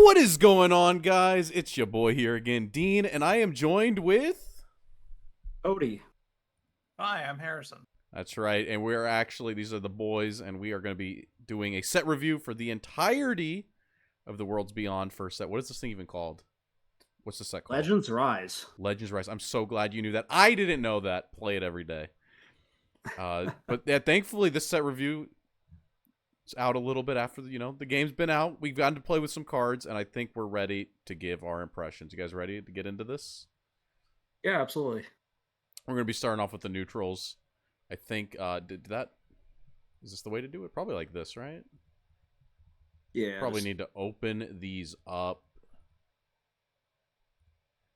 What is going on, guys? It's your boy here again, Dean, and I am joined with... Odie. Hi, I'm Harrison. That's right, and we're actually, these are the boys, and we are going to be doing a set review for the entirety of the Worlds Beyond first set. What is this thing even called? What's the set called? Legends Rise. Legends Rise. I'm so glad you knew that. I didn't know that. Play it every day. But yeah, thankfully, this set review is out a little bit after, the game's been out. We've gotten to play with some cards, and I think we're ready to give our impressions. You guys ready to get into this? Yeah, absolutely. We're going to be starting off with the neutrals. I think, is this the way to do it? Probably like this, right? Yeah. Probably need to open these up.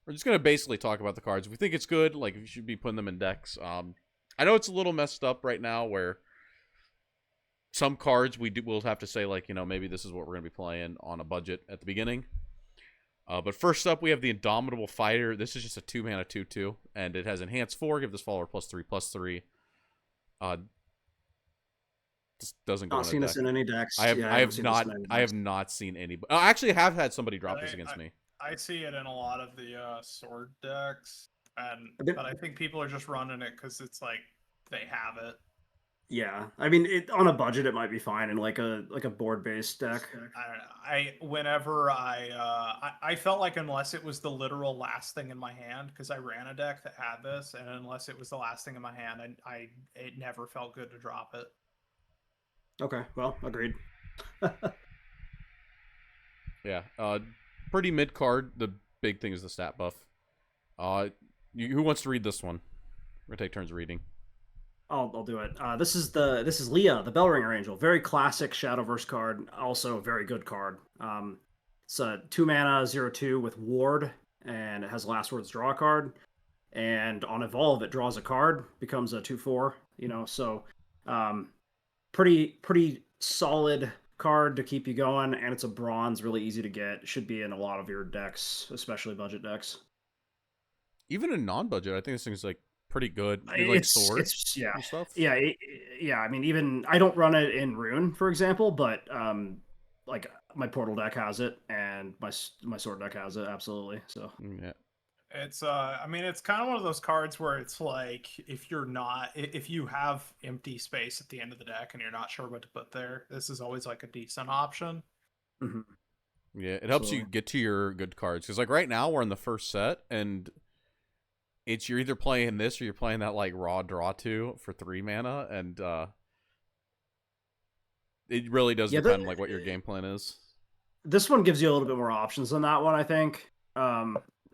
We're just going to basically talk about the cards. If we think it's good, like, you should be putting them in decks. I know it's a little messed up right now where some cards we'll have to say, like, maybe this is what we're going to be playing on a budget at the beginning. But first up, we have the Indomitable Fighter. This is just a 2-mana 2/2, and it has Enhance 4, give this follower +3/+3. This doesn't go Not in a seen deck. this in any decks. I have not seen any. Actually, I have had somebody drop this against me. I see it in a lot of the sword decks, Bit- but I think people are just running it because it's like they have it. Yeah, I mean, on a budget it might be fine in like a board-based deck. Whenever I felt like unless it was the literal last thing in my hand, because I ran a deck that had this, and unless it was the last thing in my hand, it never felt good to drop it. Okay, well, agreed. Yeah, pretty mid card. The big thing is the stat buff. Who wants to read this one? We're gonna take turns reading. I'll do it. This is Leah, the Bellringer Angel. Very classic Shadowverse card. Also a very good card. It's a 2-mana 0/2 with Ward, and it has Last Words draw a card. And on Evolve, it draws a card, becomes a 2/4. So pretty solid card to keep you going, and it's a bronze, really easy to get. Should be in a lot of your decks, especially budget decks. Even in non-budget, I think this thing's like pretty good. You like swords and stuff? Yeah. I mean, even I don't run it in Rune, for example, but like my Portal deck has it, and my Sword deck has it, absolutely. So yeah. It's I mean, it's kind of one of those cards where it's like if you have empty space at the end of the deck and you're not sure what to put there, this is always like a decent option. Mm-hmm. Yeah, it helps you get to your good cards, because like right now we're in the first set, and you're either playing this or you're playing that like raw draw 2 for 3 mana, and it really does depend on like what your game plan is. This one gives you a little bit more options than that one, I think.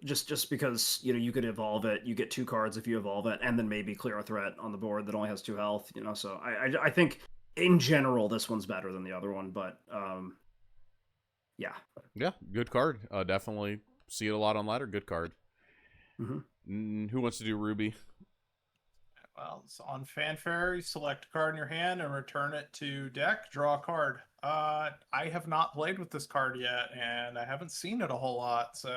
Just because you could evolve it, you get 2 cards if you evolve it, and then maybe clear a threat on the board that only has 2 health. So I think in general this one's better than the other one, but yeah, good card. Definitely see it a lot on ladder. Good card. Mm-hmm. Who wants to do Ruby? Well, it's on Fanfare. You select a card in your hand and return it to deck. Draw a card. I have not played with this card yet, and I haven't seen it a whole lot, so.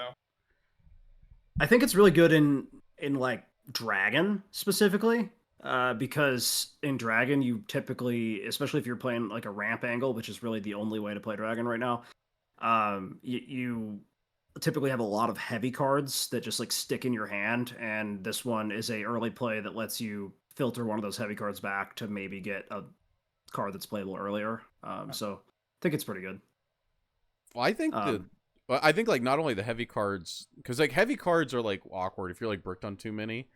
I think it's really good in like Dragon specifically, because in Dragon you typically, especially if you're playing like a ramp angle, which is really the only way to play Dragon right now, you typically have a lot of heavy cards that just like stick in your hand, and this one is a early play that lets you filter one of those heavy cards back to maybe get a card that's playable earlier. So I think it's pretty good. Well, I think like not only the heavy cards, because like heavy cards are like awkward if you're like bricked on too many.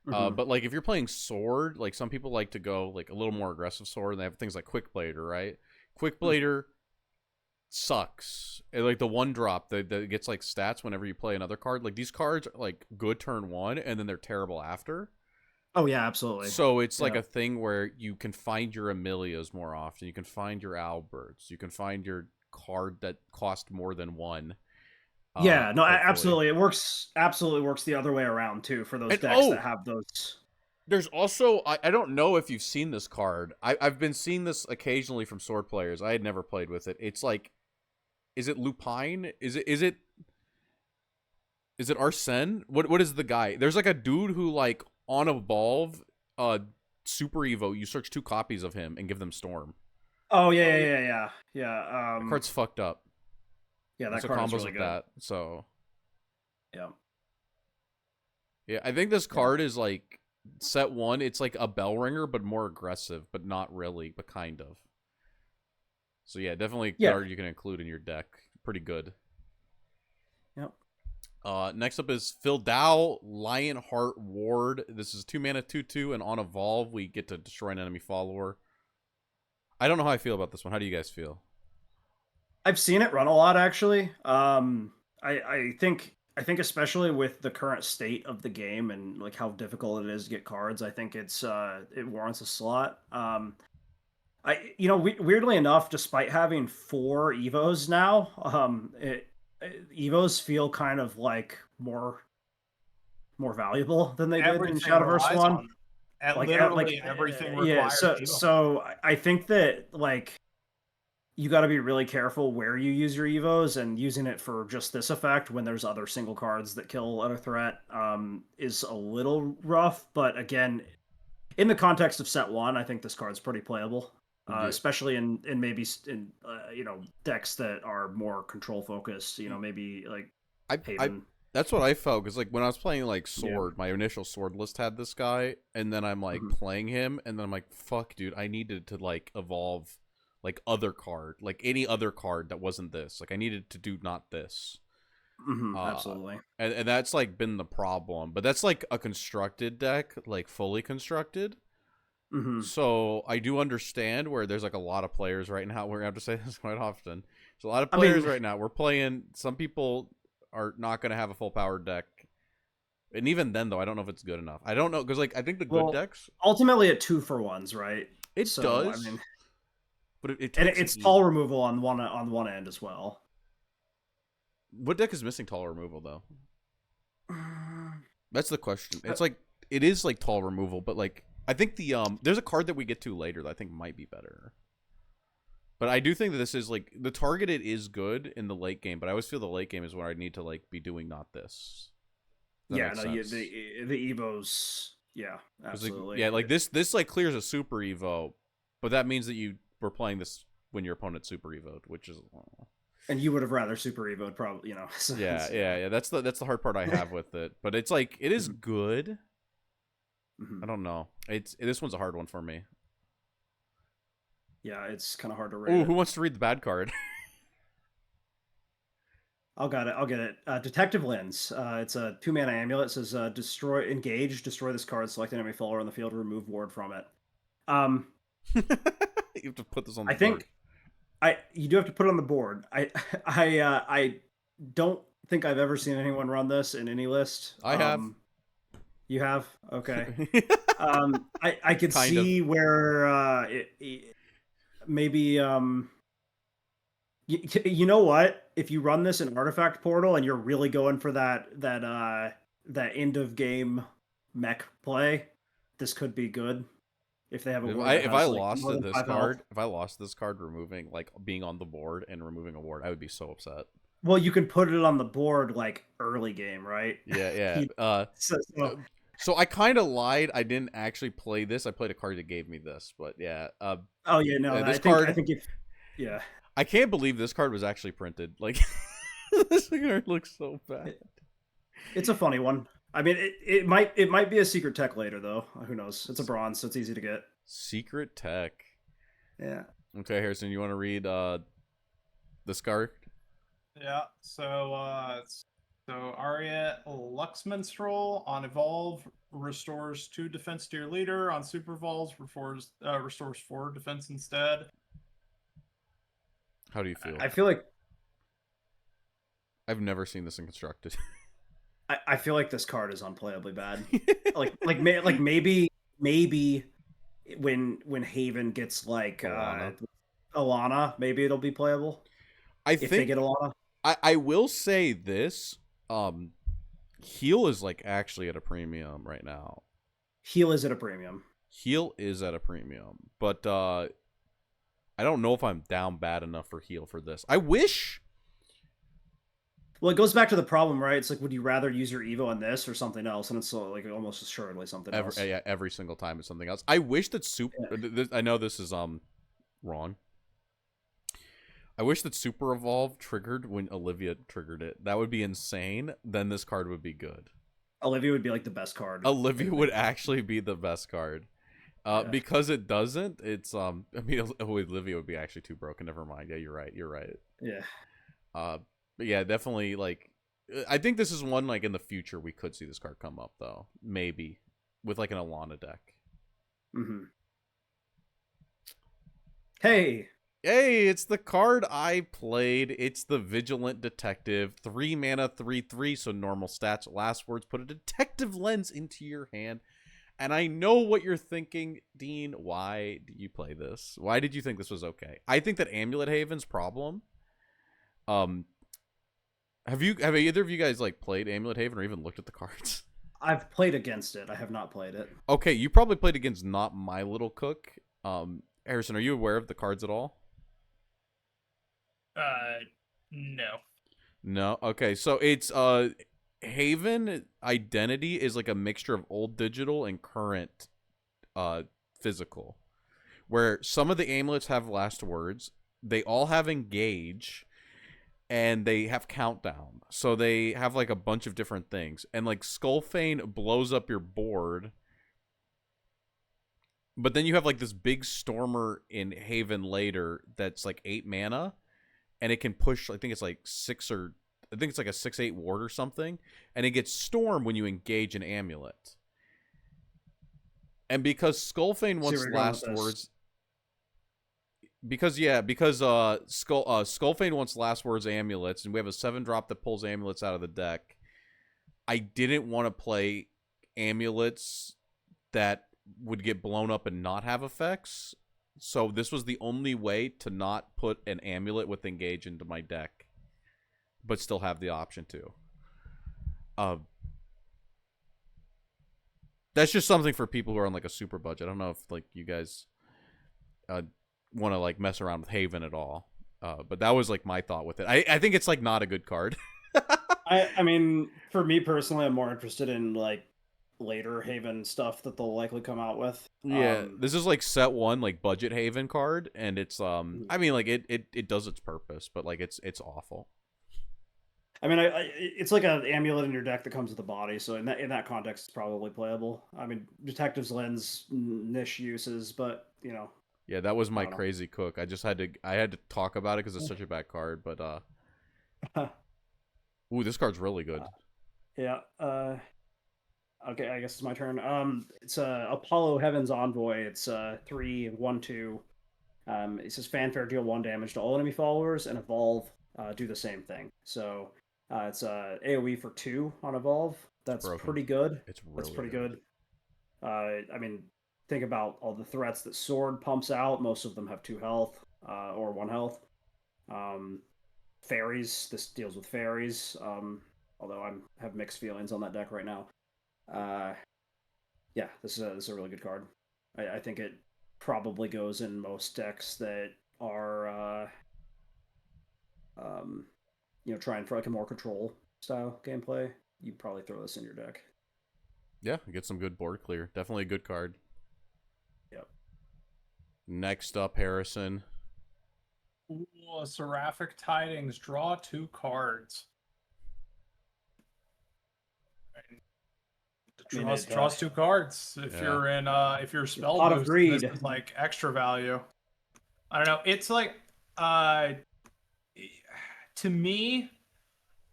Mm-hmm. But like if you're playing sword, like some people like to go like a little more aggressive sword, and they have things like Quick Blader, right? Quick Blader sucks. Like the 1-drop that gets like stats whenever you play another card. Like these cards are like good turn 1, and then they're terrible after. Oh yeah, absolutely. So it's like a thing where you can find your Amelias more often. You can find your Alberts. You can find your card that cost more than 1. Yeah, no, absolutely. It absolutely works the other way around too for those decks that have those. There's also, I don't know if you've seen this card. I've been seeing this occasionally from sword players. I had never played with it. It's like, is it Lupine? Is it Arsene? What is the guy? There's like a dude who like on Evolve, Super Evo, you search 2 copies of him and give them Storm. Oh yeah. The card's fucked up. Yeah, that so card is combos really with good. that. So Yeah. yeah, I think this card is like set 1. It's like a bell ringer, but more aggressive, but not really, but kind of. So yeah, definitely a Yeah. card you can include in your deck. Pretty good. Yep. Next up is Phildau, Lionheart Ward. This is 2 mana, 2/2, and on evolve we get to destroy an enemy follower. I don't know how I feel about this one. How do you guys feel? I've seen it run a lot actually. I think especially with the current state of the game and like how difficult it is to get cards, I think it warrants a slot. Weirdly enough, despite having 4 Evos now, Evos feel kind of like more valuable than they did in Everything Shadowverse relies 1. on and Like literally everything requires Evo. so I think that like you got to be really careful where you use your evos, and using it for just this effect when there's other single cards that kill at a threat is a little rough. But again, in the context of set 1, I think this card's pretty playable, especially in maybe in decks that are more control focused. Maybe like Haven. That's what I felt, because like when I was playing like Sword, my initial Sword list had this guy, and then I'm like playing him, and then I'm like, fuck, dude, I needed to like evolve like other card, like any other card that wasn't this. Like I needed to do not this. Absolutely. And that's like been the problem. But that's like a constructed deck, like fully constructed. So I do understand where there's like a lot of players right now. We're gonna have to say this quite often. There's a lot of players right now. We're playing. Some people are not gonna have a full powered deck, and even then, though, I don't know if it's good enough. I don't know, because like I think the good decks ultimately at 2-for-1s, right? It does. I mean, but it's tall removal on one end as well. What deck is missing tall removal though? That's the question. It's like it is like tall removal, but like I think there's a card that we get to later that I think might be better. But I do think that this is like the targeted is good in the late game, but I always feel the late game is where I need to like be doing not this. Yeah, no, the Evos, yeah, absolutely. Like, yeah, like this like clears a super Evo, but that means that you were playing this when your opponent super Evo'd, which is. And you would have rather super Evo'd, probably, So yeah. That's the hard part I have with it, but it's like it is good. I don't know. This one's a hard one for me. Yeah, it's kind of hard to read. Oh, who wants to read the bad card? I'll get it. Detective Lens. It's a 2-mana amulet. It says destroy this card, select an enemy follower on the field, remove ward from it. You have to put this on the board. think you do have to put it on the board. I don't think I've ever seen anyone run this in any list. I have. You have? Okay. I could see where maybe you know what? If you run this in Artifact Portal and you're really going for that end of game mech play, this could be good. If they have a if I lost this card removing like being on the board and removing a ward, I would be so upset. Well, you can put it on the board like early game, right? Yeah. So I kind of lied. I didn't actually play this. I played a card that gave me this, but yeah. I think yeah. I can't believe this card was actually printed. Like this card looks so bad. It's a funny one. I mean, it might be a secret tech later though. Who knows? It's a bronze, so it's easy to get. Secret tech. Yeah. Okay, Harrison, you want to read this card? Yeah. So Aria Luxminstrel on evolve restores 2 defense to your leader. On super evolves restores 4 defense instead. How do you feel? I feel like I've never seen this in constructed. I feel like this card is unplayably bad. maybe when Haven gets like Alana, maybe it'll be playable. If they get Alana. I will say this. Heal is like actually at a premium right now. Heal is at a premium. But I don't know if I'm down bad enough for heal for this. I wish. Well, it goes back to the problem, right? It's like, would you rather use your Evo on this or something else? And it's like almost assuredly something else. Yeah, every single time it's something else. I wish that super. Yeah. I know this is wrong. I wish that Super Evolve triggered when Olivia triggered it. That would be insane. Then this card would be good. Olivia would be like the best card. Olivia would actually be the best card. Yeah. Because it doesn't, it's I mean Olivia would be actually too broken. Never mind. Yeah, you're right. Yeah. But yeah, definitely like I think this is one like in the future we could see this card come up though. Maybe with like an Alana deck. Mm-hmm. Hey, it's the card I played. It's the Vigilant Detective. 3 mana, 3/3, so normal stats. Last words, put a detective lens into your hand. And I know what you're thinking, Dean. Why do you play this? Why did you think this was okay? I think that Amulet Haven's problem. Have either of you guys like played Amulet Haven or even looked at the cards? I've played against it. I have not played it. Okay, you probably played against Not My Little Cook. Harrison, are you aware of the cards at all? No. No. Okay, so it's Haven identity is like a mixture of old digital and current physical, where some of the amulets have last words, they all have engage, and they have countdown. So they have like a bunch of different things, and like Skullfane blows up your board, but then you have like this big Stormer in Haven later that's like 8 mana, and it can push, I think it's like 6 or I think it's like a 6/8 ward or something, and it gets Storm when you engage an amulet. And because Skullfane wants last words, Skullfane wants last words amulets, and we have a 7-drop that pulls amulets out of the deck. I didn't want to play amulets that would get blown up and not have effects, so this was the only way to not put an amulet with engage into my deck, but still have the option to. That's just something for people who are on like a super budget. I don't know if like you guys want to like mess around with Haven at all, but that was like my thought with it. I think it's like not a good card. I mean, for me personally, I'm more interested in like later Haven stuff that they'll likely come out with. Yeah, this is like set 1 like budget Haven card, and it's I mean like it does its purpose, but like it's awful. I mean, it's like an amulet in your deck that comes with a body, so in that context, it's probably playable. I mean, Detective's Lens niche uses, but you know. Yeah, that was my crazy cook. I had to talk about it because it's such a bad card, but ooh, this card's really good. Yeah. Okay, I guess it's my turn. It's Apollo Heaven's Envoy. It's 3/1/2. It says Fanfare, deal 1 damage to all enemy followers, and Evolve, do the same thing. So it's AoE for 2 on Evolve. That's pretty good. It's really That's pretty good. I mean, think about all the threats that Sword pumps out. Most of them have 2 health or 1 health. Fairies. This deals with fairies. Although I have mixed feelings on that deck right now. Yeah, this is a really good card. I think it probably goes in most decks that are trying for like a more control style gameplay. You'd probably throw this in your deck. Yeah, get some good board clear. Definitely a good card. Yep. Next up, Harrison. Ooh, Seraphic Tidings. Draw 2 cards. Draws 2 cards. If you're spellboost, this is like extra value. I don't know. It's like to me,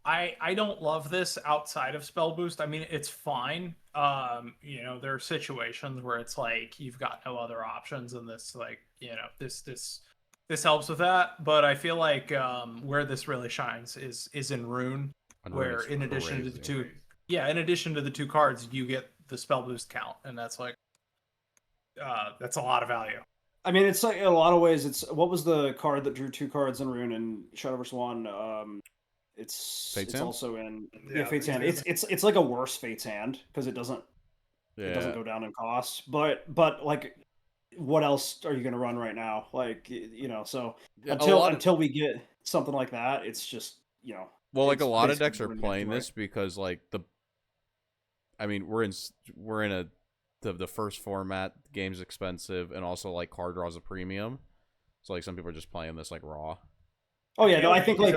I don't love this outside of spellboost. I mean, it's fine. There are situations where it's like you've got no other options, and this this helps with that. But I feel like where this really shines is in Rune, where in addition to the 2. Yeah, in addition to the 2 cards, you get the spell boost count, and that's like that's a lot of value. I mean, it's like in a lot of ways. It's what was the card that drew 2 cards in Rune in Shadowverse 1? It's also in Fate's Hand. It's like a worse Fate's Hand because it doesn't go down in cost. But like, what else are you going to run right now? Like so until we get something like that, it's just Well, like a lot of decks are playing this because like we're in the first format, game's expensive, and also like card draws a premium, so like some people are just playing this like raw. Oh yeah, no, I think like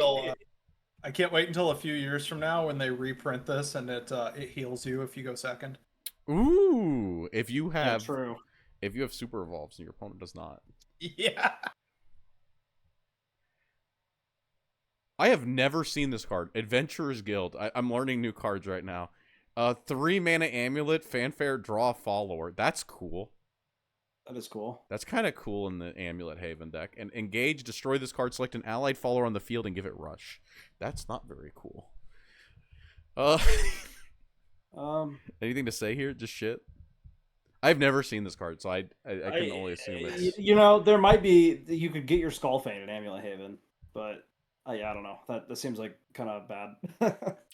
I can't wait until a few years from now when they reprint this and it heals you if you go second. Ooh, if you have true. super evolves and your opponent does not. Yeah. I have never seen this card. Adventurer's Guild. I'm learning new cards right now. 3 mana amulet, fanfare, draw a follower. That's cool. That is cool. That's kind of cool in the Amulet Haven deck. And engage, destroy this card, select an allied follower on the field, and give it rush. That's not very cool. Anything to say here? Just shit. I've never seen this card, so I can only assume it's. You know, there might be you could get your Skullfane in Amulet Haven, but yeah, I don't know. That seems like kind of bad.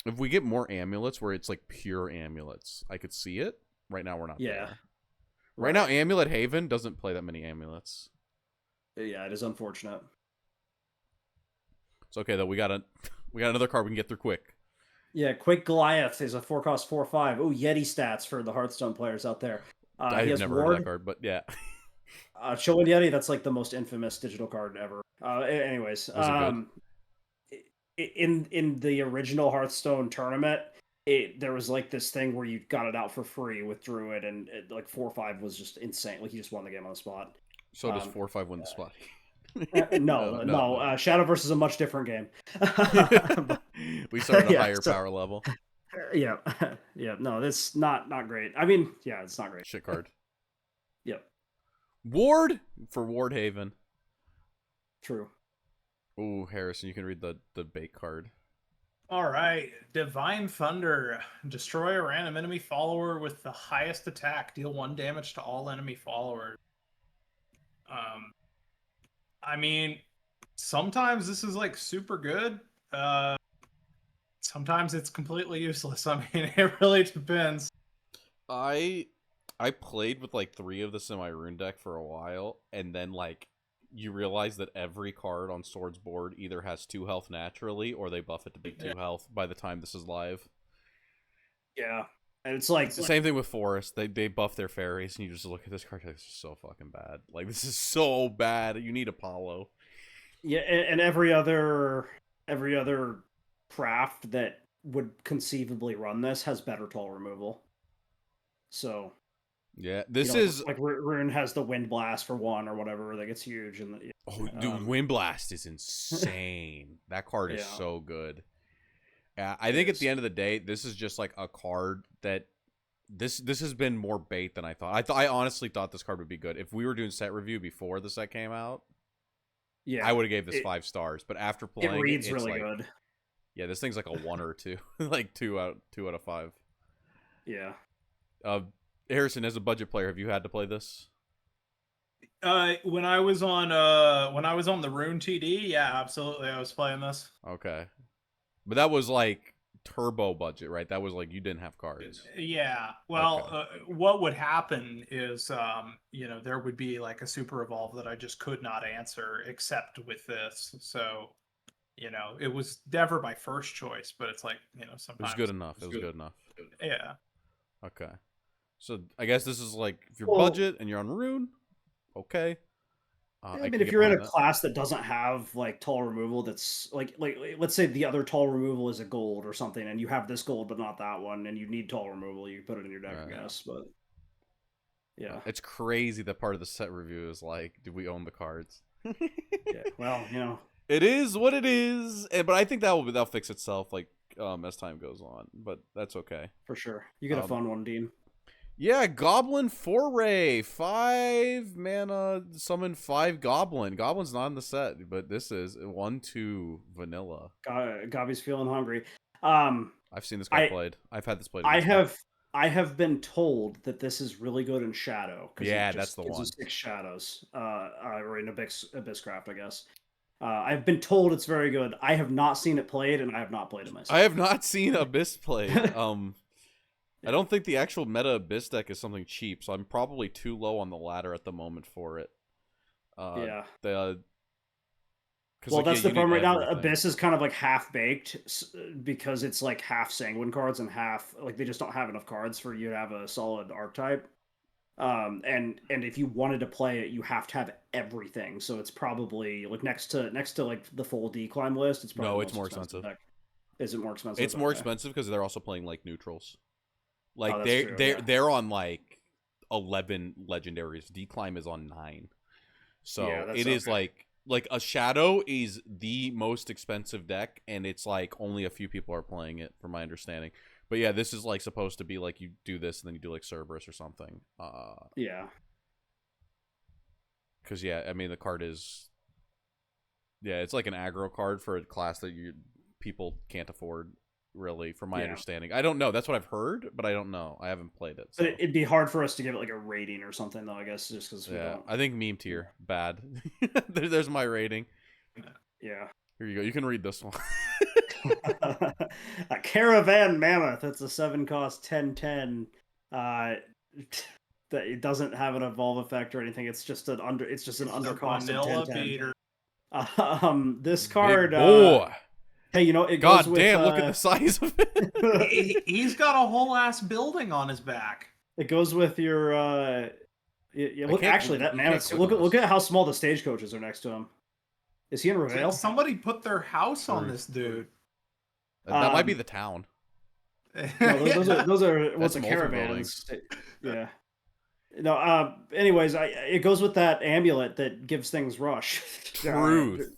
If we get more amulets where it's like pure amulets, I could see it. Right now, we're not. Yeah. There. Right now, Amulet Haven doesn't play that many amulets. Yeah, it is unfortunate. It's okay though. We got another card we can get through quick. Yeah, Quick Goliath is a 4-cost 4/5. Oh, Yeti stats for the Hearthstone players out there. I've never heard of that card, but yeah. Chillin' Yeti, that's like the most infamous digital card ever. Anyways, in the original Hearthstone tournament, there was like this thing where you got it out for free with Druid, and like 4/5 was just insane. Like he just won the game on the spot. So does 4/5 win the spot? No. Shadowverse is a much different game. We start at a higher power level. Yeah. No, that's not great. I mean, yeah, it's not great. Shit card. Yep. Ward for Ward Haven. True. Ooh, Harrison, you can read the bait card. All right, Divine Thunder. Destroy a random enemy follower with the highest attack. Deal 1 damage to all enemy followers. I mean, sometimes this is like super good. Sometimes it's completely useless. I mean, it really depends. I played with like 3 of this in my rune deck for a while, and then like you realize that every card on Sword's board either has 2 health naturally, or they buff it to be 2 health by the time this is live. Yeah, and it's like the same thing with Forest. They buff their fairies, and you just look at this card. This is so fucking bad. Like this is so bad. You need Apollo. Yeah, and every other craft that would conceivably run this has better toll removal. So. Yeah, this is like Rune has the Wind Blast for 1 or whatever that gets huge. And dude, Wind Blast is insane. That card is so good. I think at the end of the day, this is just like a card that this has been more bait than I thought. I honestly thought this card would be good if we were doing set review before the set came out. Yeah, I would have gave this 5 stars, but after playing, it reads really like, good. Yeah, this thing's like a 1 or 2, like 2 out of 5. Yeah. Harrison, as a budget player, have you had to play this? When I was on the Rune TD, yeah, absolutely, I was playing this. Okay, but that was like turbo budget, right? That was like you didn't have cards. Yeah. Well, okay. What would happen is, there would be like a super evolve that I just could not answer except with this. So, it was never my first choice, but it's like, sometimes it was good enough. It was good enough. Yeah. Okay. So I guess this is like if you're budget and you're on Rune, okay. I mean, if you're in a class that doesn't have like toll removal, that's like let's say the other toll removal is a gold or something, and you have this gold but not that one, and you need toll removal, you put it in your deck, I guess. But yeah, it's crazy that part of the set review is like, do we own the cards? Yeah, well, it is what it is, but I think that'll fix itself like as time goes on. But that's okay for sure. You get a fun one, Dean. Yeah, Goblin Foray, 5 mana, summon 5 Goblin. Goblin's not in the set, but this is 1/2 vanilla. Gobby's feeling hungry. I've seen this guy played. I've had this played. I have been told that this is really good in Shadow. Yeah, that's the one. 6 shadows, or in Abysscraft, I guess. I've been told it's very good. I have not seen it played, and I have not played it myself. I have not seen Abyss played. I don't think the actual meta Abyss deck is something cheap, so I'm probably too low on the ladder at the moment for it. Yeah. Well, that's the problem right now. Abyss is kind of like half-baked because it's like half Sanguine cards and half... Like, they just don't have enough cards for you to have a solid archetype. And if you wanted to play it, you have to have everything. So it's probably like next to like the full decline list. It's probably No, the it's most more expensive expensive. deck. Is it more expensive? It's more Okay. expensive because they're also playing like neutrals. Oh, Like that's true. Yeah. they're on like 11 legendaries. Declimb is on 9. So Yeah, that's it is okay. like a Shadow is the most expensive deck, and it's like only a few people are playing it, from my understanding. But yeah, this is like supposed to be like you do this and then you do like Cerberus or something. Yeah. Because yeah, I mean the card is it's like an aggro card for a class that people can't afford, really, from my Yeah. understanding. I don't know. That's what I've heard, but I don't know. I haven't played it. So. But it'd be hard for us to give it like a rating or something, though. I guess just because we Yeah, don't. I think meme tier bad. There's my rating. Yeah. Here you go. You can read this one. A Caravan Mammoth. It's a 7-cost 10/10. That it doesn't have an evolve effect or anything. It's just an undercost of vanilla 10/10. beater. This card. Big boy. Hey, you know it goes God with. damn! Look at the size of it. He's got a whole ass building on his back. It goes with your. Look, actually, that mammoth. Look at how small the stagecoaches are next to him. Is he in Reveal? Somebody put their house on this dude. That might be the town. No, those are what's That's a multiple caravans. Yeah. No. Anyways, it goes with that amulet that gives things rush. Truth.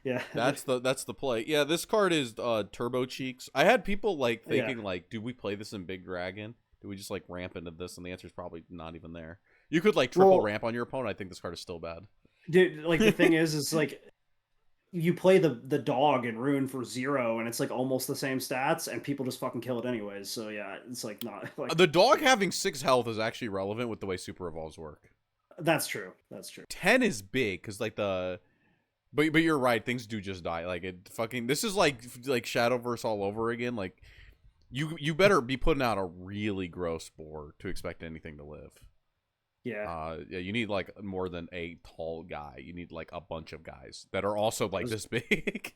Yeah. That's the play. Yeah, this card is Turbo Cheeks. I had people like thinking like, do we play this in Big Dragon? Do we just like ramp into this? And the answer is probably not even there. You could like triple ramp on your opponent. I think this card is still bad. Dude, like the thing is like you play the dog in Rune for 0, and it's like almost the same stats, and people just fucking kill it anyways. So yeah, it's like not like The dog having 6 health is actually relevant with the way super evolves work. That's true. That's true. 10 is big because like but you're right. Things do just die. Like it fucking. This is like Shadowverse all over again. Like you better be putting out a really gross board to expect anything to live. Yeah. Yeah, you need like more than a tall guy. You need like a bunch of guys that are also like this big.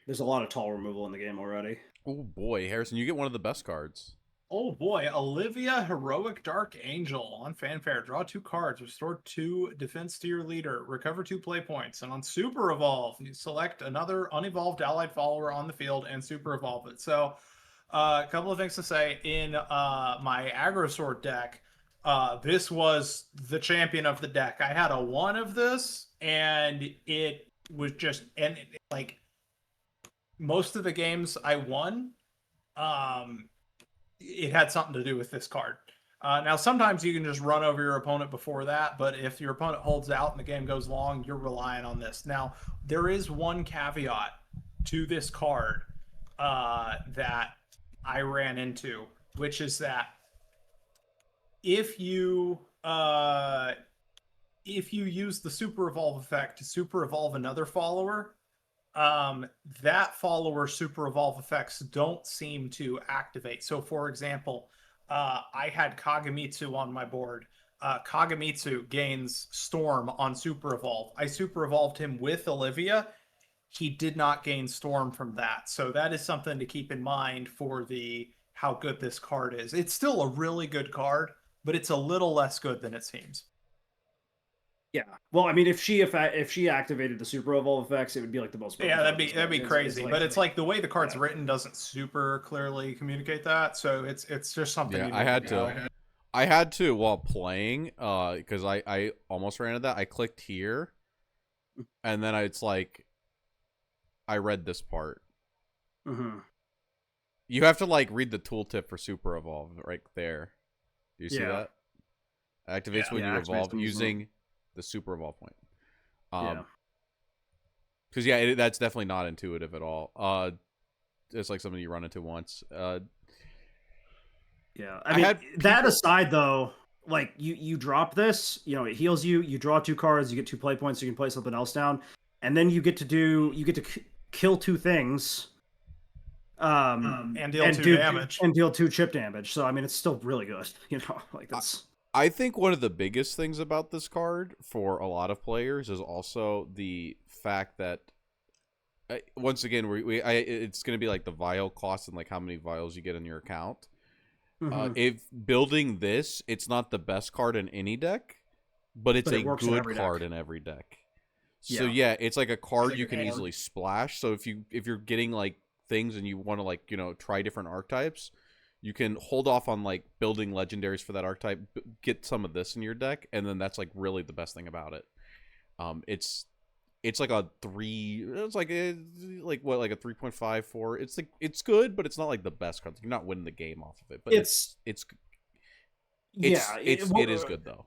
There's a lot of tall removal in the game already. Oh boy, Harrison, you get one of the best cards. Oh boy, Olivia, Heroic Dark Angel. On Fanfare, draw 2 cards, restore 2 defense to your leader, recover 2 play points. And on Super Evolve, you select another unevolved allied follower on the field and Super Evolve it. So, a couple of things to say. In my Aggro Sword deck, this was the champion of the deck. I had a 1 of this, and it was just, like, most of the games I won, it had something to do with this card. Now, sometimes you can just run over your opponent before that, but if your opponent holds out and the game goes long, you're relying on this. Now, there is one caveat to this card that I ran into, which is that if you use the Super Evolve effect to Super Evolve another follower, that follower Super Evolve effects don't seem to activate. So, for example, I had Kagamitsu on my board. Kagamitsu gains Storm on Super Evolve. I Super Evolved him with Olivia. He did not gain Storm from that. So that is something to keep in mind for how good this card is. It's still a really good card, but it's a little less good than it seems. Yeah. Well, I mean, if she activated the Super Evolve effects, it would be like the most. Yeah, that'd be crazy. But it's like the way the card's written doesn't super clearly communicate that. So it's just something. Yeah, I had to while playing, because I almost ran into that. I clicked here, and then it's like, I read this part. Mm-hmm. You have to like read the tooltip for Super Evolve right there. Do you see that? Activates when you evolve using the Super Evolve point. Because that's definitely not intuitive at all. It's like something you run into once. I mean, that aside though, like you drop this, it heals you. You draw 2 cards, you get 2 play points. You can play something else down, and then you get to kill 2 things. And deal 2 damage. And deal 2 chip damage. So I mean, it's still really good. Like that's. I think one of the biggest things about this card for a lot of players is also the fact that, once again, it's going to be like the vial cost and like how many vials you get in your account. Mhm. If building this, it's not the best card in any deck, but it's But a it works in good every card deck. in every deck. So Yeah. yeah, it's like a card like you a can card. easily splash. So if you're getting like things and you want to like try different archetypes, you can hold off on like building legendaries for that archetype, get some of this in your deck, and then that's like really the best thing about it. It's like a three. It's like like what, like a 3.54. It's like it's good, but it's not like the best card. You're not winning the game off of it, but Yeah, it is good though.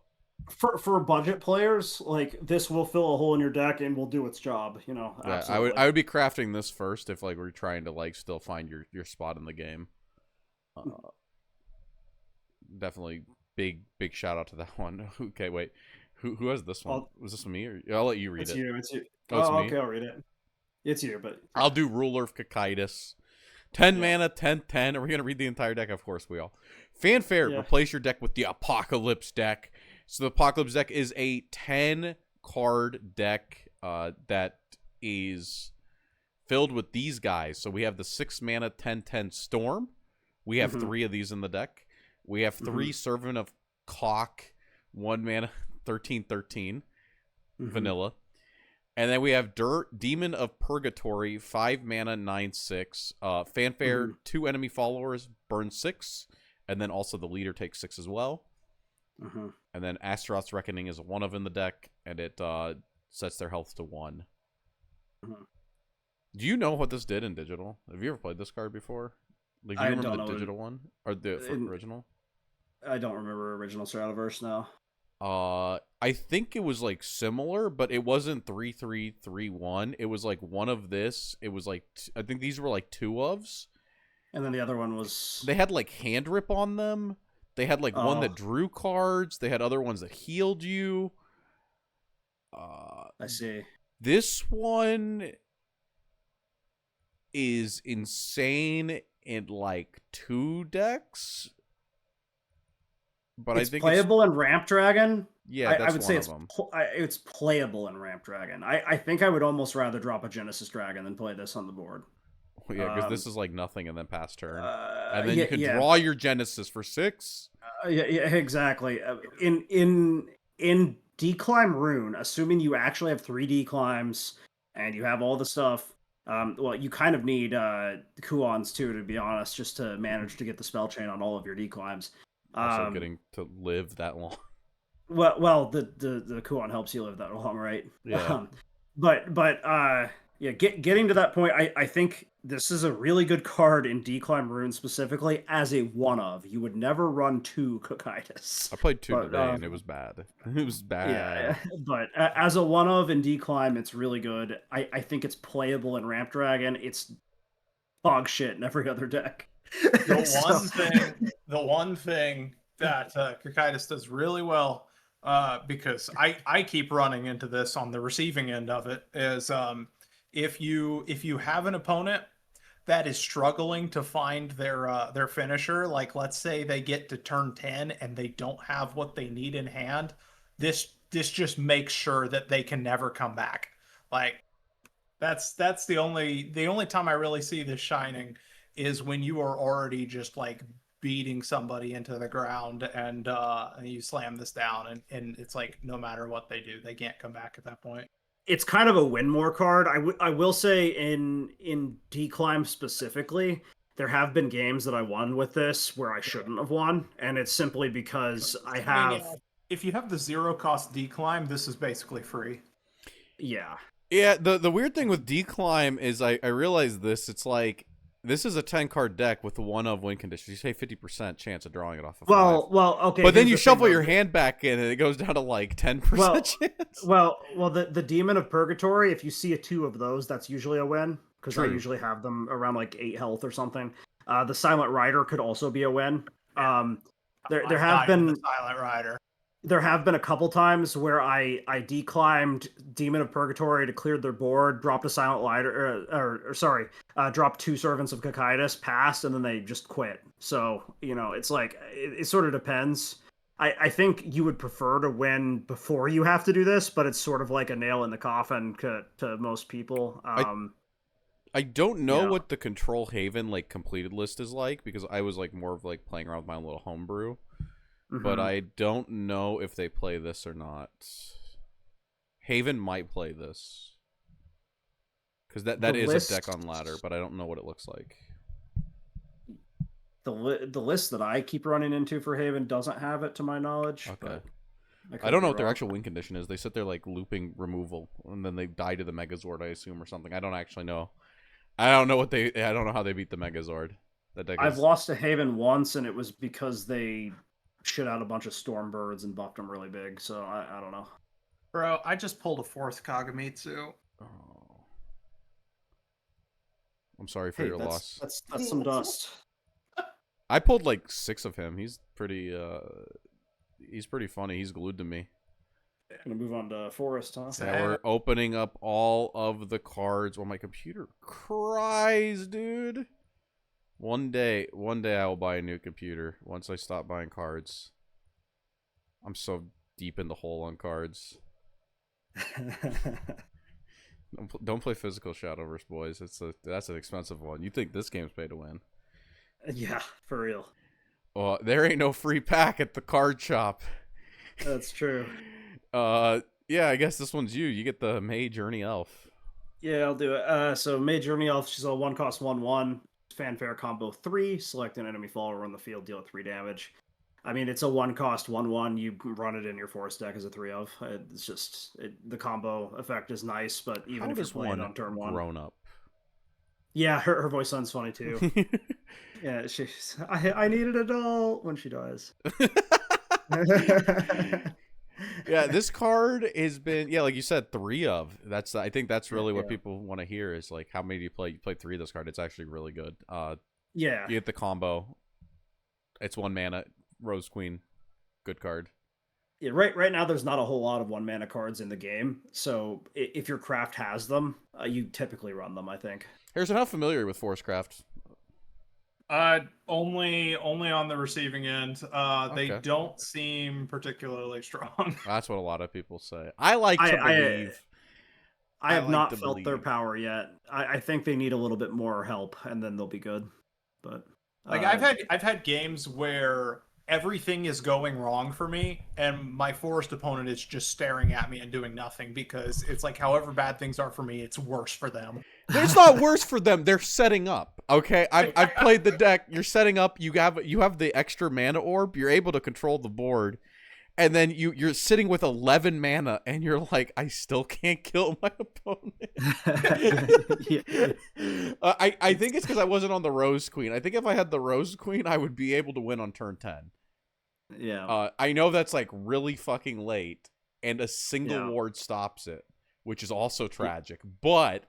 for budget players, like this will fill a hole in your deck and will do its job. Yeah, Absolutely. I would be crafting this first if like we're trying to like still find your spot in the game. Definitely big shout out to that one. Okay, wait, who has this one? Was this me or I'll let you read It's it? you. It's you. Oh, it's Oh, me. okay. I'll read it. It's you, but I'll do Ruler of Cocytus. 10 Yeah. mana, 10/10. Are we gonna read the entire deck? Of course we all. Fanfare. Yeah. Replace your deck with the Apocalypse deck. So the Apocalypse deck is a 10-card deck that is filled with these guys. So we have the 6 mana 10/10 Storm. We have 3 of these in the deck. We have 3 Servant of Cock, 1 mana 13/13 vanilla. And then we have Demon of Purgatory, 5 mana 9/6. Fanfare, 2 enemy followers, burn 6. And then also the leader takes 6 as well. And then Astaroth's Reckoning is 1 of in the deck, and it sets their health to 1. Do you know what this did in digital? Have you ever played this card before? Like, do you remember the digital one? Or the original? I don't remember original Shadowverse now. I think it was like similar, but it wasn't 3-3-3-1. It was like one of this. It was like I think these were like 2 ofs. And then the other one was They had like hand rip on them. They had like one that drew cards. They had other ones that healed you. I see. This one is insane in like 2 decks. But it's I think playable in Ramp Dragon. Yeah, that's I would say of them. It's playable in Ramp Dragon. I think I would almost rather drop a Genesis Dragon than play this on the board. Yeah, because this is like nothing and then pass turn. And then yeah, you can draw your Genesis for 6. Yeah, exactly. In Declimb Rune, assuming you actually have 3 declimbs and you have all the stuff, well, you kind of need Kuons too, to be honest, just to manage to get the spell chain on all of your declimbs. Also getting to live that long. Well, the Kuon helps you live that long, right? Yeah. Yeah, getting to that point, I think this is a really good card in Declimb Rune specifically as a one of. You would never run 2 Cocytus. I played 2 today and it was bad. It was bad. Yeah, but as a one of in Declimb, it's really good. I think it's playable in Ramp Dragon. It's dog shit in every other deck. The one thing that Cocytus does really well, because I keep running into this on the receiving end of it, is if you have an opponent that is struggling to find their finisher, like let's say they get to turn 10 and they don't have what they need in hand, this just makes sure that they can never come back. Like that's the only time I really see this shining is when you are already just like beating somebody into the ground and you slam this down and it's like no matter what they do, they can't come back at that point. It's kind of a win more card. I will say in Declimb specifically, there have been games that I won with this where I shouldn't have won, and it's simply because I have. If you have the 0 cost Declimb, this is basically free. Yeah. Yeah, the weird thing with Declimb is I realize this. It's like this is a 10-card deck with the 1 of win conditions. You say 50% chance of drawing it off of 5. Well, okay. But then you shuffle your hand back in, and it goes down to like 10% chance. Well, the Demon of Purgatory. If you see a 2 of those, that's usually a win because I True. usually have them around like 8 health or something. The Silent Rider could also be a win. There have been the Silent Rider. There have been a couple times where I declimbed Demon of Purgatory to clear their board, dropped a Silent Rider, dropped 2 Servants of Cocytus, passed, and then they just quit. So, it's like, it sort of depends. I think you would prefer to win before you have to do this, but it's sort of like a nail in the coffin to most people. I don't know Yeah. what the Control Haven like completed list is like, because I was like more of like playing around with my own little homebrew. But Mhm. I don't know if they play this or not. Haven might play this. Because that The is a list, deck on ladder, but I don't know what it looks like. the list that I keep running into for Haven doesn't have it to my knowledge. Okay. But I I could don't be know what their wrong. actual win condition is. They sit there like looping removal, and then they die to the Megazord, I assume, or something. I don't actually know. I don't know I don't know how they beat the Megazord. That deck I've is... lost to Haven once, and it was because they shit out a bunch of Stormbirds and buffed them really big. So I don't know. Bro, I just pulled a fourth Kagamitsu. Oh. I'm sorry for Hey, your that's loss. that's some dust. I pulled like 6 of him. He's pretty funny. He's glued to me. Gonna move on to Forest, huh? So- Yeah, we're opening up all of the cards. Well, my computer cries, dude. One day I will buy a new computer once I stop buying cards. I'm so deep in the hole on cards. Don't play physical Shadowverse, boys. That's an expensive one. You think this game's pay to win? Yeah, for real. Well, there ain't no free pack at the card shop. That's true. Yeah, I guess this one's you. You get the May Journey Elf. Yeah, I'll do it. So Mage Journey Elf, she's a 1-cost 1/1 fanfare combo 3. Select an enemy follower on the field, deal it 3 damage. I mean, it's a 1-cost 1/1. You run it in your forest deck as a 3 of. It's just the combo effect is nice, but even How if you're does playing one on turn 1, grown up? yeah, her voice sounds funny too. Yeah, I need an adult when she dies. Yeah, this card has been, yeah, like you said, 3 of. I think that's really what Yeah. people want to hear is like, how many do you play? You play 3 of this card. It's actually really good. Yeah. You get the combo. It's 1 mana, Rose Queen, good card. Yeah, right now there's not a whole lot of 1-mana cards in the game, so if your craft has them, you typically run them, I think. Harrison, how familiar with Forestcraft? Only on the receiving end. They Okay. don't seem particularly strong. That's what a lot of people say. I like to believe. I have like not to felt their believe. power yet. I think they need a little bit more help, and then they'll be good. But Like I've had games where everything is going wrong for me, and my forest opponent is just staring at me and doing nothing because it's like however bad things are for me, it's worse for them. It's not worse for them. They're setting up. Okay, I've played the deck. You're setting up. You have the extra mana orb. You're able to control the board, and then you're sitting with 11 mana, and you're like, I still can't kill my opponent. Yeah. I think it's because I wasn't on the Rose Queen. I think if I had the Rose Queen, I would be able to win on turn 10. Yeah. I know that's like really fucking late, and a single Yeah. ward stops it, which is also tragic. But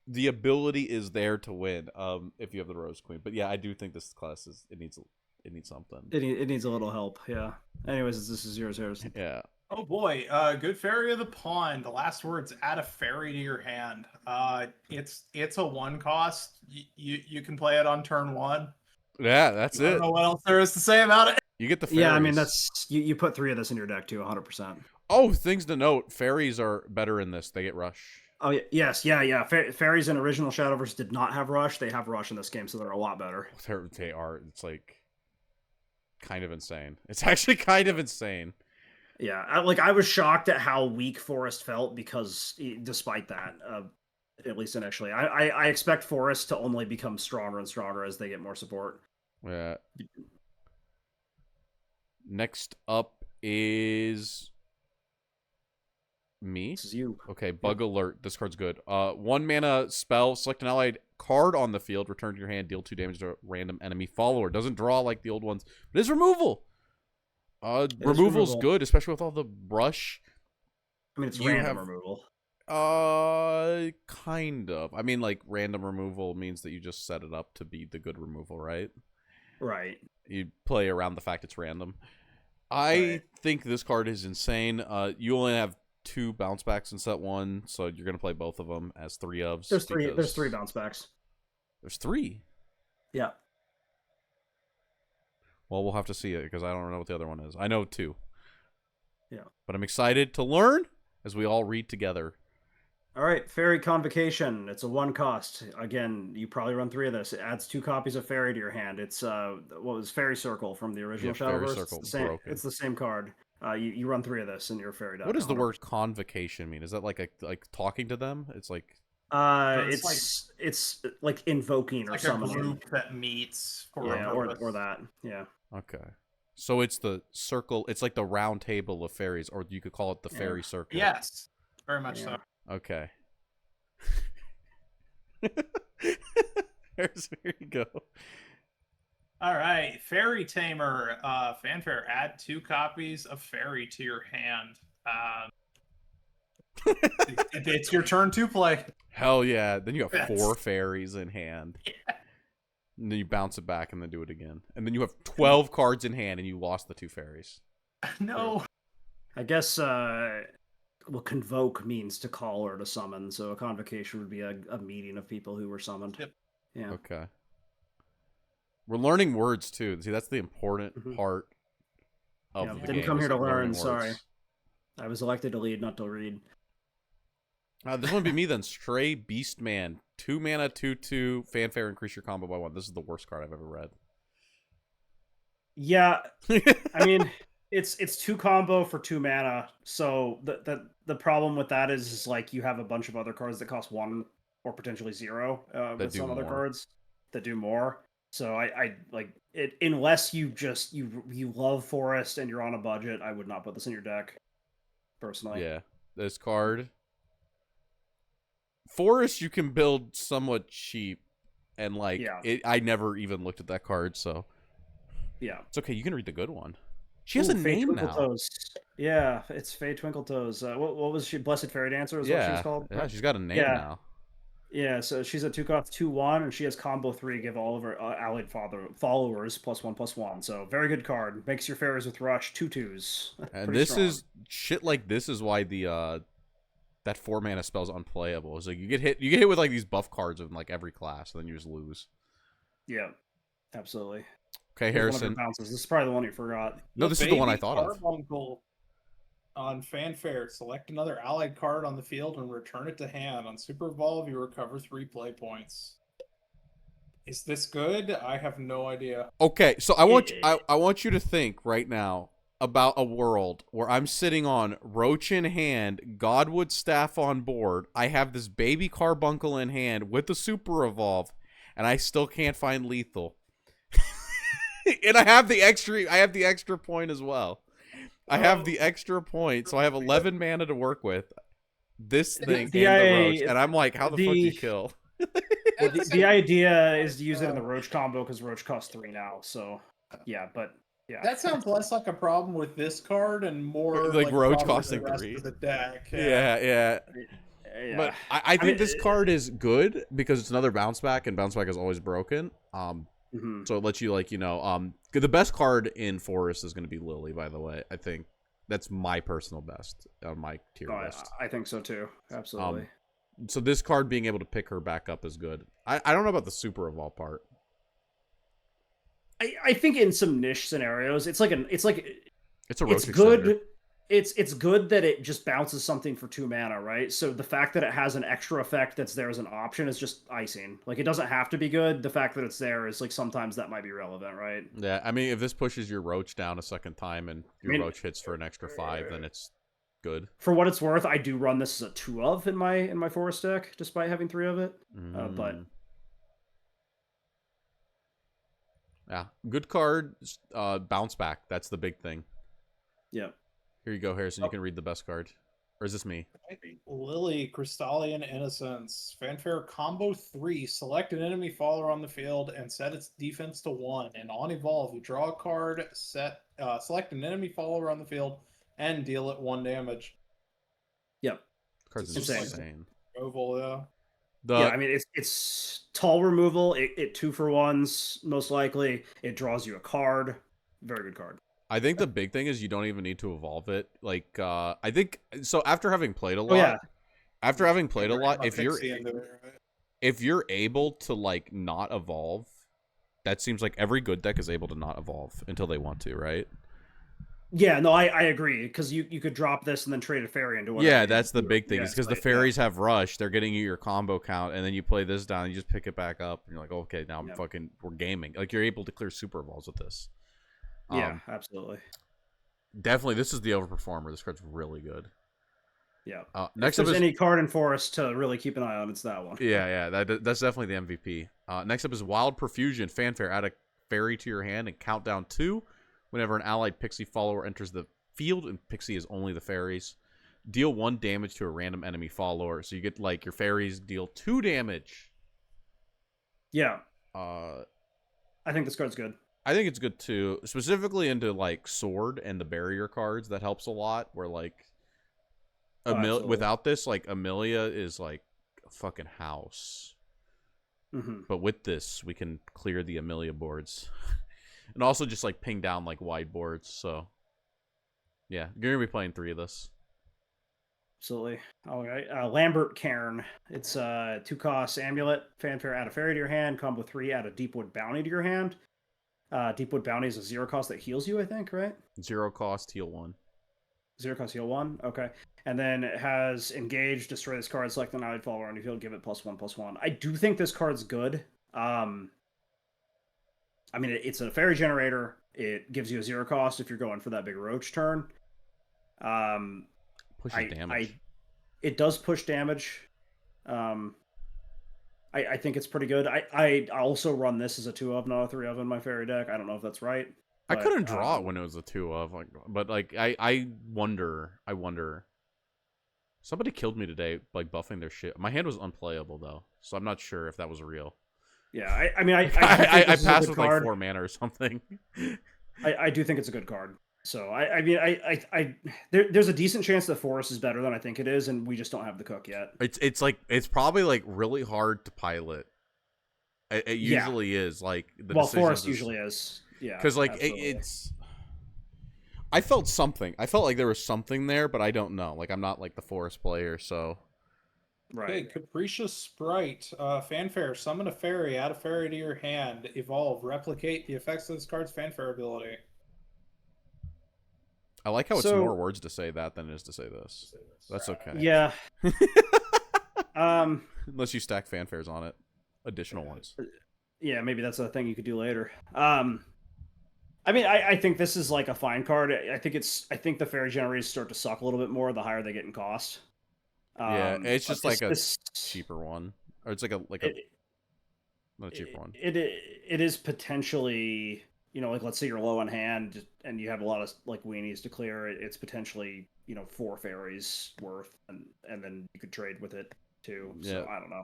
the ability is there to win if you have the Rose Queen. But yeah, I do think this class needs something. It needs a little help. Yeah. Anyways, this is yours, Harrison. Yeah. Oh boy, good fairy of the pond. The last words: add a fairy to your hand. It's a 1-cost. You can play it on turn 1. Yeah, that's I don't it. know what else there is to say about it. You get the fairies. Yeah, I mean that's you put 3 of this in your deck too, 100%. Oh, things to note: fairies are better in this. They get rush. Oh yes, yeah. Fairies in original Shadowverse did not have rush. They have rush in this game, so they're a lot better. They are. It's like kind of insane. It's actually kind of insane. Yeah, I was shocked at how weak Forest felt because despite that, at least initially, I expect Forest to only become stronger and stronger as they get more support. Yeah. Next up is me. This is you. Okay, Bug Alert. This card's good. 1 mana spell. Select an allied card on the field. Return to your hand. Deal 2 damage to a random enemy follower. Doesn't draw like the old ones, but it's removal. Removal's good, especially with all the brush. I mean, it's You random have- removal. Kind of. I mean, like, random removal means that you just set it up to be the good removal, right? Right. You play around the fact it's random. I think this card is insane. You only have 2 bounce backs in set 1, so you're gonna play both of them as 3 ofs. There's 3. There's 3 bounce backs. There's 3. Yeah. Well, we'll have to see it because I don't know what the other one is. I know 2. Yeah. But I'm excited to learn as we all read together. All right, Fairy Convocation. It's a 1 cost. Again, you probably run 3 of this. It adds 2 copies of Fairy to your hand. It's what was Fairy Circle from the Yeah, original Fairy Shadowverse. Circle, It's the same. broken. It's the same card. You run 3 of this in your Fairy deck. What does the 100%. word convocation mean? Is that like talking to them? It's like It's like invoking or like a summoning. group that meets for Yeah, a purpose. or that. Yeah. okay. So it's the circle. It's like the round table of fairies, or you could call it the fairy circle. Yes, very much Yeah. so. Okay. Here you go. All right, Fairy Tamer, fanfare. Add 2 copies of Fairy to your hand. It's your turn to play. Hell yeah! Then you have Yes. 4 fairies in hand. Yeah. And then you bounce it back and then do it again. And then you have 12 cards in hand and you lost the 2 fairies. No. I guess well, convoke means to call or to summon, so a convocation would be a meeting of people who were summoned. Yep. Yeah. Okay. We're learning words too. See, that's the important part of Yeah, the didn't game. come is here to learning learn. words. Sorry, I was elected to lead, not to read. This one would be me then. Stray Beastman. 2 mana, 2/2, fanfare, increase your combo by 1. This is the worst card I've ever read. Yeah, I mean, it's 2 combo for 2 mana. So the problem with that is like you have a bunch of other cards that cost 1 or potentially 0 with do some other more. cards that do more. So I like it unless you just you love Forest and you're on a budget. I would not put this in your deck, personally. Yeah. This card. Forest you can build somewhat cheap. And like, Yeah. I never even looked at that card, so. Yeah. It's okay, you can read the good one. She has Ooh, a Faye name now. Twinkletoes. Yeah, it's Faye Twinkletoes. What was she? Blessed Fairy Dancer is what she was called? Yeah, she's got a name Yeah. now. Yeah, so she's a 2-cost 2/1, and she has combo 3, give all of her allied followers +1/+1. So very good card. Makes your fairies with rush 2/2s. And Pretty this strong. is shit like this is why the that 4 mana spell's unplayable. It's like you get hit with like these buff cards in like every class, and then you just lose. Yeah, absolutely. Okay, Here's one of Harrison. your bounces. This is probably the one you forgot. No, this is the one I Baby thought of. Carbuncle on fanfare, select another allied card on the field and return it to hand. On Super Evolve, you recover 3 play points. Is this good? I have no idea. Okay, so I want you to think right now about a world where I'm sitting on Roach in hand, Godwood Staff on board. I have this baby carbuncle in hand with the Super Evolve, and I still can't find lethal. And I have the extra point as well. I have the extra point, so I have 11 mana to work with. This thing and the Roach, and I'm like, how the fuck do you kill? Well, the idea is to use it in the Roach combo because Roach costs 3 now. So yeah, but yeah. That sounds less like a problem with this card and more Like Roach a problem with costing the rest 3. of the deck. Yeah. Yeah. But I think this card is good because it's another bounce back, and bounce back is always broken. So it lets you the best card in Forest is going to be Lily. By the way, I think that's my personal best on my tier list. I think so too. Absolutely. So this card being able to pick her back up is good. I don't know about the Super Evolve part. I think in some niche scenarios, it's a Roach extender. good. It's good that it just bounces something for 2 mana, right? So the fact that it has an extra effect that's there as an option is just icing. Like, it doesn't have to be good. The fact that it's there is like sometimes that might be relevant, right? Yeah, I mean, if this pushes your Roach down a second time and your Roach hits for an extra 5, then it's good. For what it's worth, I do run this as a 2 of in my Forest deck, despite having 3 of it. But yeah, good card. Bounce back. That's the big thing. Yeah. Here you go, Harrison. You can read the best card. Or is this me? Lily, Crystallian Innocence. Fanfare combo 3. Select an enemy follower on the field and set its defense to 1. And on Evolve, you draw a card, select an enemy follower on the field, and deal it 1 damage. Yep. Card's It's insane. Oval, yeah. Yeah, I mean, it's tall removal. It 2-for-1s, most likely. It draws you a card. Very good card. I think the big thing is you don't even need to evolve it. Like, I think so. After having played a lot, if you're able to like not evolve, that seems like every good deck is able to not evolve until they want to, right? Yeah, no, I agree, because you could drop this and then trade a fairy into whatever. Yeah, that's the big thing. Yeah, Is because the like, fairies have rush, they're getting you your combo count, and then you play this down, and you just pick it back up, and you're like, okay, now I'm yeah, we're gaming. Like you're able to clear super balls with this. yeah, absolutely. Definitely, this is the overperformer. This card's really good. Yeah. Next if up there's is any card in Forest to really keep an eye on, it's that one. yeah, that's definitely the MVP. Next up is Wild Profusion Fanfare. Add a fairy to your hand and count down 2 whenever an allied pixie follower enters the field, and pixie is only the fairies. Deal 1 damage to a random enemy follower, so you get like your fairies deal 2 damage. Yeah. I think this card's good. I think it's good too, specifically into like sword and the barrier cards. That helps a lot. Where like without this, like Amelia is like a fucking house. Mm-hmm. But with this, we can clear the Amelia boards, and also just like ping down like wide boards. So yeah, you're gonna be playing 3 of this. Absolutely. All right. Lambert Cairn. It's 2 costs Amulet, Fanfare, add a fairy to your hand, combo 3, add a Deepwood Bounty to your hand. Deepwood Bounty is a 0 cost that heals you, I think, right? 0 cost, heal 1. 0 cost, heal 1. Okay. And then it has Engage, destroy this card, select an allied follower on your field, give it +1/+1. I do think this card's good. I mean, it's a fairy generator. It gives you a 0 cost if you're going for that big roach turn. Pushes damage. It does push damage. I think it's pretty good. I also run this as a 2 of, not a 3 of in my fairy deck. I don't know if that's right. I couldn't draw it when it was a 2 of, like, but like I wonder. Somebody killed me today, like buffing their shit. My hand was unplayable though, so I'm not sure if that was real. Yeah, I mean, I passed with like 4 mana or something. I do think it's a good card. So I mean, there's a decent chance that Forest is better than I think it is, and we just don't have the cook yet. It's probably like really hard to pilot. It usually is like Forest usually is. Yeah, because like it's. I felt something. I felt like there was something there, but I don't know. Like I'm not like the Forest player, so. Right. Okay, Capricious Sprite, Fanfare, summon a fairy, add a fairy to your hand, evolve, replicate the effects of this card's Fanfare ability. I like how it's more words to say that than it is to say this. That's okay. Yeah. Unless you stack fanfares on it, additional ones. Yeah, maybe that's a thing you could do later. I mean, I think this is like a fine card. I think the fairy generators start to suck a little bit more the higher they get in cost. Yeah, it's just like a cheaper one, or it's like not a cheaper one. It is potentially, you know, like let's say you're low on hand and you have a lot of like weenies to clear. It's potentially, you know, 4 fairies worth, and then you could trade with it too. So I don't know.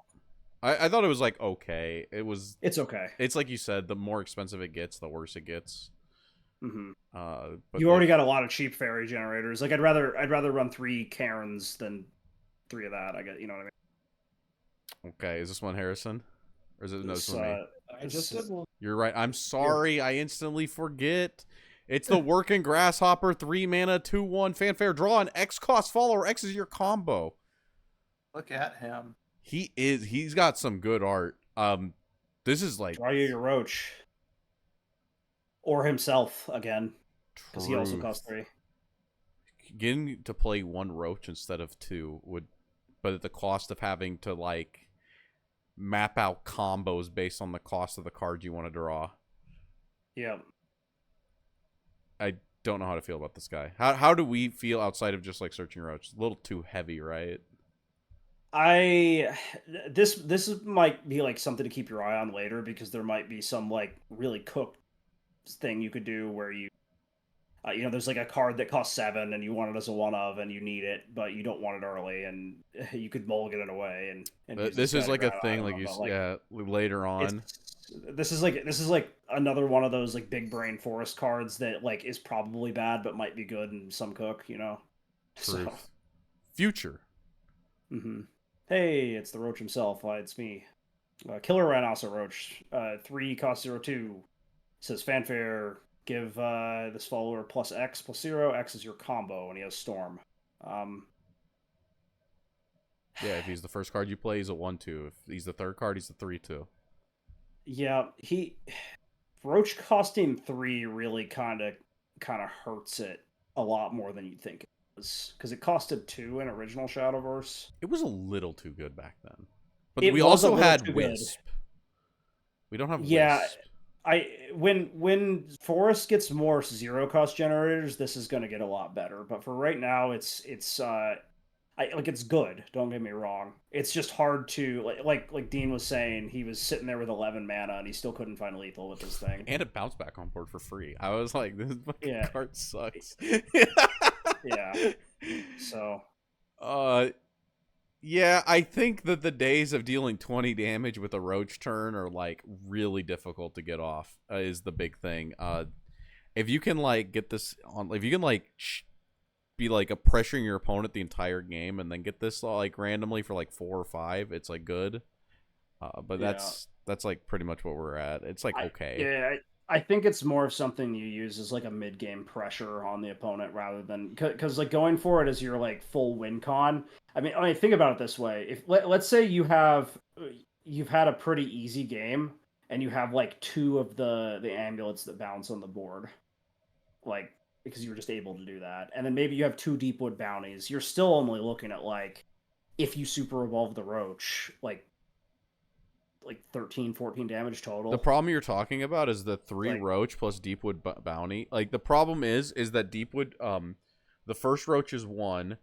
I thought it was like okay. It's okay. It's like you said, the more expensive it gets, the worse it gets. Mm-hmm. But you already got a lot of cheap fairy generators. Like I'd rather run 3 Cairns than 3 of that. I get, you know what I mean. Okay, is this one Harrison, or is it no? This one me? I just did one. You're right. I'm sorry. I instantly forget. It's the Working Grasshopper 3 mana 2/1 Fanfare. Draw an X cost follower. X is your combo. Look at him. He's got some good art. This is like draw you your roach. Or himself again, because he also costs 3. Getting to play 1 roach instead of 2 would, but at the cost of having to like map out combos based on the cost of the card you want to draw. Yeah. I don't know how to feel about this guy. How do we feel outside of just like searching roach? A little too heavy, right? This might be like something to keep your eye on later, because there might be some like really cooked thing you could do where you you know, there's like a card that costs 7 and you want it as a 1 of and you need it, but you don't want it early, and you could mulligan it away and this is like a thing like you like, later on. This is like another one of those like big brain Forest cards that like is probably bad but might be good in some cook, you know. Truth. So. Future. Mm-hmm. Hey, it's the Roach himself. It's me. Killer Rhinoceros Roach. 3 cost 0/2. Says Fanfare, give this follower +X/0. X is your combo, and he has Storm. Yeah, if he's the first card you play, he's a 1/2. If he's the third card, he's a 3/2. Yeah, Roach costing 3 really kind of hurts it. a lot more than you'd think it was, because it costed 2 in original Shadowverse. It was a little too good back then. But It we was a also little had too good. Wisp. We don't have Yeah, Wisp. when Forest gets more 0-cost generators, this is going to get a lot better. But for right now, it's it's good. Don't get me wrong. It's just hard to like Dean was saying. He was sitting there with 11 mana and he still couldn't find lethal with this thing. And it bounced back on board for free. I was like, this fucking card sucks. Yeah. So. Yeah, I think that the days of dealing 20 damage with a roach turn are like really difficult to get off. Is the big thing. If you can like get this on, if you can like be like a pressuring your opponent the entire game and then get this like randomly for like 4 or 5, it's like good. But that's like pretty much what we're at. It's like okay. I think it's more of something you use as like a mid-game pressure on the opponent rather than because like going for it as your like full win con. I mean, think about it this way: if let's say you've had a pretty easy game and you have like 2 of the amulets that bounce on the board, like because you were just able to do that, and then maybe you have 2 Deepwood bounties, you're still only looking at like if you super evolve the roach, like 13, 14 damage total. The problem you're talking about is the 3 roach plus Deepwood bounty. Like the problem is that Deepwood, the first roach is 1,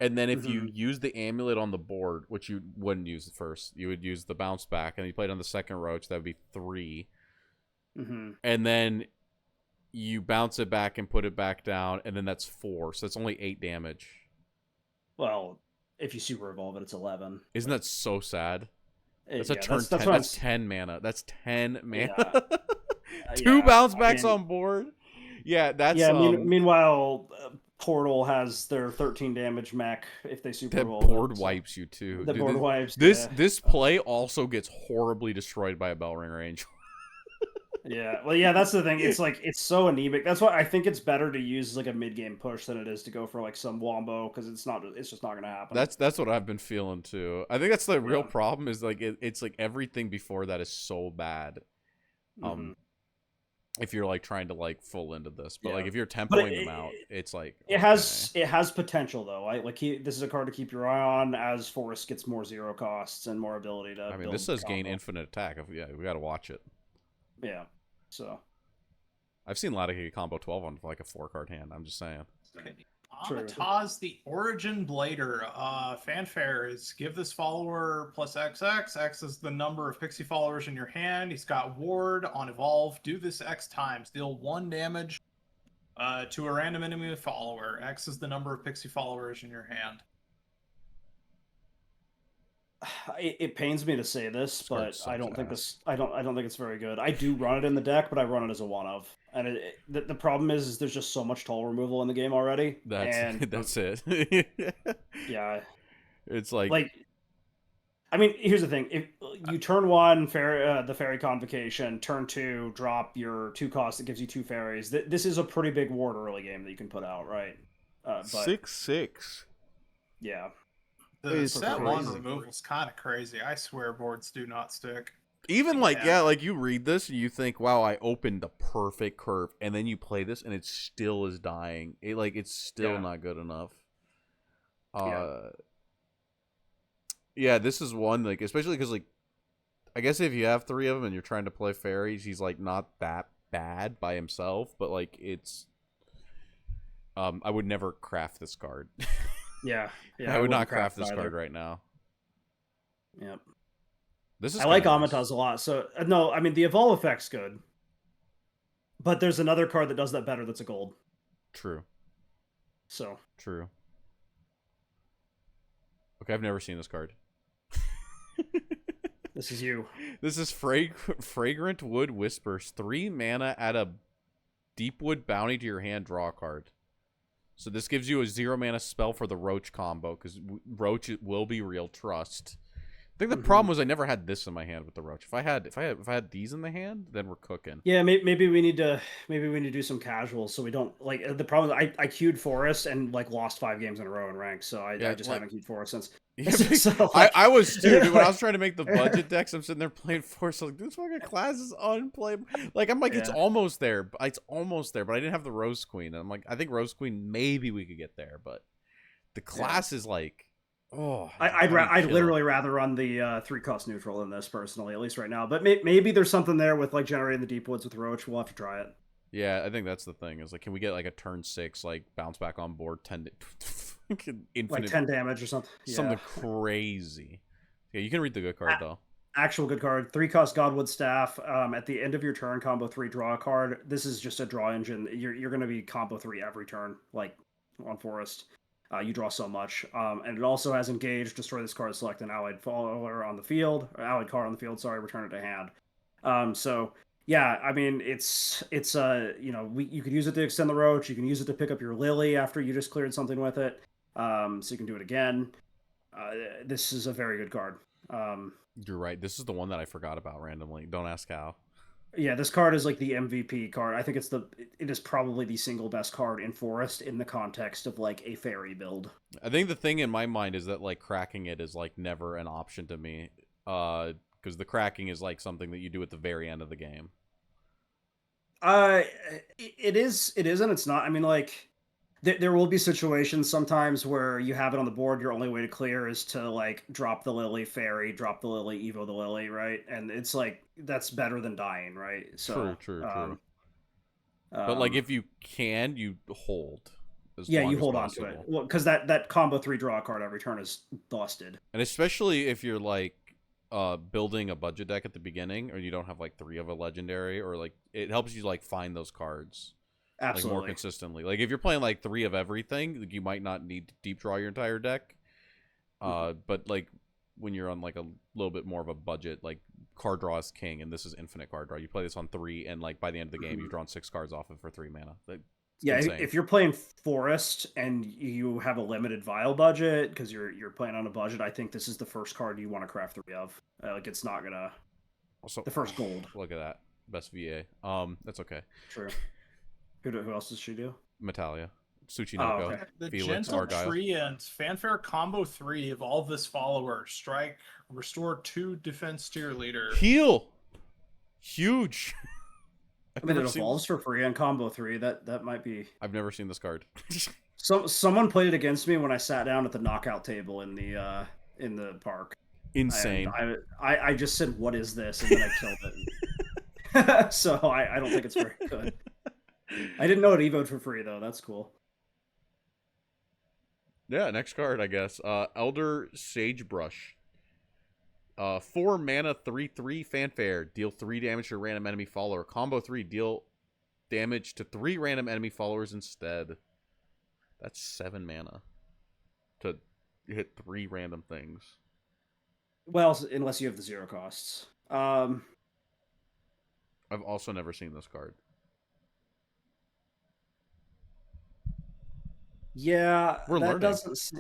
and then if you use the amulet on the board, which you wouldn't use the first, you would use the bounce back, and you played on the second roach, that would be 3. And then you bounce it back and put it back down, and then that's 4. So it's only 8 damage. Well, if you super evolve it, it's 11. Isn't that so sad? That's a turn that's 10. That's 10 mana. That's 10 mana. Yeah. 2 bounce backs on board. Yeah, that's meanwhile, Portal has their 13 damage mech if they super evolve. That board wipes you too. The board wipes. This play also gets horribly destroyed by a Bellringer Angel. Yeah, well, yeah, that's the thing. It's like it's so anemic. That's why I think it's better to use like a mid game push than it is to go for like some wombo because it's just not gonna happen. That's what I've been feeling too. I think that's the real problem is like it's like everything before that is so bad. If you're like trying to like full into this, but like if you're tempoing them out, it's like it has potential though. This is a card to keep your eye on as Forest gets more 0 costs and more ability to. I mean, this says gain infinite attack. Yeah, we got to watch it. Yeah, so I've seen a lot of combo 12 on like a 4-card hand. I'm just saying. Amataz the Origin Blader. Fanfare is give this follower plus XX. X is the number of pixie followers in your hand. He's got ward on evolve. Do this X times. Deal 1 damage to a random enemy follower. X is the number of pixie followers in your hand. It pains me to say this, but I don't think it's very good. I do run it in the deck, but I run it as a 1-of, and the problem is there's just so much toll removal in the game already. That's it. Yeah, it's like I mean, here's the thing: if you turn 1 the Fairy Convocation, turn 2 drop your 2 cost that gives you 2 fairies. This is a pretty big ward early game that you can put out, right? 6/6. Yeah. The set 1 removal is kind of crazy. I swear boards do not stick. Even like like you read this and you think, wow, I opened the perfect curve, and then you play this and it still is dying. It's still not good enough. Yeah, this is one like especially because like I guess if you have 3 of them and you're trying to play fairies, he's like not that bad by himself, but like it's I would never craft this card. Yeah, I would not craft this card right now. Yep. I like Amataz a lot. So no, I mean the evolve effect's good, but there's another card that does that better. That's a gold. True. So true. Okay, I've never seen this card. This is you. This is Fragrant Wood Whispers. 3 mana, add a Deepwood bounty to your hand. Draw a card. So this gives you a 0 mana spell for the Roach combo, because Roach will be real. Trust. think the problem was I never had this in my hand with the roach. If I had these in the hand, then we're cooking. Yeah, maybe we need to do some casuals so we don't like the problem. I queued Forest and like lost 5 games in a row in rank, so I just haven't queued Forest since. Yeah, So, like, I was too, dude. When I was trying to make the budget decks, I'm sitting there playing Forest. Like, this fucking class is unplayable. Like, I'm like, it's almost there. It's almost there, but I didn't have the Rose Queen. And I'm like, I think Rose Queen, maybe we could get there, but the class is like, oh. I'd literally rather run the 3-cost neutral than this personally, at least right now. But maybe there's something there with like generating the deep woods with Roach. We'll have to try it. Yeah, I think that's the thing. Is like, can we get like a turn 6, like bounce back on board, 10 infinite, like 10 damage or something. Something crazy. Yeah, you can read the good card though. Actual good card. 3-cost Godwood Staff. At the end of your turn, combo 3, draw a card. This is just a draw engine. You're going to be combo 3 every turn, like on Forest. You draw so much. And it also has engage. Destroy this card. Select an allied follower on the field. Or allied card on the field. Sorry, return it to hand. So yeah, I mean it's you could use it to extend the Roach. You can use it to pick up your Lily after you just cleared something with it. So you can do it again. This is a very good card. You're right. This is the one that I forgot about randomly. Don't ask how. Yeah, this card is like the MVP card. I think it is probably the single best card in Forest in the context of like a fairy build. I think the thing in my mind is that like cracking it is like never an option to me. Because the cracking is like something that you do at the very end of the game. It is and it's not. I mean, like there will be situations sometimes where you have it on the board. Your only way to clear is to like drop the Lily, fairy, drop the Lily, evo the Lily, right? And it's like that's better than dying, right? So true. But like if you can, you hold. You hold on to it. Well, because that combo 3 draw card every turn is busted. And especially if you're like building a budget deck at the beginning, or you don't have like 3 of a legendary, or like it helps you like find those cards. Absolutely. Like more consistently. Like if you're playing like 3 of everything, like, you might not need to deep draw your entire deck. But like when you're on like a little bit more of a budget, like card draw is king, and this is infinite card draw. You play this on 3, and like by the end of the game, you've drawn 6 cards off it for 3 mana. Like, if you're playing Forest and you have a limited vial budget because you're playing on a budget, I think this is the first card you want to craft 3 of. Like it's not gonna. Also, the first gold. Look at that, best VA. That's okay. True. Who else does she do? Metalia, Tsuchinoko, okay. The Felix, Gentle Argyle. Treant, Fanfare combo 3, evolve this follower, strike, restore 2 defense to your leader. Heal! Huge! I mean, it evolves for free on combo 3. That might be... I've never seen this card. Someone played it against me when I sat down at the knockout table in the park. Insane. I just said, what is this? And then I killed it. So I don't think it's very good. I didn't know it evoed for free, though. That's cool. Yeah, next card, I guess. Elder Sagebrush. 4 mana, 3/3 Fanfare. Deal 3 damage to a random enemy follower. Combo 3, deal damage to 3 random enemy followers instead. That's 7 mana to hit 3 random things. Well, unless you have the 0 costs. I've also never seen this card. Yeah, We're learning. Doesn't.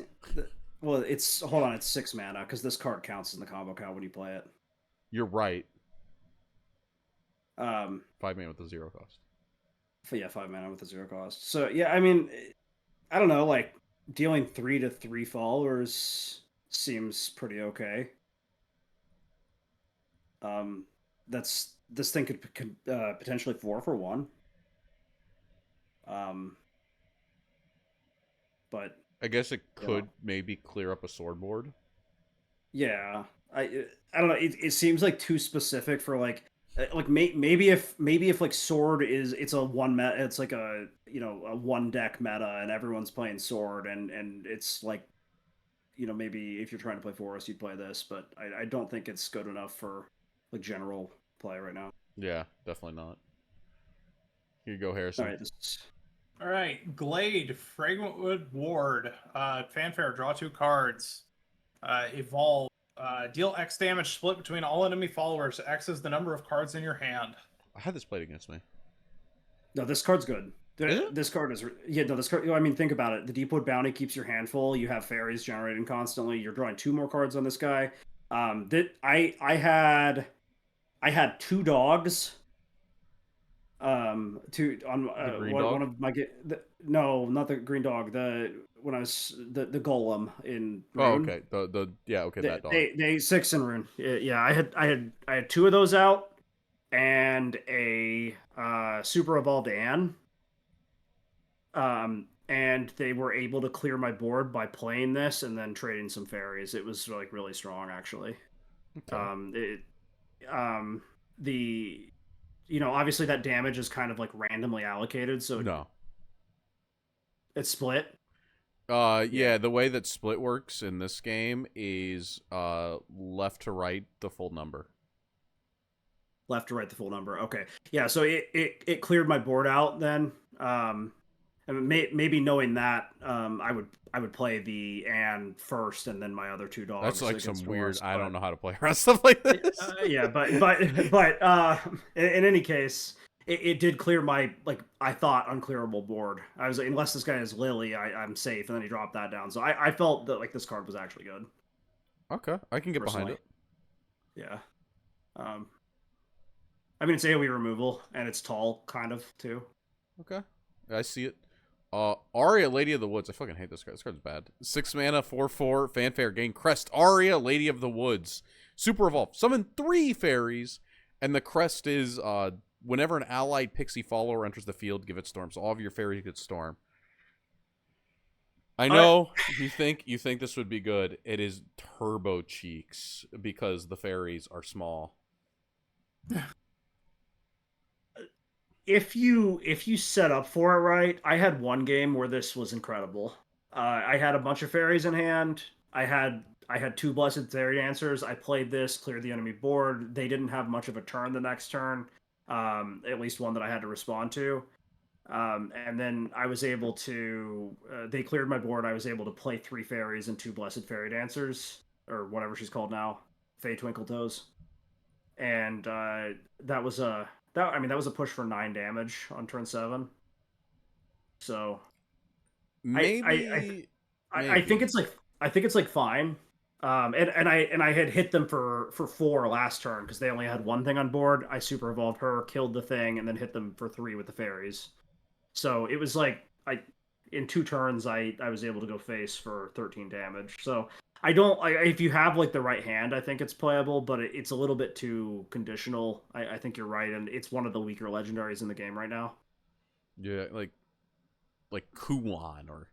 Well, it's hold on. It's 6 mana because this card counts in the combo count when you play it. You're right. 5 mana with a 0 cost. Yeah, 5 mana with a 0 cost. So yeah, I mean, I don't know. Like dealing 3 to 3 followers seems pretty okay. This thing could potentially 4 for 1. But I guess it could maybe clear up a sword board. Yeah, I don't know. It seems like too specific for like maybe if like sword it's a one meta, it's like a a 1 deck meta and everyone's playing sword and it's like maybe if you're trying to play Forest you'd play this, but I don't think it's good enough for like general play right now. Yeah, definitely not. Here you go, Harrison. All right, Glade, Fragrantwood Ward, Fanfare, draw 2 cards, evolve, deal X damage split between all enemy followers. X is the number of cards in your hand. I had this played against me. No, this card's good. This card is this card. I mean, think about it. The Deepwood Bounty keeps your hand full. You have fairies generating constantly. You're drawing 2 more cards on this guy. That I had two dogs. Two on The green one dog. of my no, not the green dog. The when I was the golem in Oh, Rune. okay. The yeah, okay, that dog. They six in Rune. Yeah, I had two of those out and a super evolved Anne. And they were able to clear my board by playing this and then trading some fairies. It was like really strong, actually. Okay. It the obviously that damage is kind of like randomly allocated, so No. it's split. Yeah, Yeah, the way that split works in this game is left to right the full number. left to right the full number. Okay, yeah, so it cleared my board out then. And maybe knowing that, I would play the Anne first and then my other two That's dogs like against some weird. Forest. I don't But know how to play around stuff like this. yeah, but in any case, it did clear my like I thought unclearable board. I was like, unless this guy is Lily, I'm safe. And then he dropped that down, so I felt that like this card was actually good Okay, I can get behind personally. it. Yeah. Um, I mean it's AoE removal and it's tall kind of too. Okay, I see it. Aria, Lady of the Woods. I fucking hate this card. This card's bad. 6 mana, 4/4, fanfare, gain crest. Aria, Lady of the Woods. Super evolve. Summon 3 fairies, and the crest is whenever an allied pixie follower enters the field, give it storm. So all of your fairies get storm. I know you think this would be good. It is turbo cheeks because the fairies are small. If you set up for it right, I had one game where this was incredible. I had a bunch of fairies in hand. I had two blessed fairy dancers. I played this, cleared the enemy board. They didn't have much of a turn the next turn, at least one that I had to respond to. And then I was able to. They cleared my board. I was able to play three fairies and two blessed fairy dancers, or whatever she's called now, Faye Twinkletoes, and that was a that was a push for 9 damage on turn 7. So Maybe, I think maybe. it's like fine. And I had hit them for 4 last turn because they only had one thing on board. I super evolved her, killed the thing, and then hit them for 3 with the fairies. So it was like in 2 turns I was able to go face for 13 damage. So if you have like the right hand, I think it's playable, but it's a little bit too conditional. I think you're right, and it's one of the weaker legendaries in the game right now. Yeah, like Kuwan or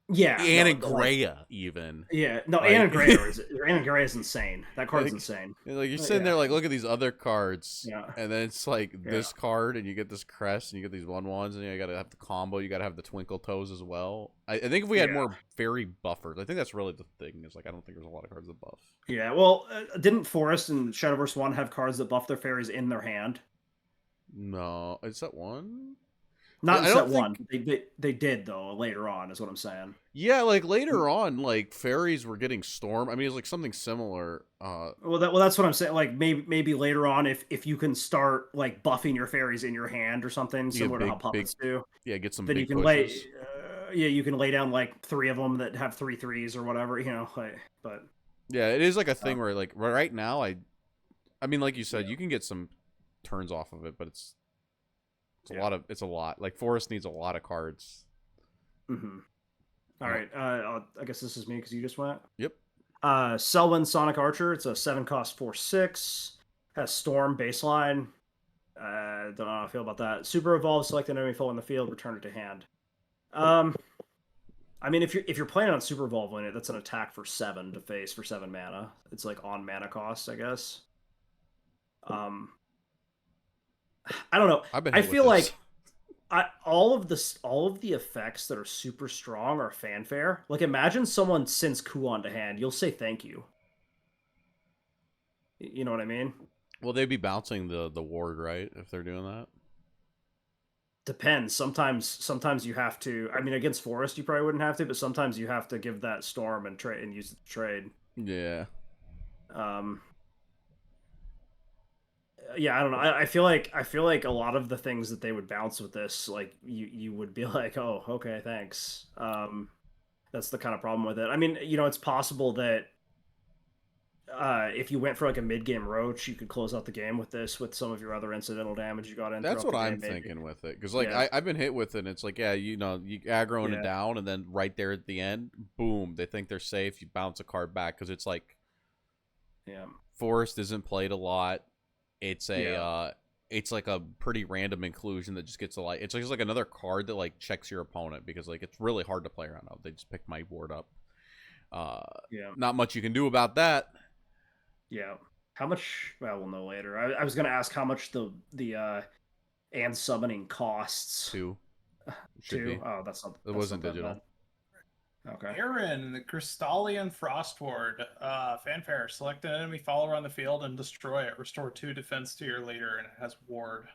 Yeah, Anna like Grea even. yeah, no, Like, Anna Gray is insane. That card's like, insane. you're sitting Yeah, there like, look at these other cards, yeah, and then it's like yeah, this card, and you get this crest, and you get these 1/1s, and you gotta have the combo. You gotta have the twinkle toes as well. I think if we had yeah, more fairy buffers, I think that's really the thing. Is like I don't think there's a lot of cards that buff. yeah. Well, didn't Forest and Shadowverse 1 have cards that buff their fairies in their hand? No, is that one? Not in I set don't one. think. They did though later on, is what I'm saying. Yeah, like later on, like fairies were getting storm. I mean, it's like something similar. That's what I'm saying. Like maybe later on, if you can start like buffing your fairies in your hand or something, You get similar to how big, puppets do, yeah, get some then you big can lay. pushes. Yeah, you can lay down like 3 of them that have 3/3s or whatever, like. But Yeah, it is like a uh, thing where like right now, I mean, like you said, yeah, you can get some turns off of it, but it's a yeah. lot of it's a lot. Like Forest needs a lot of cards. Mm-hmm. All Uh, right. I guess this is me because you just went. yep. Selwyn Sonic Archer. It's a 7 cost 4/6. Has Storm baseline. Don't know how I feel about that. Super evolve. Select an enemy foe in the field. Return it to hand. Um, I mean, if you're planning on super evolving it, that's an attack for 7 to face for 7 mana. It's like on mana cost, I guess. Um, I don't know. I've been I hit with feel this. like all of the effects that are super strong are fanfare. Like imagine someone sends Kuon to hand, you'll say thank you. You know what I mean? Will they be bouncing the ward right if they're doing that? Depends. Sometimes you have to. I mean, against Forest you probably wouldn't have to, but sometimes you have to give that storm and trade and use it to trade. Yeah. Um, yeah, I don't know. I feel like a lot of the things that they would bounce with this, like you would be like, oh, okay, thanks. That's the kind of problem with it. I mean, it's possible that if you went for like a mid-game roach, you could close out the game with this with some of your other incidental damage you got in. That's throughout what the I'm game, maybe. thinking with it, because like Yeah. I've been hit with it. And it's like, yeah, you aggroing it Yeah. down, and then right there at the end, boom, they think they're safe. You bounce a card back because it's like Yeah. Forest isn't played a lot. It's a Yeah. it's like a pretty random inclusion that just gets a lot. It's just like another card that like checks your opponent because like it's really hard to play around. They just pick my board up. Yeah. Not much you can do about that. Yeah. How much? Well, we'll know later. I was gonna ask how much the and summoning costs. Two should Two. be. Oh, that's not. It That's wasn't not that digital. bad. Okay. Aaron, the Crystallian Frostward. Fanfare. Select an enemy follower on the field and destroy it. Restore 2 defense to your leader, and it has ward.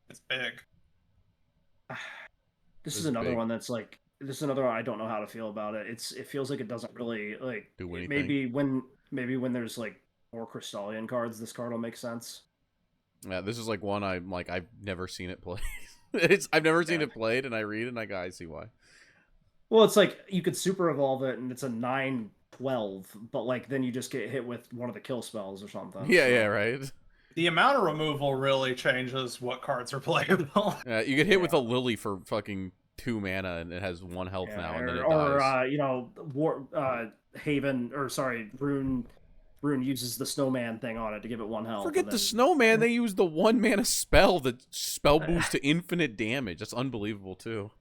It's big. This It's is another big. one that's like. This is another one I don't know how to feel about it. It feels like it doesn't really like. Do anything. Maybe when there's like more Crystallian cards, this card will make sense. Yeah, this is like one I've never seen it played. I've never seen it played, and I read and I see why. Well, it's like you could super evolve it, and it's a 9/12, but like then you just get hit with one of the kill spells or something. Yeah, so. yeah, right. The amount of removal really changes what cards are playable. You get hit with a Lily for fucking 2 mana, and it has 1 health Yeah, now, and then it dies. Rune uses the snowman thing on it to give it 1 health. Forget the snowman. They use the 1 mana spell that spell boost to infinite damage. That's unbelievable too.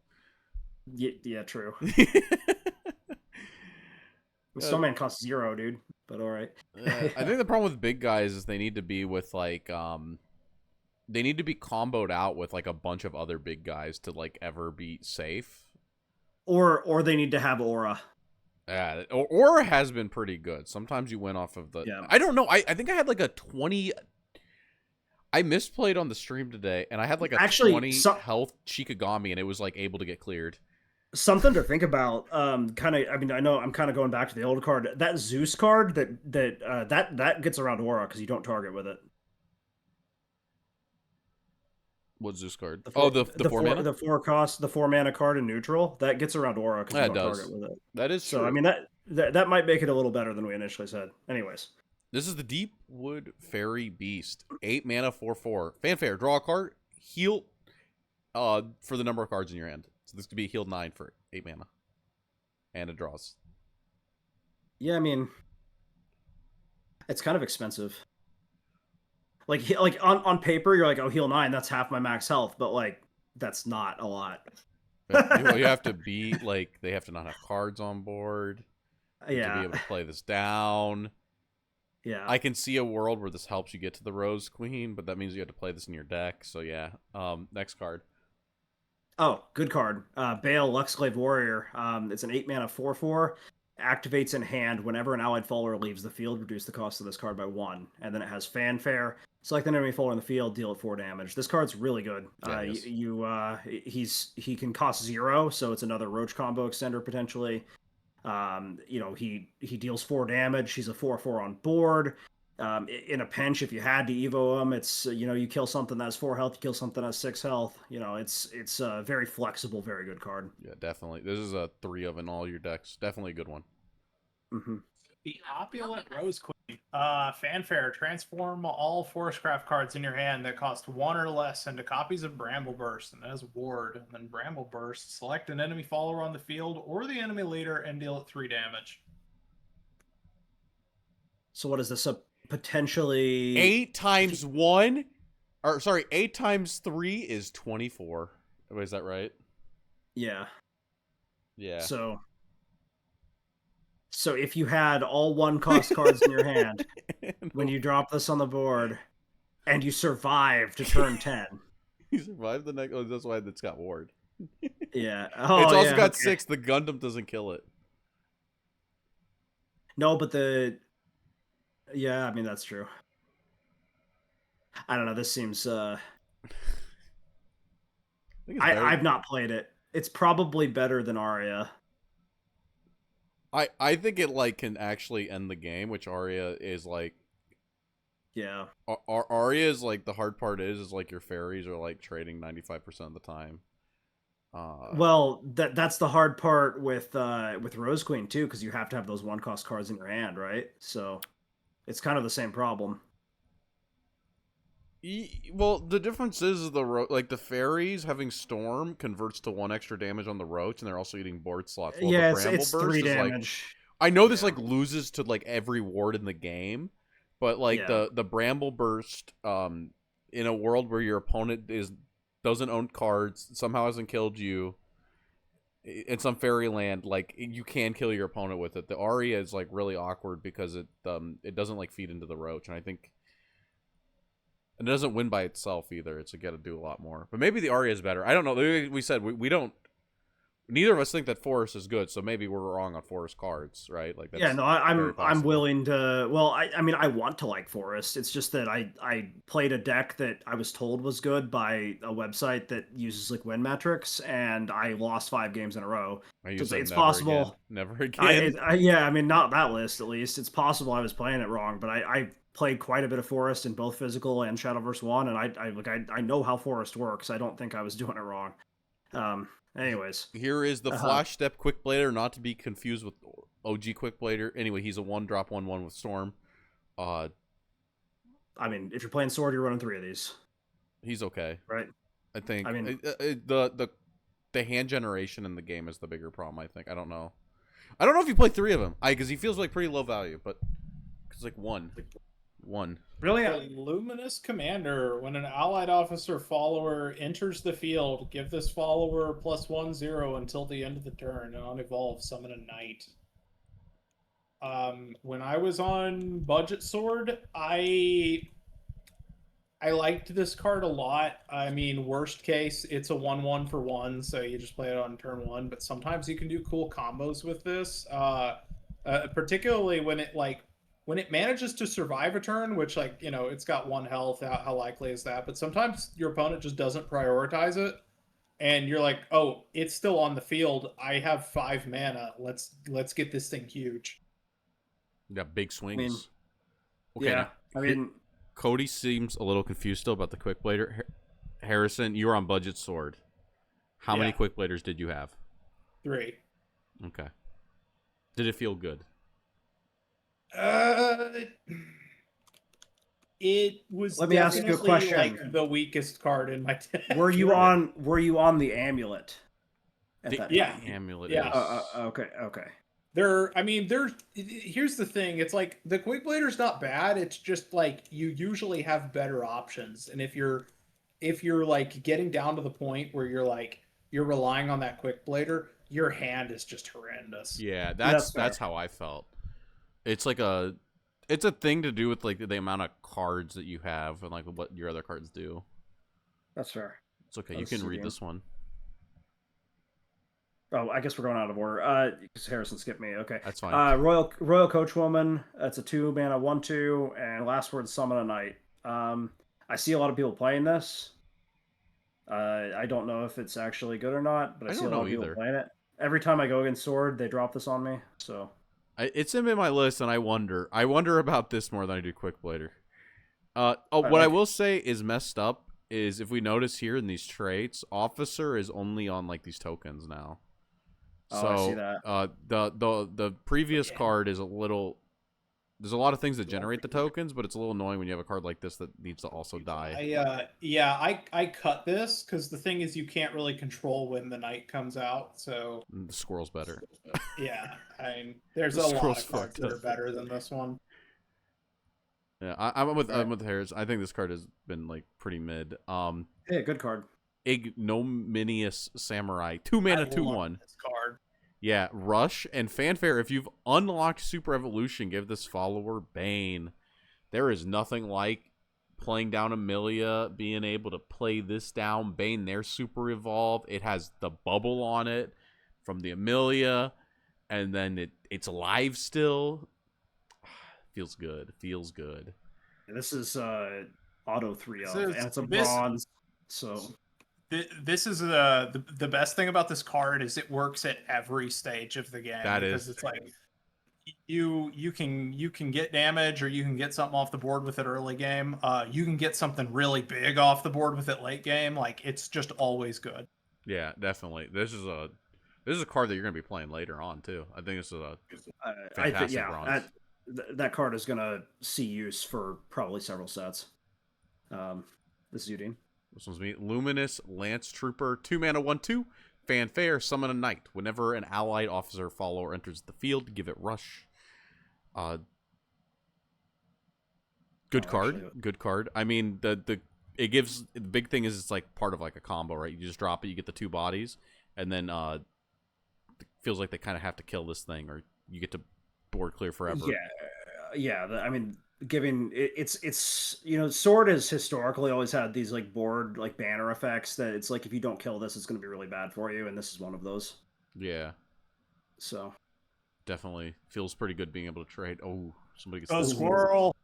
Yeah, true. The snowman costs 0, dude. But all right. I think the problem with big guys is they need to be with like they need to be comboed out with like a bunch of other big guys to like ever be safe. Or they need to have aura. Yeah, Aura has been pretty good. Sometimes you went off of the. Yeah. I don't know. I think I had like a 20. I misplayed on the stream today, and I had like a 20 health Chikagami, and it was like able to get cleared. Something to think about. I know I'm kind of going back to the old card. That Zeus card that gets around aura because you don't target with it. What's Zeus card? The 4 mana. The 4 cost, the 4 mana card in neutral that gets around aura because you don't target with it. That is so. True. I mean that might make it a little better than we initially said. Anyways, this is the Deepwood Fairy Beast. 8 mana, 4/4. Fanfare. Draw a card. Heal. For the number of cards in your hand. So this could be healed 9 for 8 mana, and it draws. Yeah, I mean, it's kind of expensive. Like on paper, you're like, oh, heal 9, that's half my max health, but like that's not a lot. You have to be like they have to not have cards on board. Yeah. To be able to play this down. Yeah. I can see a world where this helps you get to the Rose Queen, but that means you have to play this in your deck. So yeah. Next card. Oh, good card. Bale, Luxglaive Warrior. It's an 8 mana 4/4. Activates in hand whenever an allied follower leaves the field. Reduce the cost of this card by 1. And then it has Fanfare. Select an enemy follower in the field. Deal it 4 damage. This card's really good. Yeah, he can cost 0, so it's another Roach combo extender potentially. He deals 4 damage. He's a 4/4 on board. In a pinch, if you had to evo him, it's you kill something that has 4 health, you kill something that has 6 health. It's a very flexible, very good card. Yeah, definitely. This is a 3 of in all your decks. Definitely a good one. Mm-hmm. The Opulent Rose Queen. Fanfare. Transform all Forestcraft cards in your hand that cost 1 or less into copies of Bramble Burst, and as ward. And then Bramble Burst. Select an enemy follower on the field or the enemy leader and deal it 3 damage. So what is this? A potentially 8 times 1, or sorry, 8 times 3 is 24. Is that right? Yeah. Yeah. So if you had all 1 cost cards in your hand when you drop this on the board, and you survive to turn 10, you survive the next. Oh, that's why it's got ward. Yeah. Oh, it's also got 6. The Gundam doesn't kill it. No, but yeah, I mean that's true. I don't know. This seems. I've not played it. It's probably better than Arya. I think it like can actually end the game, which Arya is like. Yeah. Arya is like the hard part is like your fairies are like trading 95% of the time. Well, that's the hard part with Rose Queen too, because you have to have those 1-cost cards in your hand, right? So it's kind of the same problem. Well, the difference is like the fairies having storm converts to 1 extra damage on the roach, and they're also eating board slots. Well, the Yeah, bramble it's burst 3 is like, damage. I know this Yeah. like loses to like every ward in the game, but like Yeah. the bramble burst, in a world where your opponent doesn't own cards, somehow hasn't killed you in some fairyland, like you can kill your opponent with it. The aria is like really awkward because it doesn't like feed into the roach, and I think. And it doesn't win by itself either. It's got to do a lot more. But maybe the Aria is better. I don't know. We said we don't. Neither of us think that Forest is good, so maybe we're wrong on Forest cards, right? Like that's Yeah, no, very I'm possible. willing to. Well, I mean, I want to like Forest. It's just that I played a deck that I was told was good by a website that uses like win metrics, and I lost 5 games in a row. I use So them it's never possible. again. Never again. Yeah, I mean, not that list at least. It's possible I was playing it wrong, but I played quite a bit of Forest in both physical and Shadowverse 1, and I know how Forest works. I don't think I was doing it wrong. Anyways, Here is the Flash Step Quick Blader, not to be confused with OG Quick Blader. Anyway, he's a 1-drop 1/1 with Storm. I mean, if you're playing Sword, you're running 3 of these, He's okay, right? I think. I mean, The hand generation in the game is the bigger problem. I think. I don't know if you play 3 of them. Because he feels like pretty low value, but it's like one. Really? The Luminous Commander. When an allied officer follower enters the field, give this follower +1/0 until the end of the turn, and on evolve, summon a knight. When I was on Budget Sword, I liked this card a lot. I mean, worst case, it's a 1/1 for 1, so you just play it on turn 1. But sometimes you can do cool combos with this, particularly when it manages to survive a turn, which, like, you know, it's got 1 health. How likely is that? But sometimes your opponent just doesn't prioritize it, and you're like, oh, it's still on the field. I have 5 mana. Let's get this thing huge. You got big swings. I mean, okay, yeah. I mean, Cody seems a little confused still about the Quick Blader. Harrison, you were on Budget Sword. How many Quick Bladers did you have? 3. Okay. Did it feel good? It was. Let me ask you a question. Like the weakest card in my deck. Were you on the Amulet at that time? Yeah. Amulet. Yeah. Okay. Here's the thing. It's like the Quick Blader's not bad. It's just like you usually have better options. And if you're like getting down to the point where you're relying on that Quick Blader, your hand is just horrendous. Yeah, that's how I felt. It's like it's a thing to do with like the amount of cards that you have and like what your other cards do. That's fair. It's okay. You can read this one. Oh, I guess we're going out of order. Because Harrison skipped me. Okay, that's fine. Royal Coachwoman. That's a 2-mana 1/2, and last word summon a knight. I see a lot of people playing this. I don't know if it's actually good or not, but I see a lot of people playing it. Every time I go against Sword, they drop this on me. So it's in my list, and I wonder about this more than I do Quick Blader. What I will say is messed up is if we notice here in these traits, Officer is only on like these tokens now. So I see that. The previous card is a little. There's a lot of things that generate the tokens, but it's a little annoying when you have a card like this that needs to also die. I cut this because the thing is you can't really control when the knight comes out. So the squirrel's better. Yeah, there's a lot of cards that are better than this one. Yeah, I'm with Harris. I think this card has been like pretty mid. Yeah, good card. Ignominious Samurai, 2-mana 2/1. This card. Yeah, Rush and Fanfare. If you've unlocked Super Evolution, give this follower Bane. There is nothing like playing down Amelia, being able to play this down. Bane, their Super Evolve. It has the bubble on it from the Amelia, and then it's alive still. Feels good. This is auto 3 of, and it's a this- bronze. So This is the best thing about this card is it works at every stage of the game. Because it's like you can get damage or you can get something off the board with it early game. You can get something really big off the board with it late game. Like it's just always good. Yeah, definitely. This is a card that you're gonna be playing later on too. I think this is a fantastic bronze. That card is gonna see use for probably several sets. This is Udine. This one's me. Luminous Lance Trooper, 2 mana, 1/2. Fanfare, summon a knight. Whenever an allied officer follower enters the field, give it rush. Good card. Actually, Good card. I mean, the big thing is it's like part of like a combo, right? You just drop it, you get the 2 bodies, and then it feels like they kind of have to kill this thing, or you get to board clear forever. Yeah. I mean, giving it's Sword has historically always had these like board like banner effects that it's like if you don't kill this, it's going to be really bad for you, and this is one of those. Yeah. So definitely feels pretty good being able to trade. Oh, somebody gets A squirrel.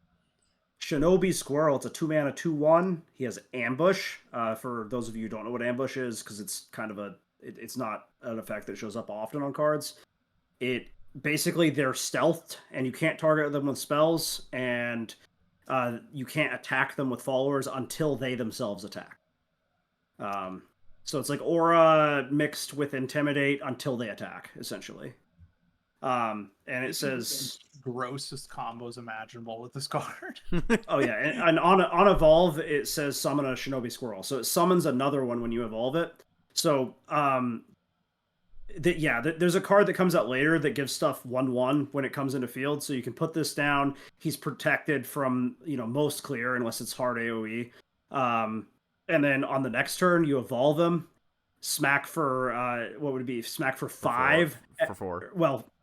Shinobi Squirrel. It's a 2 mana 2/1. He has Ambush. For those of you who don't know what Ambush is, because it's kind of it's not an effect that shows up often on cards. It basically they're stealthed, and you can't target them with spells, and you can't attack them with followers until they themselves attack. So it's like Aura mixed with Intimidate until they attack, essentially. And it says Grossest combos imaginable with this card. oh yeah, and on evolve it says summon a Shinobi Squirrel, so it summons another one when you evolve it. So there's a card that comes out later that gives stuff 1/1 when it comes into field, so you can put this down. He's protected from most clear unless it's hard AoE. And then on the next turn you evolve him, smack for what would it be? Smack for 5 for 4.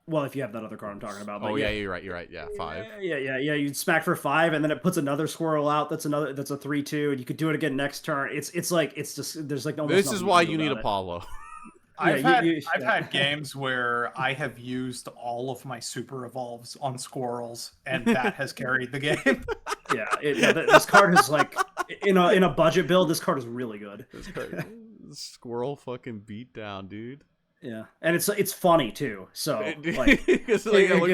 Well, if you have that other card I'm talking about. Oh yeah, you're right. Yeah, 5. Yeah. You'd smack for 5, and then it puts another squirrel out. That's a 3/2, and you could do it again next turn. It's just there's like almost. This is why you need Apollo. I've had games where I have used all of my super evolves on squirrels, and that has carried the game. This card is like in a budget build. This card is really good. This card, squirrel fucking beat down, dude. Yeah, and it's funny too. So like, look at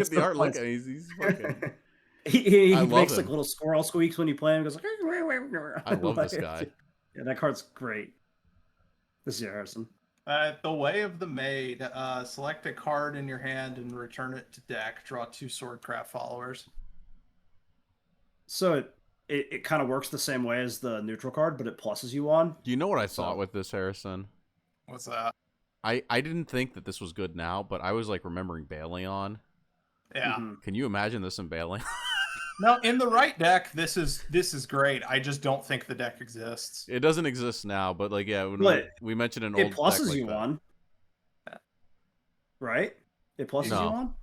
the art, look at he's fucking. he makes like little squirrel squeaks when you play him. He goes like, I love this guy. Yeah, that card's great. This is Harrison. The Way of the Maid. Select a card in your hand and return it to deck. Draw 2 Swordcraft followers. So it kind of works the same way as the neutral card, but it pluses you on. Do you know what I thought with this, Harrison? What's that? I didn't think that this was good now, but I was like remembering Baleon. Yeah. Mm-hmm. Can you imagine this in Baleon? No, in the right deck, this is great. I just don't think the deck exists. It doesn't exist now, but like when we mentioned an old it pluses deck like you that. on. Right? It pluses you on?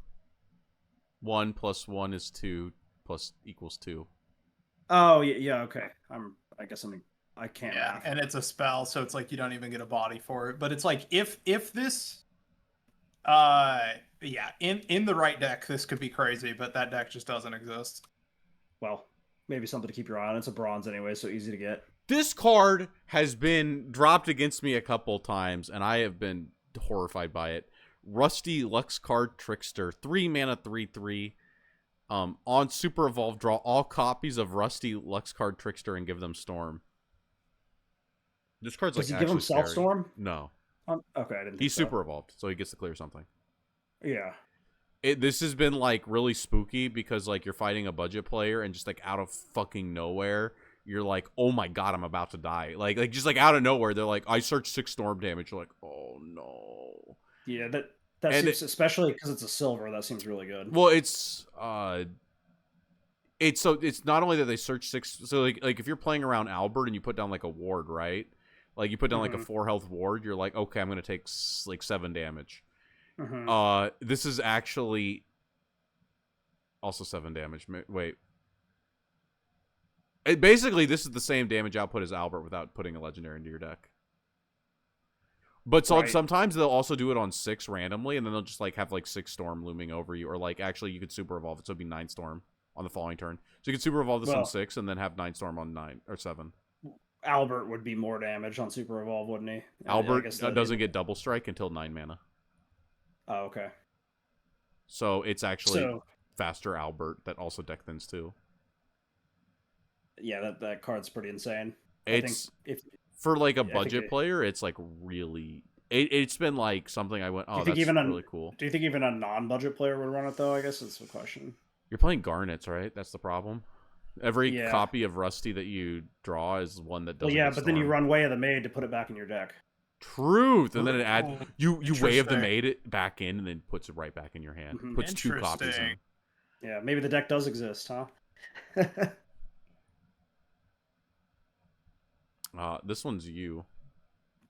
1 + 1 is 2 = 2. Oh yeah, okay. I can't. Yeah, math. and it's a spell, so it's like you don't even get a body for it. But it's like if this, in the right deck, this could be crazy, but that deck just doesn't exist. Well, maybe something to keep your eye on. It's a bronze anyway, so easy to get. This card has been dropped against me a couple times, and I have been horrified by it. Rusty Luxcard Trickster, 3 mana, 3/3. On Super Evolve, draw all copies of Rusty Luxcard Trickster and give them Storm. This card's Does like he give actually himself scary. Storm? No. Okay, I didn't. He's think so. Super Evolved, so he gets to clear something. Yeah. This has been like really spooky because like you're fighting a budget player and just like out of fucking nowhere you're like, oh my god, I'm about to die. Like just like out of nowhere they're like, I searched 6 storm damage. You're like, oh no. Yeah, that seems, especially because it's a silver, that seems really good. Well, it's not only that they search 6. So like if you're playing around Albert and you put down like a ward, right? Like you put down like a 4 health ward, you're like, okay, I'm gonna take like 7 damage. This is actually also 7 damage. Wait. Basically, this is the same damage output as Albert without putting a legendary into your deck. But sometimes they'll also do it on 6 randomly, and then they'll just like have like 6 storm looming over you, or like actually you could super evolve it, so it'd be 9 storm on the following turn. So you could super evolve this on 6 and then have 9 storm on 9 or 7. Albert would be more damage on super evolve, wouldn't he? Albert doesn't get double strike until 9 mana. Oh, okay. So it's actually faster Albert that also deck thins too. Yeah, that card's pretty insane. It's For like a Yeah, I think budget player, it's like really. It's been like something I went. Do Oh, you think that's even really cool. Do you think even a non-budget player would run it though? I guess that's the question. You're playing Garnets, right? That's the problem. Every Yeah. copy of Rusty that you draw is one that doesn't. Well, yeah, get but then you stormed. run Way of the Maid to put it back in your deck. Truth, and then it Oh, add you Way of the interesting. Maid it back in, and then puts it right back in your hand. Mhm. Puts 2 copies in. Interesting. Yeah, maybe the deck does exist, huh? This one's you.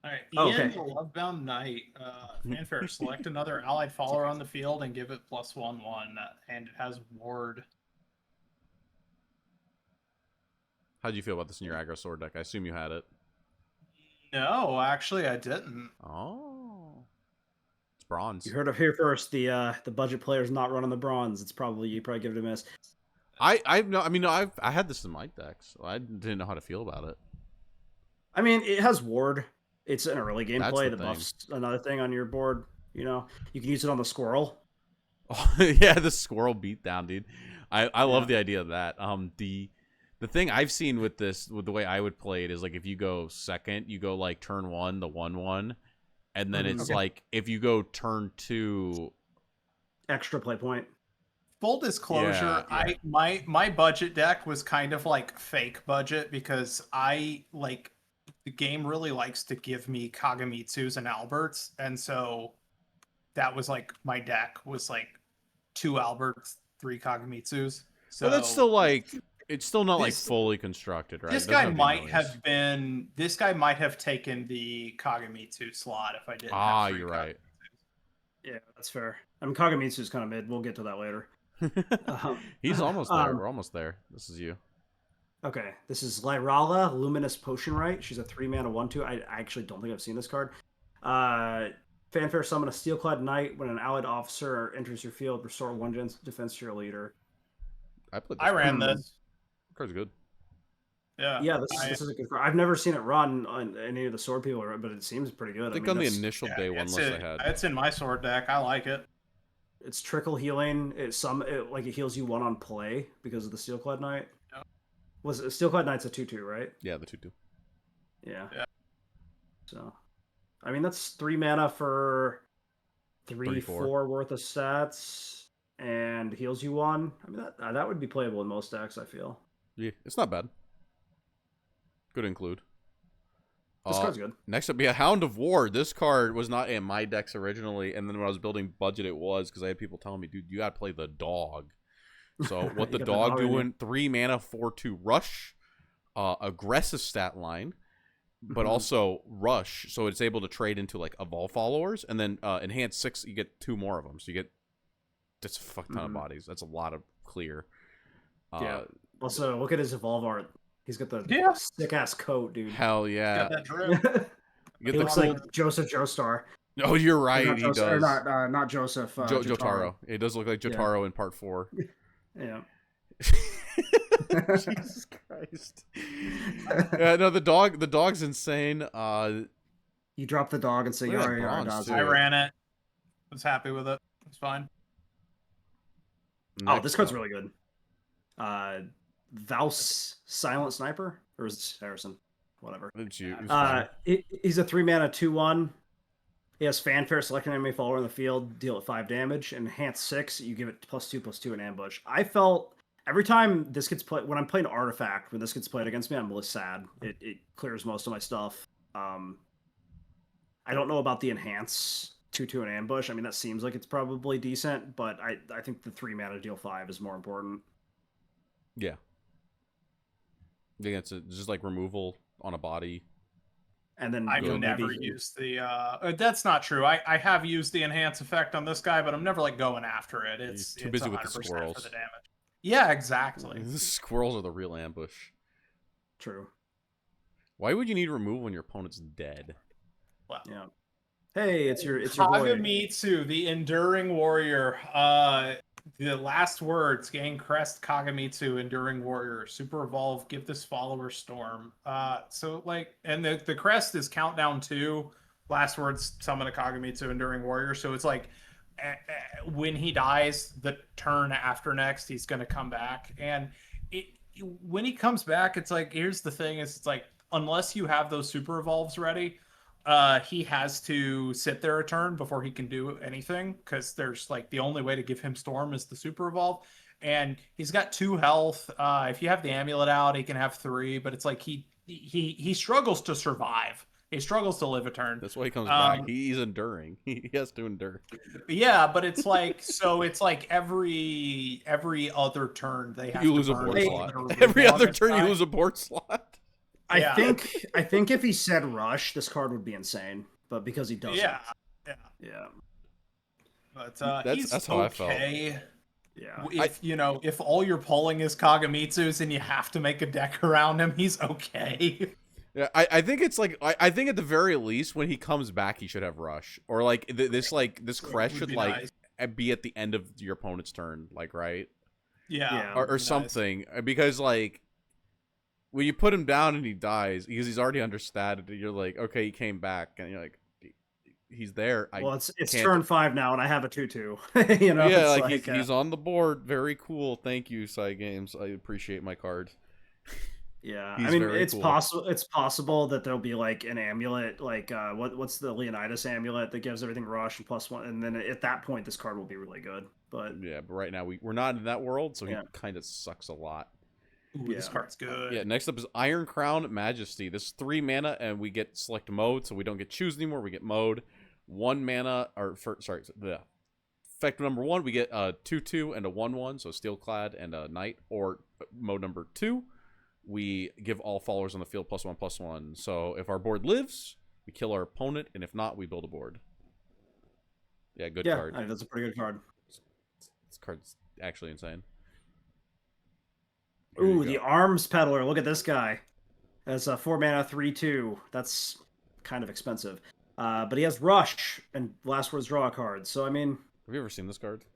All right, Oh, Ian, okay. the Lovebound Knight. Fanfare, select another allied follower on the field and give it +1/1, and it has ward. How'd you feel about this in your aggro sword deck? I assume you had it. No, actually, I didn't. Oh, it's bronze. You heard it here first. The budget player's not running the bronze. It's probably you probably give it a miss. I had this in my deck, so I didn't know how to feel about it. I mean, it has ward. It's an early game That's play. the The thing. buff's another thing on your board. You know, you can use it on the squirrel. Oh, yeah, the squirrel beatdown, dude. I love Yeah. the idea of that. The thing I've seen with this, with the way I would play it, is like if you go second, you go like turn 1, the 1/1, and then it's Okay. like if you go turn 2. Extra play point. Full disclosure, Yeah. my budget deck was kind of like fake budget because I like the game really likes to give me Kagamitsus and Alberts, and so that was like my deck was like 2 Alberts, 3 Kagamitsus. So But that's still like it's still not like this- fully constructed, right? this It doesn't guy have might the have noise. been. This guy might have taken the Kagamitsu slot if I didn't. Ah, have 3 you're right. Yeah, that's fair. I mean, Kagamitsu's kind of mid. We'll get to that later. He's almost there. Um, We're almost there. This is you. Okay, this is Lyrala, Luminous Potion Rite. She's a 3-mana 1/2. I actually don't think I've seen this card. Fanfare, summon a Steelclad Knight. When an allied officer enters your field, restore 1 defense to your leader. I played. I ran Hmm. this. Card's good. Yeah. Yeah, this is a good card. I've never seen it run on any of the sword people, but it seems pretty good. I think mean, on the that's- initial Yeah, day one it's list in- I had. It's in my sword deck. I like it. it's trickle healing. It heals you 1 on play because of the Steelclad Knight. Yeah. Was it Steelclad Knight's a 2/2, right? Yeah, the 2/2. Yeah. Yeah. So, I mean, that's 3 mana for 34. 4 worth of stats and heals you 1. I mean, that would be playable in most decks, I feel. Yeah, it's not bad. Good include. This card's good. Next up, Hound of War. This card was not in my decks originally, and then when I was building budget, it was because I had people telling me, "Dude, you gotta play the dog." So what You the got the dog dog in doing? 3 mana, 4/2 rush, aggressive stat line, but Mhm. also rush. So it's able to trade into like evolve followers, and then enhance 6. You get 2 more of them, so you get just a fuck ton of Mhm. bodies. That's a lot of clear. Yeah. Also, look at his evolve art. He's got the Yeah. sick ass coat, dude. Hell yeah! Got that drip. he Get the looks cool. like Joseph Joestar. Oh, you're Or right. not He Joseph, or does. not Joseph. Jotaro. It does look like Yeah. Jotaro in part 4. Yeah. Jesus Christ. Yeah, no, the dog's insane. You drop the dog and say, Look at that "Yari, bronze, Yari, too. I ran it. Was happy with it. It's fine. Oh, next this card's up- really good. Vouse Silent Sniper, or is it Harrison? Whatever. It's you. It's fine. He's a 3-mana 2/1. He has Fanfare. Select an enemy follower in the field, deal it 5 damage. Enhance 6. You give it +2/+2 in ambush. I felt every time this gets played, when I'm playing Artifact, when this gets played against me, I'm really sad. It clears most of my stuff. I don't know about the enhance 2/2 in ambush. I mean, that seems like it's probably decent, but I think the 3-mana deal 5 is more important. Yeah. I think it's just like removal on a body. And then I've you know, never maybe- used the. That's not true. I have used the enhance effect on this guy, but I'm never like going after it. It's You're too busy with the 100% squirrels. for the damage. Yeah, exactly. The squirrels are the real ambush. True. Why would you need removal when your opponent's dead? Well, Yeah. Hey, it's your boy. Kagamitsu, the enduring warrior. The last words: gain crest Kagamitsu, enduring warrior. Super evolve. Give this follower storm. So like, and the crest is countdown 2. Last words: summon a Kagamitsu, enduring warrior. So it's like, when he dies, the turn after next, he's gonna come back, and when he comes back, it's like, here's the thing: is it's like unless you have those super evolves ready, he has to sit there a turn before he can do anything, because there's like the only way to give him storm is the super evolve, and he's got 2 health. If you have the amulet out, he can have 3, but it's like he struggles to survive. He struggles to live a turn. That's why he comes back. He's enduring. He has to endure. Yeah, but it's like, so it's like every other turn they have You to lose a burn board a slot. little bit Every on other this turn you guy. lose a board slot. Yeah. I think if he said rush, this card would be insane. But because he doesn't. Yeah. Yeah. But That's he's how I felt. okay. Yeah. If all you're pulling is Kagamitsu's and you have to make a deck around him, he's okay. Yeah, I think it's like I think at the very least when he comes back he should have rush, or like this crest Would should be like nice. be at the end of your opponent's turn, like, right, Yeah. or would be nice. something, because like when you put him down and he dies because he's already understated, you're like, okay, he came back, and you're like, he's there. Well, it's can't- turn 5 now, and I have a 2/2. You know. yeah, it's like he's on the board. Very cool. Thank you, Side Games. I appreciate my card. Yeah, He's I mean, very it's cool. possible. It's possible that there'll be like an amulet, like what's the Leonidas amulet that gives everything rush and +1, and then at that point, this card will be really good. But Yeah, but right now we're not in that world, so Yeah. he kind of sucks a lot. Ooh, this Yeah. card's good. Yeah, next up is Iron Crown Majesty. This is 3 mana, and we get select mode, so we don't get choose anymore. We get mode. 1 mana, the effect number 1, we get a 2/2 and a 1/1, so Steelclad and a Knight. Or mode number 2, we give all followers on the field +1/+1. So if our board lives, we kill our opponent, and if not, we build a board. Yeah, good yeah, card. I mean, that's a pretty good card. This card's actually insane. Here you Ooh, go. the Arms Peddler. Look at this guy. That's a 4 mana 3/2. That's kind of expensive. But he has Rush and Last Words Draw a card. So I mean, Have you ever seen this card?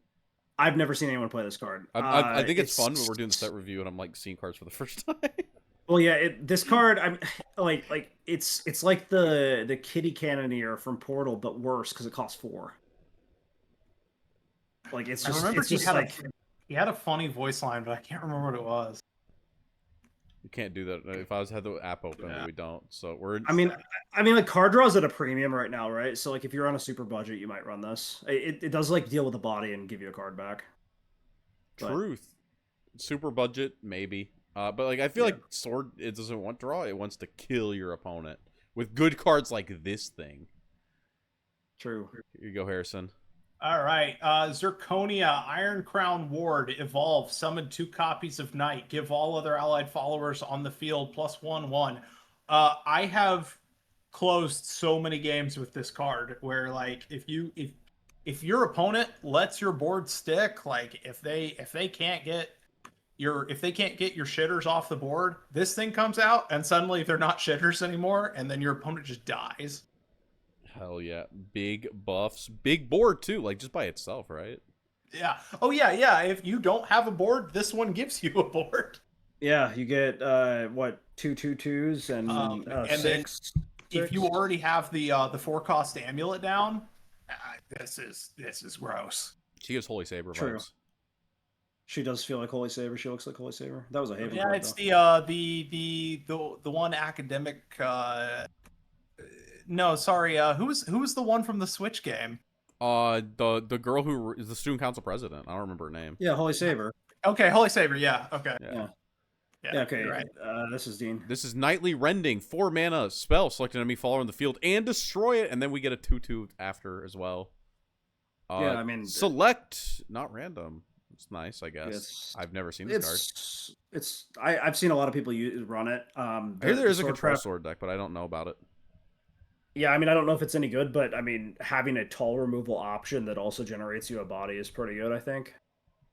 I've never seen anyone play this card. I think it's fun when we're doing the set review and I'm like seeing cards for the first time. Well, yeah, this card, I'm like it's like the Kitty Cannoneer from Portal, but worse because it costs 4. Like it's I just remember it's he just had like he had a funny voice line, but I can't remember what it was. You can't do that. If I had the app open, Yeah. we don't. So we're. I mean, like card draws at a premium right now, right? So like if you're on a super budget, you might run this. It does like deal with the body and give you a card back. but- Truth. Super budget, maybe. But like I feel Yeah. like Sword, it doesn't want draw. It wants to kill your opponent with good cards like this thing. True. Here you go, Harrison. All right, Zirconia, Iron Crown Ward, evolve, summon 2 copies of Knight, give all other allied followers on the field +1/1. I have closed so many games with this card where like if your opponent lets your board stick, like if they can't get your shitters off the board, this thing comes out and suddenly they're not shitters anymore, and then your opponent just dies. Hell yeah, big buffs, big board too. Like just by itself, right? Yeah. Oh yeah. If you don't have a board, this one gives you a board. Yeah, you get what 2/2/2s and and then 6. If you already have the 4-cost amulet down, this is gross. She gives Holy Saber True. vibes. She does feel like Holy Saber. She looks like Holy Saber. That was a Haven Yeah, card, it's though. the one academic. No, sorry. Who was the one from the Switch game? The girl who is the student council president. I don't remember her name. Yeah, Holy Saber. Okay, Holy Saber. Yeah. Okay. Yeah. Yeah, okay. you're right. This is Dean. This is Nightly Rending, 4 mana spell. Select an enemy follower on the field and destroy it, and then we get a 2/2 after as well. Yeah, I mean, select, not random. It's nice, I guess. It's- I've never seen this card. I've seen a lot of people run it. I hear there is a control Swordcraft- sword deck, but I don't know about it. Yeah, I mean, I don't know if it's any good, but I mean, having a tall removal option that also generates you a body is pretty good, I think,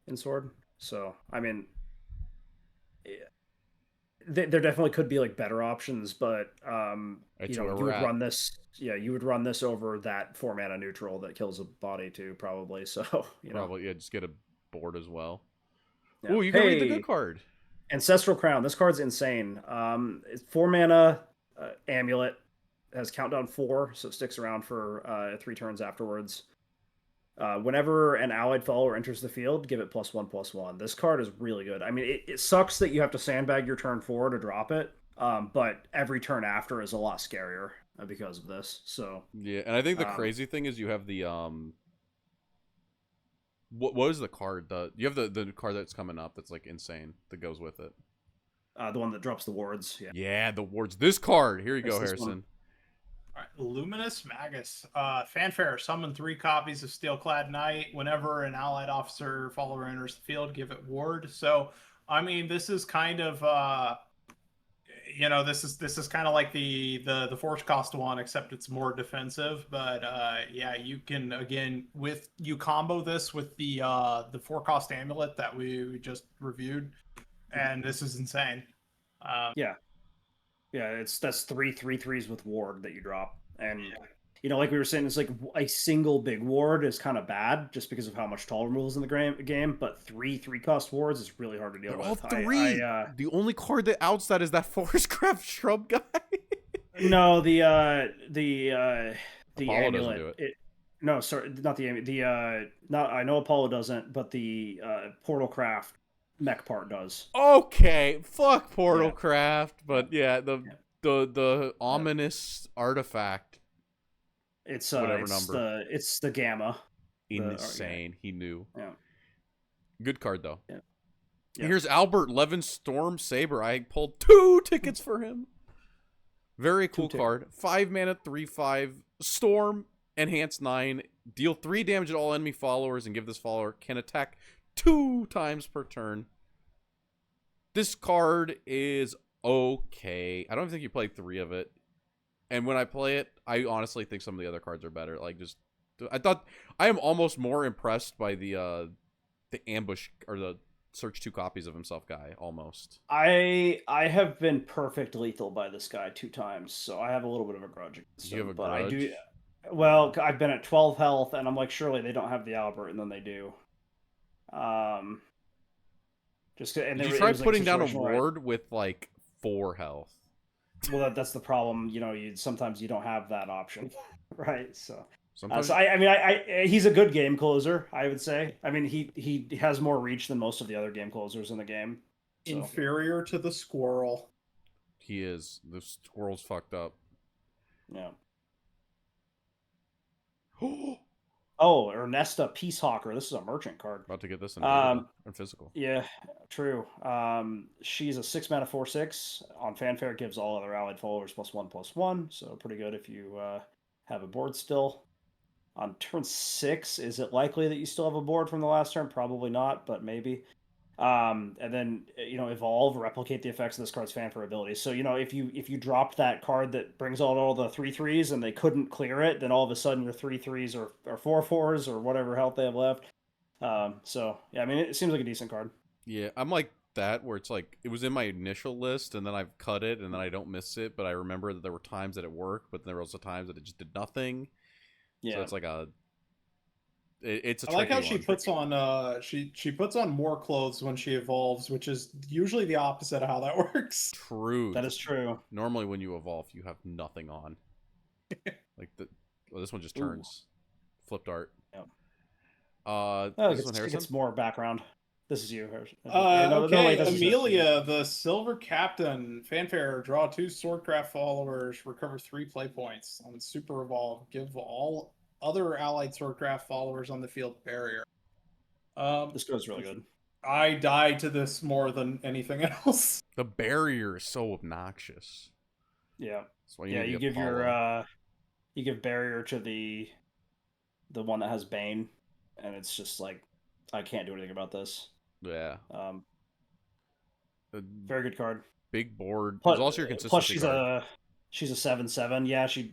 in Sword. So, I mean, there definitely could be like better options, but That's you where know, we're at. run this. Yeah, you would run this over that 4 mana neutral that kills a body too, probably. So, you know, Probably, yeah, just get a board as well. yeah. Oh, you can read the Hey, good card. Ancestral Crown. This card's insane. It's 4 mana amulet. Has countdown 4, so it sticks around for 3 turns afterwards. Whenever an allied follower enters the field, give it +1/+1. This card is really good. I mean, it sucks that you have to sandbag your turn 4 to drop it, but every turn after is a lot scarier because of this. So Yeah, and I think the um, crazy thing is you have the what is the card? You have the card that's coming up that's like insane that goes with it. the one that drops the wards. Yeah, Yeah, the wards. This card. Here you go, It's this one. Harrison. All right, Luminous Magus. Fanfare. Summon 3 copies of Steelclad Knight. Whenever an allied officer follower enters the field, give it ward. So, I mean, this is kind of, this is kind of like the force cost one, except it's more defensive. But yeah, you can you combo this with the 4 cost amulet that we just reviewed, and this is insane. yeah. That's 3/3/3s with ward that you drop, and like we were saying, it's like a single big ward is kind of bad just because of how much toll removal is in the game. But 3/3 cost wards is really hard to deal They're with. all three. The only card that outs that is that Forestcraft shrub guy. No, the Apollo amulet. doesn't do it. No, sorry, not the amulet. Not I know Apollo doesn't, but the Portalcraft mech part does. Okay, fuck Portalcraft, but yeah, the ominous artifact. It's whatever it's number. it's the gamma. Insane. He knew. Yeah. Good card though. Yeah. Here's Albert Levin Storm Saber. I pulled 2 tickets for him. Very cool card. 5 mana, 3/5 Storm, enhance 9. Deal 3 damage at all enemy followers, and give this follower can attack 2 times per turn. This card is okay. I don't think you play 3 of it. And when I play it, I honestly think some of the other cards are better. Like I am almost more impressed by the ambush or the search 2 copies of himself guy almost. I have been perfect lethal by this guy 2 times, so I have a little bit of a grudge against him. But I do. Well, I've been at 12 health, and I'm like, surely they don't have the Albert, and then they do. Did you try putting down a ward with like 4 health? Well, that's the problem. Sometimes you don't have that option, right? So. Sometimes... he's a good game closer, I would say. I mean, he has more reach than most of the other game closers in the game. So. Inferior to the squirrel. He is. The squirrel's fucked up. Yeah. Oh, Ernesta Peacehawker. This is a merchant card. About to get this in physical. Yeah, true. She's a 6 mana 4/6. On Fanfare, gives all other allied followers +1/+1. So pretty good if you have a board still. On turn 6, is it likely that you still have a board from the last turn? Probably not, but maybe. And then evolve, replicate the effects of this card's Fanfare ability. So if you dropped that card that brings out all the 3/3s and they couldn't clear it, then all of a sudden your 3/3s or 4/4s or whatever health they have left. So yeah, I mean it seems like a decent card. Yeah, I'm like that where it's like it was in my initial list and then I've cut it and then I don't miss it, but I remember that there were times that it worked, but there were also times that it just did nothing. Yeah, so it's like it's a. I like how she puts on she puts on more clothes when she evolves, which is usually the opposite of how that works. True. That is true. Normally, when you evolve, you have nothing on. Like this one just turns. Flipped art. Yeah. This one, Harrison? It's more background. This is you, Harrison. Okay, Amelia, the Silver Captain. Fanfare, draw 2 Swordcraft followers, recover 3 play points. On Super Evolve, give all other allied Swordcraft followers on the field barrier. This goes really good. I died to this more than anything else. The barrier is so obnoxious. Yeah. That's why you give you give barrier to the one that has Bane, and it's just like I can't do anything about this. Yeah. Very good card. Big board. There's also your consistency. Plus she's a 7/7. Yeah, she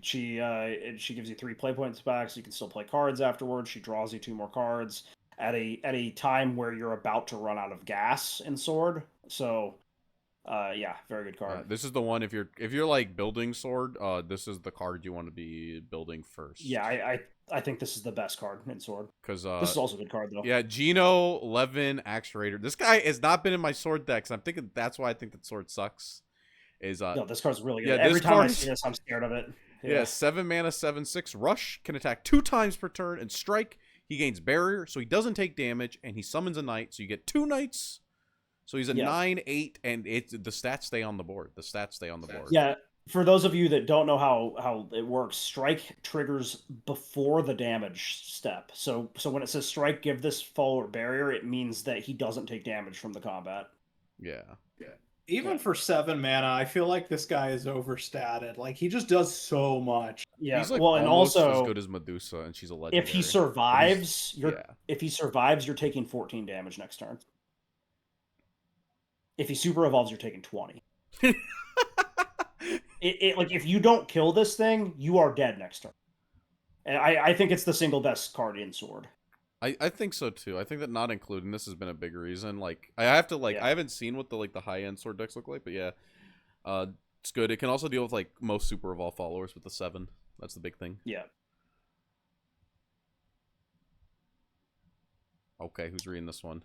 gives you 3 play points back, so you can still play cards afterwards. She draws you 2 more cards at a time where you're about to run out of gas in Sword. So yeah, very good card. This is the one if you're like building Sword, this is the card you want to be building first. Yeah, I think this is the best card in Sword. Because this is also a good card though. Yeah, Geno, Levin, Axe Raider. This guy has not been in my Sword decks. I'm thinking that's why I think that Sword sucks. No, this card's really good. Yeah, every time I see this, I'm scared of it. Yeah, 7 mana, 7/6 rush, can attack 2 times per turn and strike. He gains barrier, so he doesn't take damage, and he summons a knight, so you get 2 knights So he's a Yeah. 9/8, and the stats stay on the board. The stats stay on the board. Yeah. For those of you that don't know how it works, strike triggers before the damage step. So when it says strike, give this follower barrier, it means that he doesn't take damage from the combat. Yeah. Even for 7 mana, I feel like this guy is overstated. Like, he just does so much. Yeah. He's like well, and almost also as good as Medusa, and she's a legendary. if he survives, yeah. if he survives, you're taking 14 damage next turn. If he super evolves, you're taking 20. Like if you don't kill this thing, you are dead next turn. And I think it's the single best card in Sword. I think so too. I think that not including this has been a big reason. Like I have to I haven't seen what the high end Sword decks look like, but yeah, it's good. It can also deal with like most super evolve followers with the 7. That's the big thing. Yeah. Okay, who's reading this one?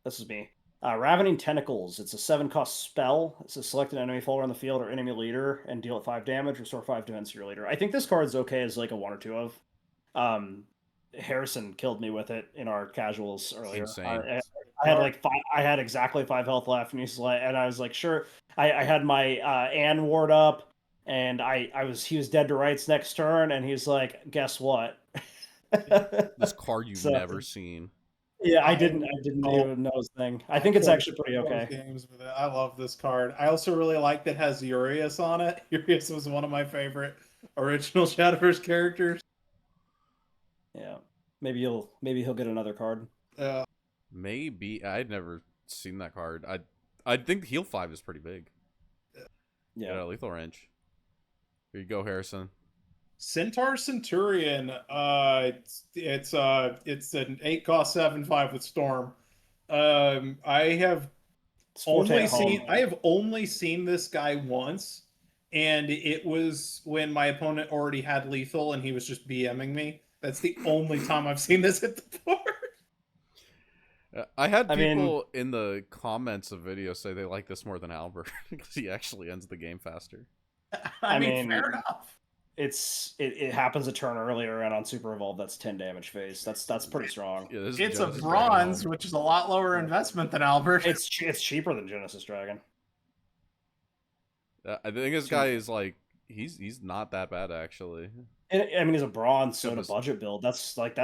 This is me. Ravening Tentacles. It's a 7-cost spell. It's a select an enemy follower on the field or enemy leader and deal it 5 damage. Restore 5 defense to your leader. I think this card's okay as like a 1 or 2 of. Harrison killed me with it in our casuals earlier. Insane. I had like 5. I had exactly 5 health left, and I was like, sure. I had my Ann ward up, and he was dead to rights next turn, and he's like, guess what? This card you've never seen. Yeah, I didn't even know his thing. I think it's actually pretty okay. Games with it. I love this card. I also really like that it has Urias on it. Urias was one of my favorite original Shadowverse characters. Yeah, maybe he'll get another card. Maybe I'd never seen that card. I think heal 5 is pretty big. Yeah, lethal range. Here you go, Harrison. Centaur Centurion. It's an 8-cost 7/5 with Storm. I have only seen this guy once, and it was when my opponent already had lethal and he was just BMing me. That's the only time I've seen this at the board. I had people in the comments of videos say they like this more than Albert because he actually ends the game faster. I mean, fair enough. It happens a turn earlier, and on Super Evolve, that's 10 damage phase. That's pretty strong. Yeah, it's a bronze, which is a lot lower investment than Albert. It's cheaper than Genesis Dragon. I think this guy is like he's not that bad actually. I mean, he's a bronze soda budget build. That's like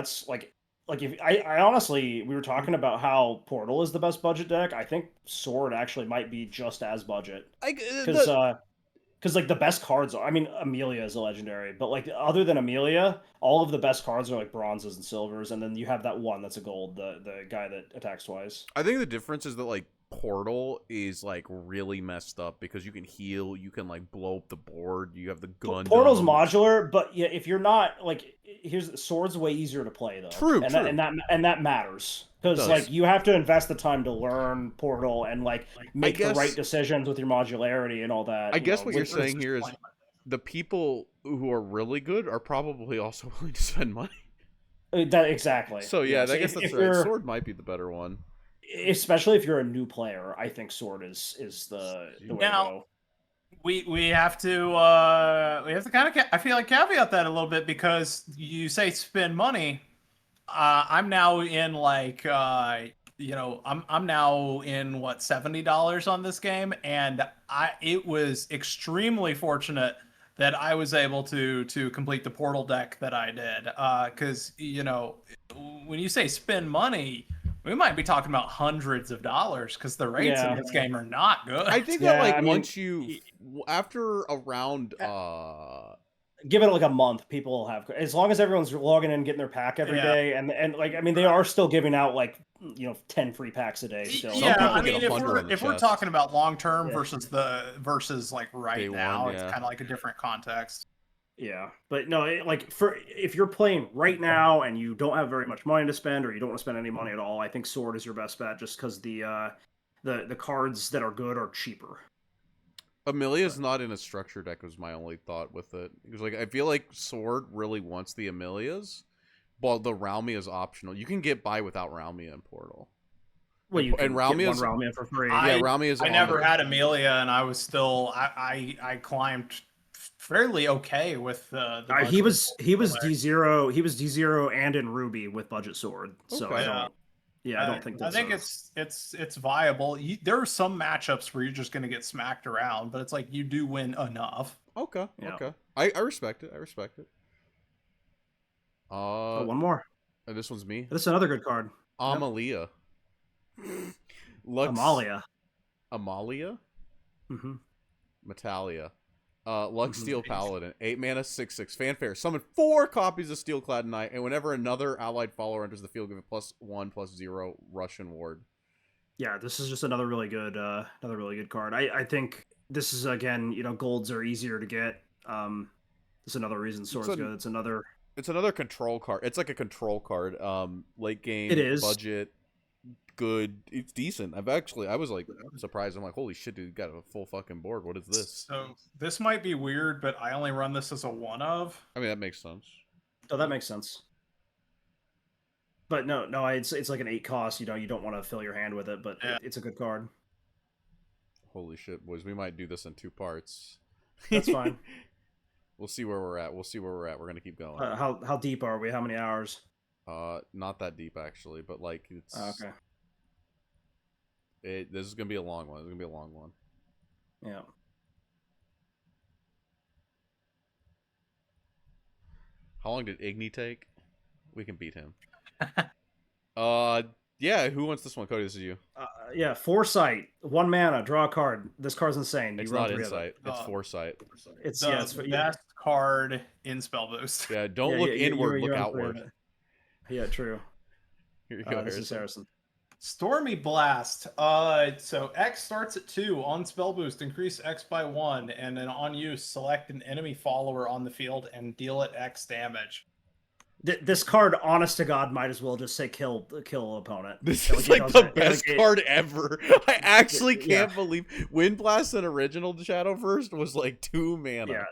if I honestly, we were talking about how Portal is the best budget deck. I think Sword actually might be just as budget because like the best cards are, I mean, Amelia is a legendary, but like other than Amelia, all of the best cards are like bronzes and silvers, and then you have that one that's a gold, the guy that attacks twice. I think the difference is that like Portal is like really messed up because you can heal, you can like blow up the board, you have the gun. Portal's modular, but yeah, if you're not like, Sword's way easier to play though. True, and that matters because like you have to invest the time to learn Portal and like make the right decisions with your modularity and all that. I guess what you're saying here is the people who are really good are probably also willing to spend money. Exactly. So yeah, I guess that's right. Sword might be the better one. Especially if you're a new player, I think Sword is the way to go. We have to kind of I feel like caveat that a little bit because you say spend money. I'm now in like I'm now in what $70 on this game, and it was extremely fortunate that I was able to complete the Portal deck that I did because when you say spend money, we might be talking about hundreds of dollars because the rates in this game are not good. I think that once you after a round give it like a month, people will have, as long as everyone's logging in and getting their pack every day, and like I mean they are still giving out like 10 free packs a day still. Yeah, I mean if we're talking about long term versus like right now, it's kind of like a different context. Yeah, but no, if you're playing right now and you don't have very much money to spend, or you don't want to spend any money at all, I think Sword is your best bet, just because the cards that are good are cheaper. Amelia's not in a structure deck was my only thought with it. Because like I feel like Sword really wants the Amelias, but the Ralmia is optional. You can get by without Ralmia in Portal. Well, you can get one Ralmia for free. Ralmia is. I never had Amelia, and I was still I climbed fairly okay with the he was D0 and in Ruby with budget Sword. So Yeah, I don't think that's. I think it's viable. There are some matchups where you're just going to get smacked around, but it's like you do win enough. Okay. Yeah. Okay. I respect it. I respect it. Oh, one more. This one's me. This is another good card. Amalia. Lux. Amalia. Amalia? Mm-hmm. Metalia. Lux Steel Paladin. 8 mana, 6/6. Fanfare. Summon 4 copies of Steelclad Knight, and whenever another allied follower enters the field, give it +1/+0 Russian Ward. Yeah, this is just another really good card. I think this is, again, golds are easier to get. This is another reason Sword's good. It's another control card. It's like a control card. Late game. It is. Budget. Good. It's decent. I was like surprised. I'm like, holy shit, dude, you got a full fucking board. What is this? So this might be weird, but I only run this as a one of. I mean, that makes sense. Oh, that makes sense. But no, it's like an 8 cost. You don't want to fill your hand with it, but yeah. It's a good card. Holy shit, boys. We might do this in 2 parts. That's fine. We'll see where we're at. We're gonna keep going. How deep are we? How many hours? Not that deep actually, but like it's okay. This is gonna be a long one. Yeah. How long did Igni take? We can beat him. Yeah. Who wants this one, Cody? This is you. Yeah. Foresight. 1 mana. Draw a card. This card's insane. It's not Insight. It's Foresight. It's the best card in spellboost. Yeah. Don't look inward. Look outward. Yeah. True. Here you go. This is Harrison. Stormy Blast. So X starts at 2 on spell boost. Increase X by 1, and then on use, select an enemy follower on the field and deal it X damage. This card, honest to God, might as well just say kill opponent. This is like the best card ever. I actually can't believe Wind Blast and original Shadowverse was like 2 mana. Yeah.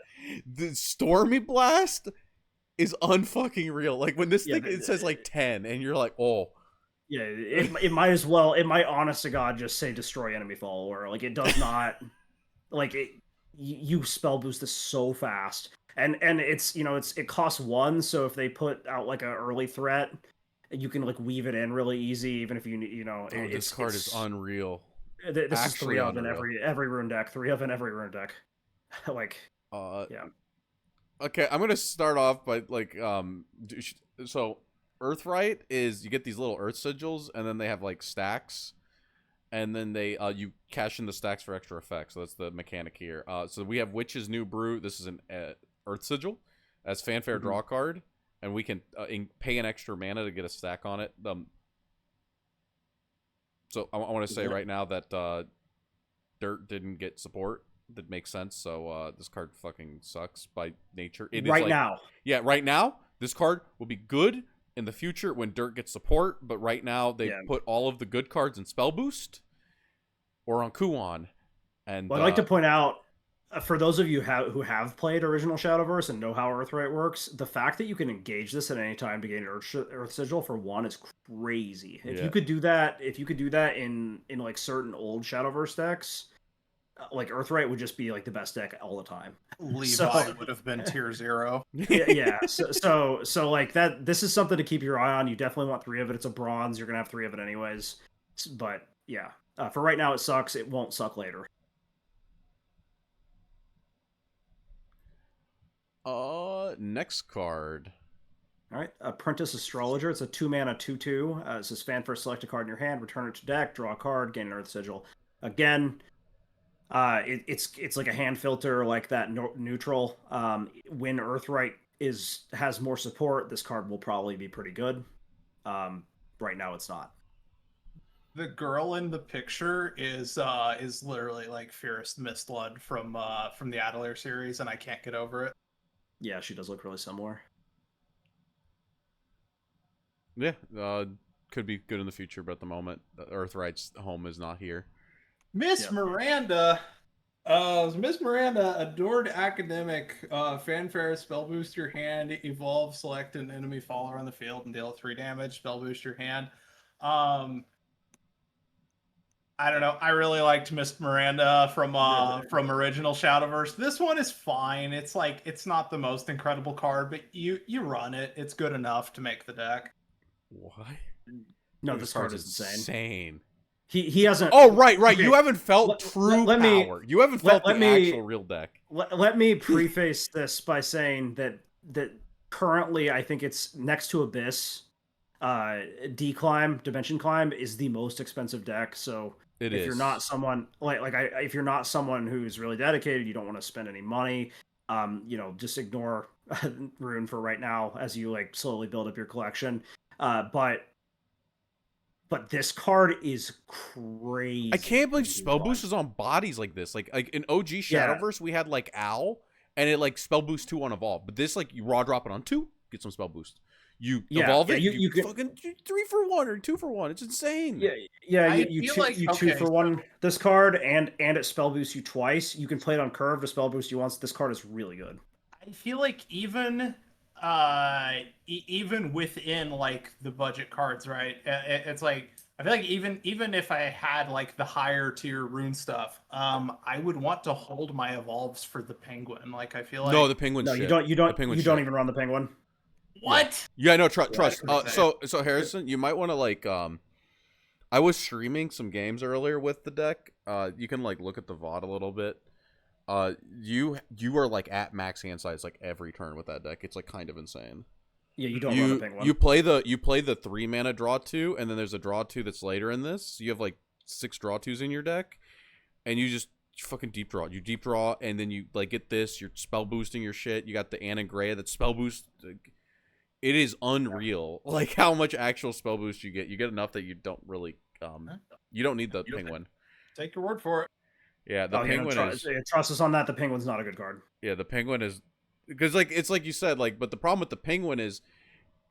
The Stormy Blast is unfucking real. Like when this thing it says like 10, and you're like, oh. Yeah, it might as well. It might, honest to God, just say destroy enemy follower. Like it does not. Like it, you spell boost this so fast. And it's it costs 1, so if they put out like an early threat, you can like weave it in really easy, even if this card is unreal. This actually is 3 of in every rune deck. 3 of in every rune deck. Like yeah. Okay, I'm gonna start off by like so Earthrite is you get these little earth sigils, and then they have like stacks. And then they you cash in the stacks for extra effects. So that's the mechanic here. So we have Witch's New Brew. This is an Earth Sigil as fanfare draw card, and we can pay an extra mana to get a stack on it. So I want to say right now that Dirt didn't get support. That makes sense. So this card fucking sucks by nature. It right is like, now. Yeah, right now this card will be good in the future when Dirt gets support, but right now they put all of the good cards in Spell Boost or on Kuon. And I'd like to point out, for those of you who have played original Shadowverse and know how Earthrite works, the fact that you can engage this at any time to gain Earth Sigil for 1 is crazy. If you could do that, in like certain old Shadowverse decks, like Earthrite would just be like the best deck all the time. Levi would have been tier 0. Yeah. So like that. This is something to keep your eye on. You definitely want 3 of it. It's a bronze. You're gonna have 3 of it anyways. But yeah, for right now it sucks. It won't suck later. Next card. All right, Apprentice Astrologer. It's a 2 mana 2/2. It says fanfare, select a card in your hand, return it to deck, draw a card, gain an Earth Sigil. Again. It's like a hand filter, like that neutral. When Earthrite has more support, this card will probably be pretty good. Right now, it's not. The girl in the picture is literally like Fierce Mistblood from the Adelair series, and I can't get over it. Yeah, she does look really similar. Yeah, could be good in the future, but at the moment, Earthrite's home is not here. Miss Miranda, adored academic, fanfare, spell boost your hand, evolve, select an enemy follower on the field and deal 3 damage, spell boost your hand. I don't know. I really liked Miss Miranda from original Shadowverse. This one is fine. It's like it's not the most incredible card, but you run it. It's good enough to make the deck. What? No, Dude, this card is insane. He hasn't. Oh, right. Okay, You haven't felt true let me- power. You haven't felt the me- actual real deck. Let me preface this by saying that currently I think it's next to Abyss. Dimension Climb is the most expensive deck. So if you're not someone if you're not someone who's really dedicated, you don't want to spend any money. Just ignore Rune for right now as you like slowly build up your collection. But this card is crazy. I can't believe spell boost is on bodies like this. Like in OG Shadowverse, we had like Owl, and it like spell boost 2 on evolve. But this like you raw drop it on 2, get some spell boost. You evolve it, you can fucking 3 for 1 or 2 for 1. It's insane. You 2 for 1 this card, and it spell boosts you twice. You can play it on curve to spell boost you once. This card is really good. I feel like even within like the budget cards, right? It's like I feel like even if I had like the higher tier rune stuff, I would want to hold my evolves for the penguin. Like I feel like no, the penguin. No, shit. you don't. The You don't even run the penguin. What? Yeah, no, trust. So Harrison, you might want to like I was streaming some games earlier with the deck. You can like look at the VOD a little bit. You are like at max hand size like every turn with that deck. It's like kind of insane. Yeah, you don't run the penguin. You play the 3 mana draw 2, and then there's a draw 2 that's later in this. So you have like 6 draw 2s in your deck, and you just fucking deep draw. You deep draw, and then you like get this. You're spell boosting your shit. You got the Anna Gray that spell boost. It is unreal, like how much actual spell boost you get. You get enough that you don't really, you don't need the penguin. Take your word for it. Yeah, the penguin is. Trust us on that. The penguin's not a good card. Yeah, the penguin is because like it's like you said, like, but the problem with the penguin is